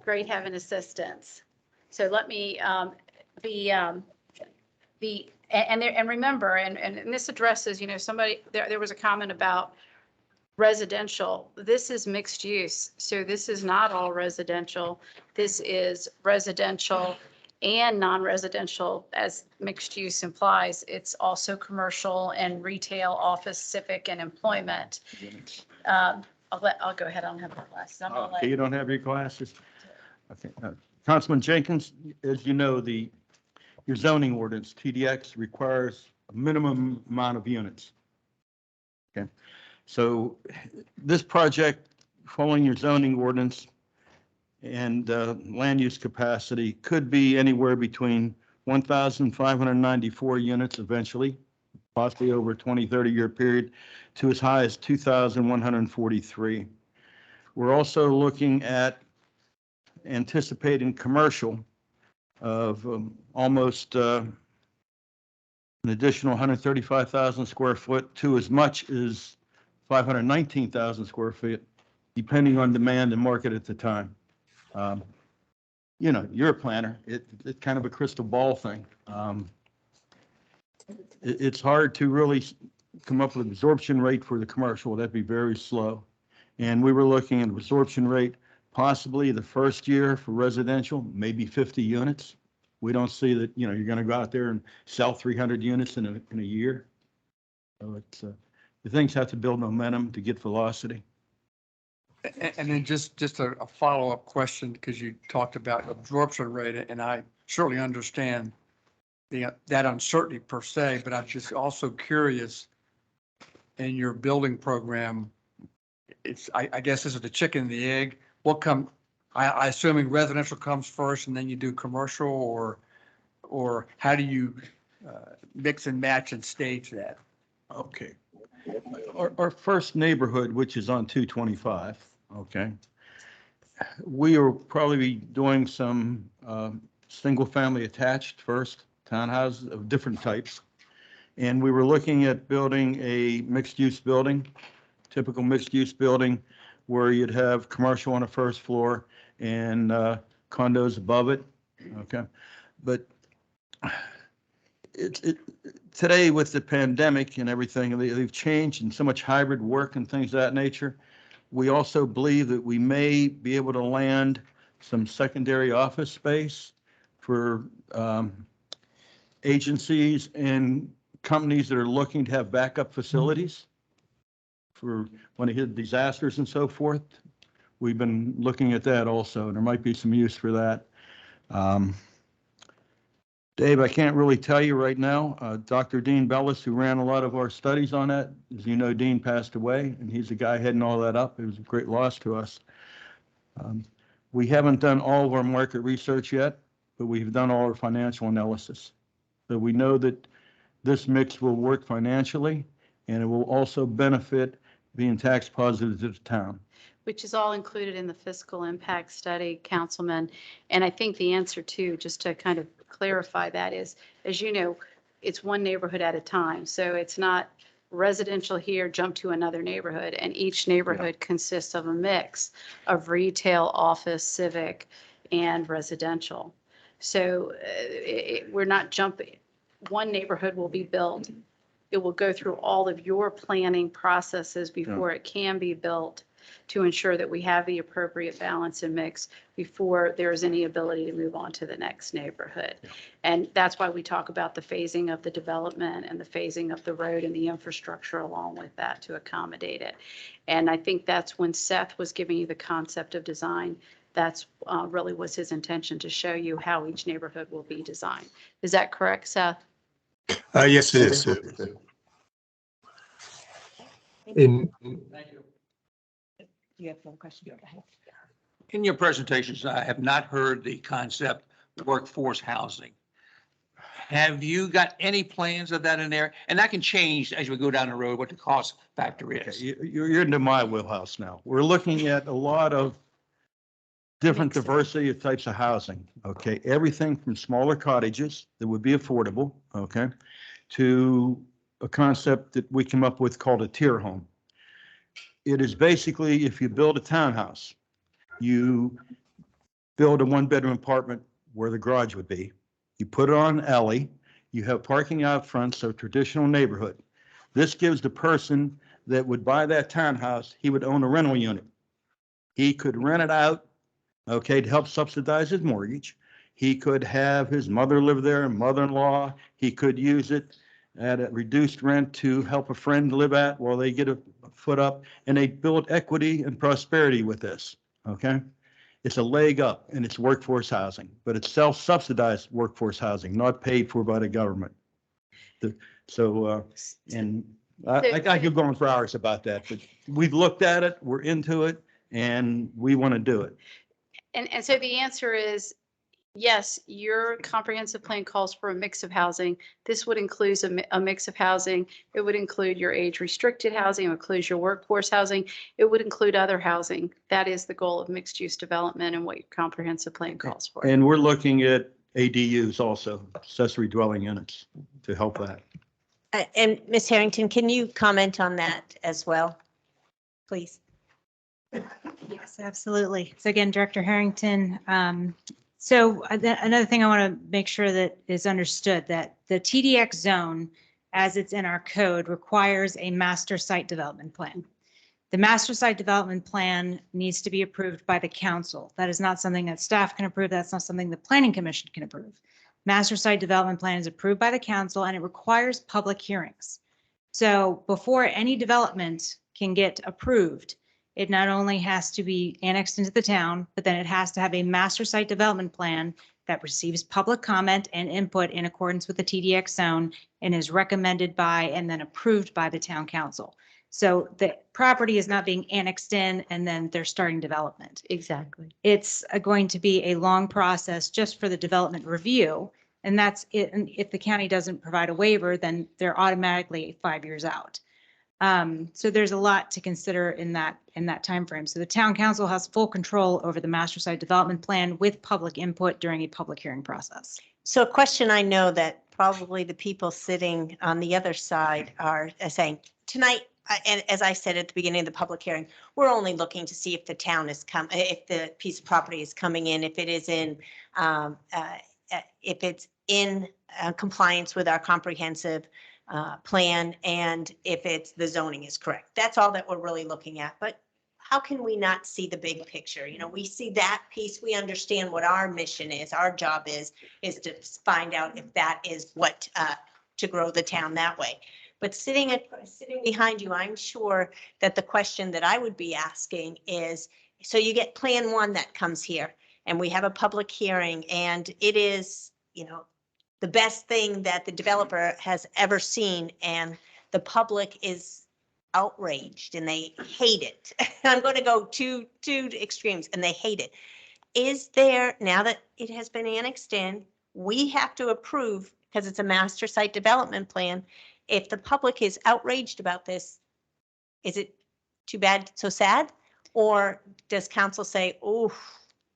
Great having assistance. So let me, and remember, and this addresses, somebody, there was a comment about residential. This is mixed use. So this is not all residential. This is residential and non-residential, as mixed use implies. It's also commercial and retail, office, civic, and employment. I'll go ahead. I don't have my glasses. Okay, you don't have your glasses? Okay. Councilman Jenkins, as you know, your zoning ordinance, TDX, requires a minimum amount of units. Okay, so this project, following your zoning ordinance and land use capacity, could be anywhere between 1,594 units eventually, possibly over a 20, 30-year period, to as high as 2,143. We're also looking at anticipating commercial of almost an additional 135,000 square foot to as much as 519,000 square feet, depending on demand and market at the time. You're a planner. It's kind of a crystal ball thing. It's hard to really come up with absorption rate for the commercial. That'd be very slow. And we were looking at absorption rate possibly the first year for residential, maybe 50 units. We don't see that, you're going to go out there and sell 300 units in a year. So the things have to build momentum to get velocity. And then just a follow-up question, because you talked about absorption rate, and I certainly understand that uncertainty per se, but I'm just also curious, in your building program, I guess this is the chicken and the egg. I assuming residential comes first and then you do commercial, or how do you mix and match and stage that? Okay. Our first neighborhood, which is on 225, okay, we are probably doing some single-family attached first, townhouses of different types. And we were looking at building a mixed-use building, typical mixed-use building, where you'd have commercial on the first floor and condos above it, okay? But today with the pandemic and everything, they've changed and so much hybrid work and things of that nature. We also believe that we may be able to land some secondary office space for agencies and companies that are looking to have backup facilities for when they hit disasters and so forth. We've been looking at that also, and there might be some use for that. Dave, I can't really tell you right now. Dr. Dean Bellis, who ran a lot of our studies on that, as you know, Dean passed away, and he's the guy heading all that up. It was a great loss to us. We haven't done all of our market research yet, but we've done all our financial analysis. So we know that this mix will work financially, and it will also benefit being tax positive to the town. Which is all included in the fiscal impact study, Councilman. And I think the answer too, just to kind of clarify that is, as you know, it's one neighborhood at a time. So it's not residential here, jump to another neighborhood. And each neighborhood consists of a mix of retail, office, civic, and residential. So we're not jumping. One neighborhood will be built. It will go through all of your planning processes before it can be built, to ensure that we have the appropriate balance and mix before there's any ability to move on to the next neighborhood. And that's why we talk about the phasing of the development and the phasing of the road and the infrastructure along with that to accommodate it. And I think that's when Seth was giving you the concept of design. That's really was his intention, to show you how each neighborhood will be designed. Is that correct, Seth? Yes, it is. In, You have one question? Go ahead. In your presentations, I have not heard the concept workforce housing. Have you got any plans of that in there? And that can change as we go down the road, what the cost factor is. You're into my wheelhouse now. We're looking at a lot of different diversity of types of housing, okay? Everything from smaller cottages that would be affordable, okay, to a concept that we came up with called a tier home. It is basically, if you build a townhouse, you build a one-bedroom apartment where the garage would be. You put it on an alley. You have parking out front, so traditional neighborhood. This gives the person that would buy that townhouse, he would own a rental unit. He could rent it out, okay, to help subsidize his mortgage. He could have his mother live there, mother-in-law. He could use it at a reduced rent to help a friend live at while they get a foot up, and they build equity and prosperity with this, okay? It's a leg up, and it's workforce housing, but it's self-subsidized workforce housing, not paid for by the government. And I could go on for hours about that, but we've looked at it, we're into it, and we want to do it. And so the answer is, yes, your comprehensive plan calls for a mix of housing. This would include a mix of housing. It would include your age restricted housing, it would include your workforce housing. It would include other housing. That is the goal of mixed use development and what your comprehensive plan calls for. And we're looking at ADUs also, accessory dwelling units, to help that. And Ms. Harrington, can you comment on that as well, please? Yes, absolutely. So again, Director Harrington, so another thing I want to make sure that is understood, that the TDX zone, as it's in our code, requires a master site development plan. The master site development plan needs to be approved by the council. That is not something that staff can approve. That's not something the planning commission can approve. Master site development plan is approved by the council, and it requires public hearings. So before any development can get approved, it not only has to be annexed into the town, but then it has to have a master site development plan that receives public comment and input in accordance with the TDX zone and is recommended by and then approved by the town council. So the property is not being annexed in and then they're starting development. Exactly. It's going to be a long process just for the development review. And that's it. And if the county doesn't provide a waiver, then they're automatically 5 years out. So there's a lot to consider in that timeframe. So the town council has full control over the master site development plan with public input during a public hearing process. So a question I know that probably the people sitting on the other side are saying tonight, and as I said at the beginning of the public hearing, we're only looking to see if the town is if the piece of property is coming in, if it is in, if it's in compliance with our comprehensive plan, and if it's the zoning is correct. That's all that we're really looking at. But how can we not see the big picture? You know, we see that piece, we understand what our mission is, our job is to find out if that is what to grow the town that way. But sitting behind you, I'm sure that the question that I would be asking is, so you get Plan 1 that comes here, and we have a public hearing, and it is, you know, the best thing that the developer has ever seen, and the public is outraged and they hate it. I'm going to go two extremes, and they hate it. Is there, now that it has been annexed in, we have to approve because it's a master site development plan. If the public is outraged about this, is it too bad, so sad? Or does council say, oh,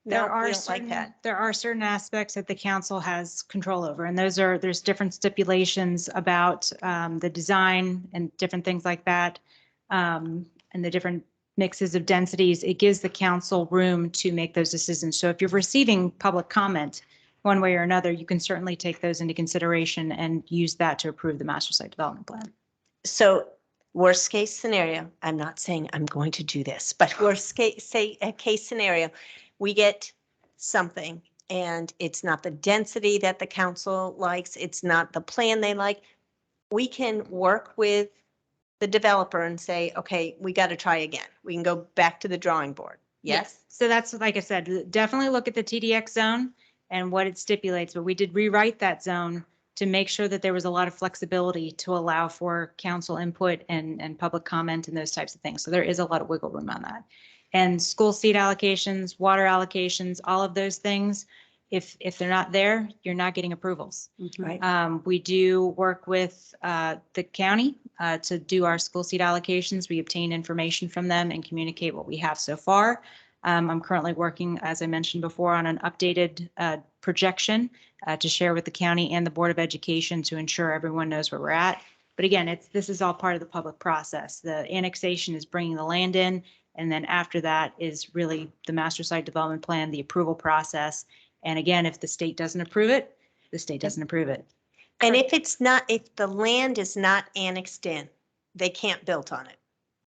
no, There are we don't like that? there are certain aspects that the council has control over, and there's different stipulations about the design and different things like that, and the different mixes of densities. It gives the council room to make those decisions. So if you're receiving public comment one way or another, you can certainly take those into consideration and use that to approve the master site development plan. So worst case scenario, I'm not saying I'm going to do this, but worst case, say a case scenario, we get something and it's not the density that the council likes, it's not the plan they like. We can work with the developer and say, okay, we got to try again. We can go back to the drawing board. Yes? So that's, like I said, definitely look at the TDX zone and what it stipulates, but we did rewrite that zone to make sure that there was a lot of flexibility to allow for council input and public comment and those types of things. So there is a lot of wiggle room on that. And school seat allocations, water allocations, all of those things, if they're not there, you're not getting approvals. Right. We do work with the county to do our school seat allocations. We obtain information from them and communicate what we have so far. I'm currently working, as I mentioned before, on an updated projection to share with the county and the Board of Education to ensure everyone knows where we're at. But again, this is all part of the public process. The annexation is bringing the land in, and then after that is really the master site development plan, the approval process. And again, if the state doesn't approve it, the state doesn't approve it. And if the land is not annexed in, they can't build on it.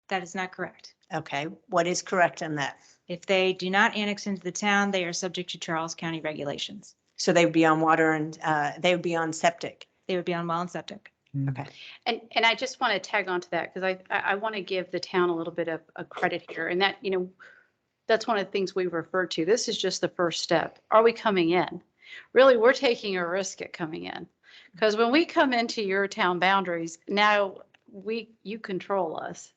That is not correct. Okay, what is correct on that? If they do not annex into the town, they are subject to Charles County regulations. So they would be on water and they would be on septic. They would be on well and septic. Okay. And I just want to tag on to that because I want to give the town a little bit of a credit here. And that, that's one of the things we refer to. This is just the first step. Are we coming in? Really, we're taking a risk at coming in. Because when we come into your town boundaries, now you control us.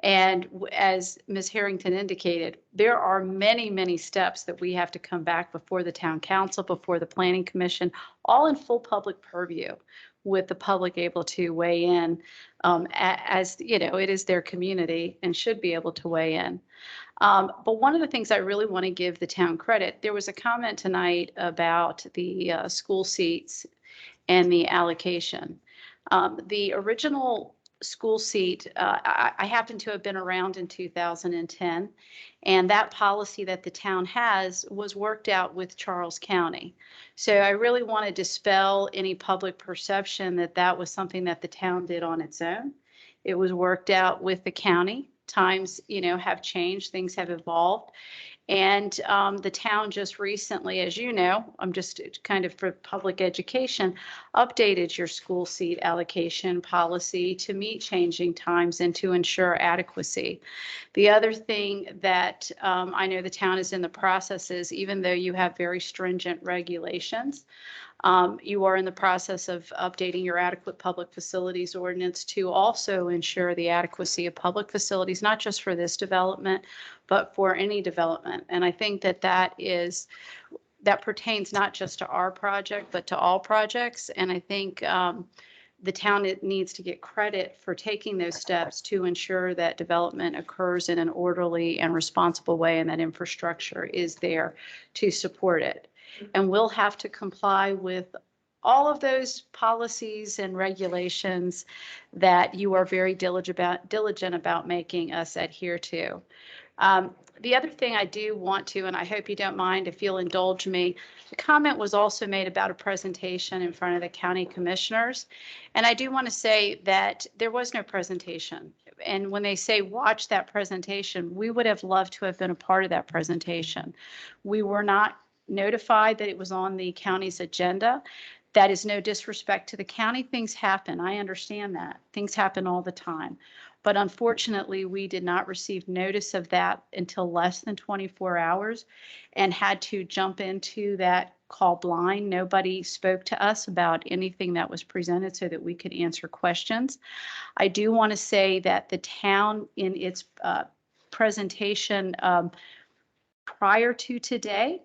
And as Ms. Harrington indicated, there are many, many steps that we have to come back before the town council, before the planning commission, all in full public purview, with the public able to weigh in as, it is their community and should be able to weigh in. But one of the things I really want to give the town credit, there was a comment tonight about the school seats and the allocation. The original school seat, I happen to have been around in 2010, and that policy that the town has was worked out with Charles County. So I really want to dispel any public perception that that was something that the town did on its own. It was worked out with the county. Times, have changed, things have evolved. And the town just recently, as you know, I'm just kind of for public education, updated your school seat allocation policy to meet changing times and to ensure adequacy. The other thing that I know the town is in the process is, even though you have very stringent regulations, you are in the process of updating your adequate public facilities ordinance to also ensure the adequacy of public facilities, not just for this development, but for any development. And I think that pertains not just to our project, but to all projects. And I think the town needs to get credit for taking those steps to ensure that development occurs in an orderly and responsible way, and that infrastructure is there to support it. And we'll have to comply with all of those policies and regulations that you are very diligent about making us adhere to. The other thing I do want to, and I hope you don't mind if you'll indulge me, the comment was also made about a presentation in front of the county commissioners. And I do want to say that there was no presentation. And when they say watch that presentation, we would have loved to have been a part of that presentation. We were not notified that it was on the county's agenda. That is no disrespect to the county. Things happen. I understand that. Things happen all the time. But unfortunately, we did not receive notice of that until less than 24 hours and had to jump into that call blind. Nobody spoke to us about anything that was presented so that we could answer questions. I do want to say that the town, in its presentation prior to today,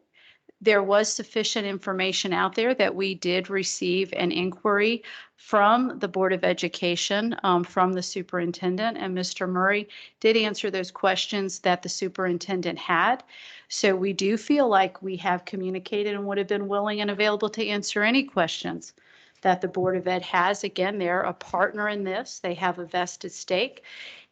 there was sufficient information out there that we did receive an inquiry from the Board of Education, from the superintendent, and Mr. Murray did answer those questions that the superintendent had. So we do feel like we have communicated and would have been willing and available to answer any questions that the Board of Ed has. Again, they're a partner in this. They have a vested stake.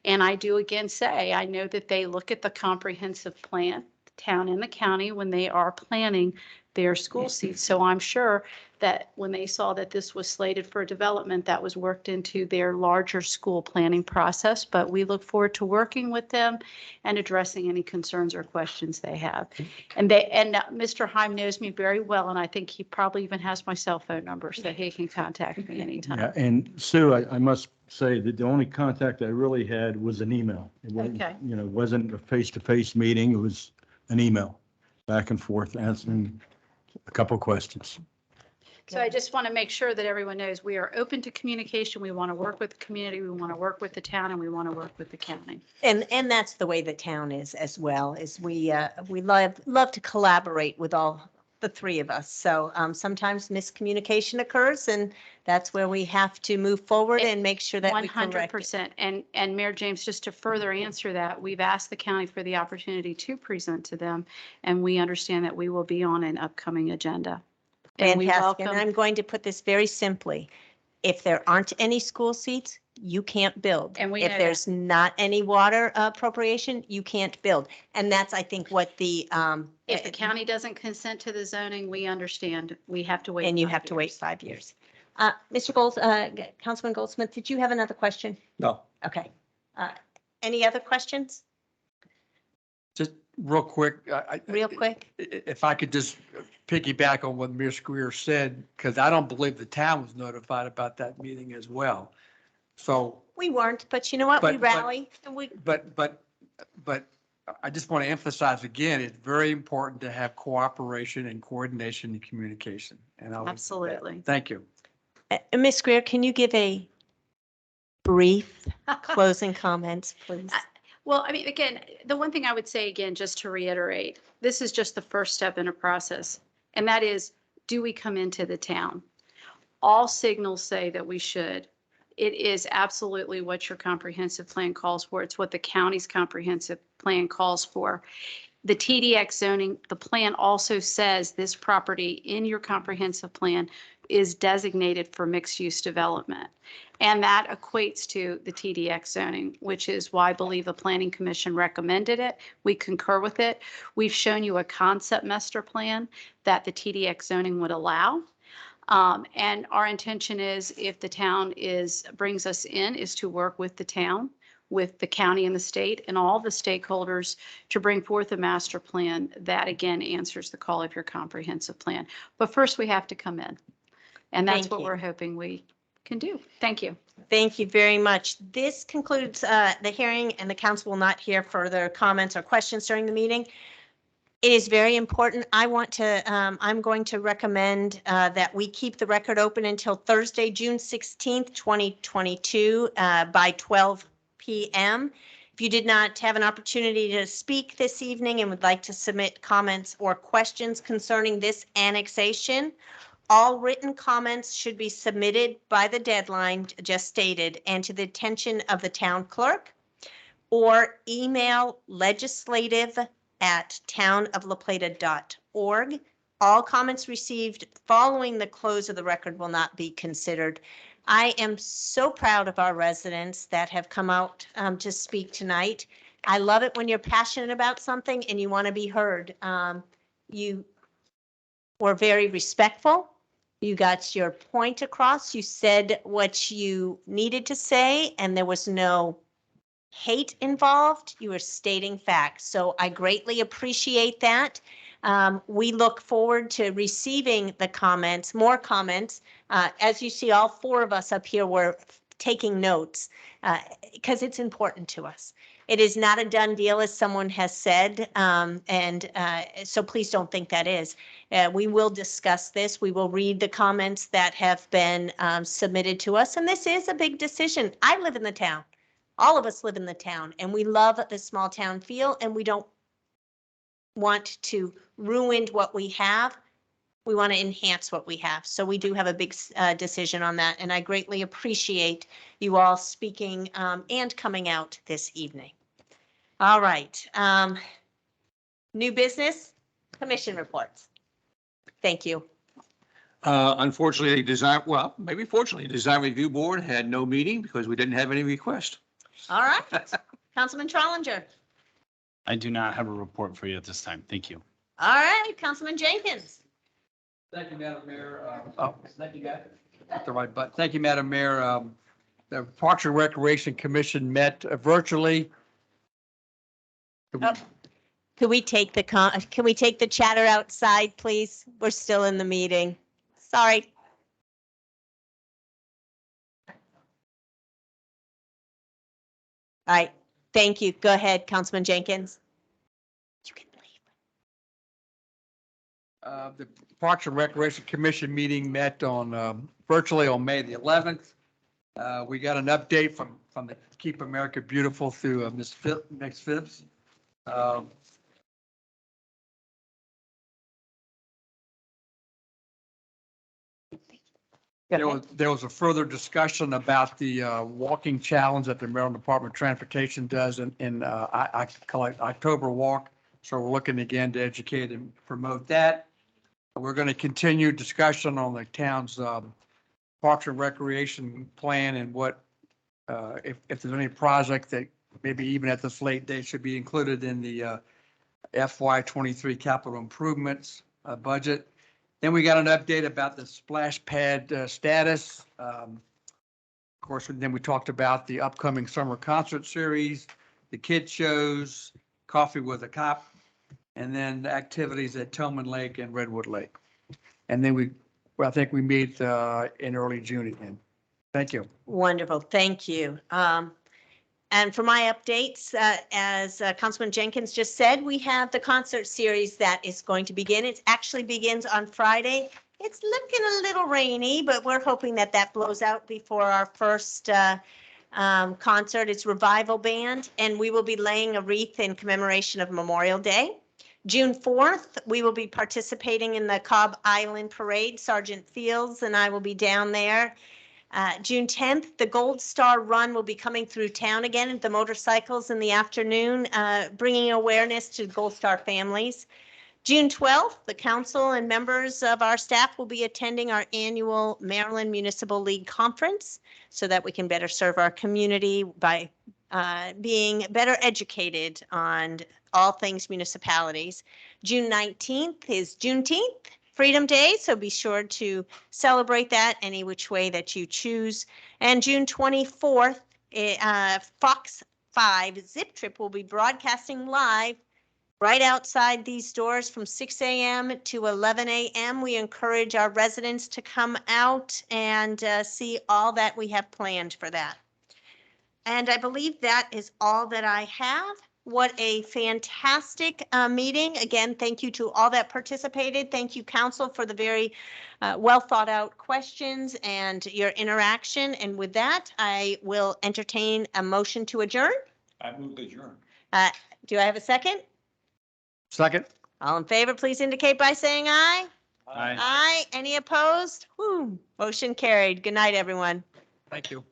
And I do again say, I know that they look at the comprehensive plan, the town and the county, when they are planning their school seats. So I'm sure that when they saw that this was slated for development, that was worked into their larger school planning process. But we look forward to working with them and addressing any concerns or questions they have. And Mr. Heim knows me very well, and I think he probably even has my cell phone number, so he can contact me anytime. Yeah, and Sue, I must say that the only contact I really had was an email. It wasn't, Okay. it wasn't a face-to-face meeting. It was an email back and forth answering a couple questions. So I just want to make sure that everyone knows we are open to communication. We want to work with the community, we want to work with the town, and we want to work with the county. And that's the way the town is as well, is we love to collaborate with all the three of us. So sometimes miscommunication occurs, and that's where we have to move forward and make sure that we correct it. 100%. And Mayor James, just to further answer that, we've asked the county for the opportunity to present to them, and we understand that we will be on an upcoming agenda. And we Fantastic. And welcome, I'm going to put this very simply. If there aren't any school seats, you can't build. And we If know there's not any water appropriation, you can't build. And that's, I think, what the, if the county doesn't consent to the zoning, we understand. We have to wait. and you 5 have to wait years. 5 years. Councilman Goldsmith, did you have another question? No. Okay. Any other questions? Just real quick. Real quick? If I could just piggyback on what Ms. Greer said, because I don't believe the town was notified about that meeting as well. So, We weren't, but you know what? We But- rally. and we but I just want to emphasize again, it's very important to have cooperation and coordination and communication. And I'll. Absolutely. Thank you. Ms. Greer, can you give a brief closing comments, please? Well, I mean, again, the one thing I would say again, just to reiterate, this is just the first step in a process. And that is, do we come into the town? All signals say that we should. It is absolutely what your comprehensive plan calls for. It's what the county's comprehensive plan calls for. The TDX zoning, the plan also says this property in your comprehensive plan is designated for mixed-use development. And that equates to the TDX zoning, which is why I believe the Planning Commission recommended it. We concur with it. We've shown you a concept master plan that the TDX zoning would allow. And our intention is, if the town brings us in, is to work with the town, with the county and the state and all the stakeholders to bring forth a master plan that again answers the call of your comprehensive plan. But first we have to come in. And that's Thank what you. we're hoping we can do. Thank you. Thank you very much. This concludes the hearing, and the council will not hear further comments or questions during the meeting. It is very important. I'm going to recommend that we keep the record open until Thursday, June 16th, 2022, by 12 p.m. If you did not have an opportunity to speak this evening and would like to submit comments or questions concerning this annexation, all written comments should be submitted by the deadline just stated and to the attention of the town clerk, or email legislative@townoflaplata.org. All comments received following the close of the record will not be considered. I am so proud of our residents that have come out to speak tonight. I love it when you're passionate about something and you want to be heard. You were very respectful. You got your point across. You said what you needed to say, and there was no hate involved. You were stating facts. So I greatly appreciate that. We look forward to receiving the comments, more comments. As you see, all four of us up here were taking notes because it's important to us. It is not a done deal, as someone has said, and so please don't think that is. We will discuss this. We will read the comments that have been submitted to us, and this is a big decision. I live in the town. All of us live in the town, and we love the small town feel, and we don't want to ruin what we have. We want to enhance what we have. So we do have a big decision on that. And I greatly appreciate you all speaking and coming out this evening. All right. New business, commission reports. Thank you. Unfortunately, maybe fortunately, the Design Review Board had no meeting because we didn't have any requests. All right. Councilman Trollinger. I do not have a report for you at this time. Thank you. All right. Councilman Jenkins. Thank you, Madam Mayor. Thank you, guys. That's the right button. Thank you, Madam Mayor. The Parks and Recreation Commission met virtually. Can we take the chatter outside, please? We're still in the meeting. Sorry. All right. Thank you. Go ahead, Councilman Jenkins. The Parks and Recreation Commission meeting met on virtually on May the 11th. We got an update from the Keep America Beautiful through Ms. Phipps. There was a further discussion about the walking challenge that the Maryland Department of Transportation does in I call it October Walk. So we're looking again to educate and promote that. We're going to continue discussion on the town's Parks and Recreation plan and what if there's any project that maybe even at this late date should be included in the FY23 capital improvements budget. Then we got an update about the splash pad status. Of course, then we talked about the upcoming summer concert series, the kid shows, Coffee with a Cop, and then the activities at Tillman Lake and Redwood Lake. And then I think we meet in early June again. Thank you. Wonderful. Thank you. And for my updates, as Councilman Jenkins just said, we have the concert series that is going to begin. It actually begins on Friday. It's looking a little rainy, but we're hoping that that blows out before our first concert. It's Revival Band, and we will be laying a wreath in commemoration of Memorial Day. June 4th, we will be participating in the Cobb Island Parade. Sergeant Fields and I will be down there. June 10th, the Gold Star Run will be coming through town again, the motorcycles in the afternoon, bringing awareness to Gold Star families. June 12th, the council and members of our staff will be attending our annual Maryland Municipal League Conference so that we can better serve our community by being better educated on all things municipalities. June 19th is Juneteenth. Freedom Day, so be sure to celebrate that any which way that you choose. And June 24th, Fox 5 Zip Trip will be broadcasting live right outside these doors from 6 a.m. to 11 a.m. We encourage our residents to come out and see all that we have planned for that. And I believe that is all that I have. What a fantastic meeting. Again, thank you to all that participated. Thank you, council, for the very well thought out questions and your interaction. And with that, I will entertain a motion to adjourn. I move to adjourn. Do I have a second? Second. All in favor, please indicate by saying aye. Aye. Aye. Any opposed? Whew. Motion carried. Good night, everyone. Thank you.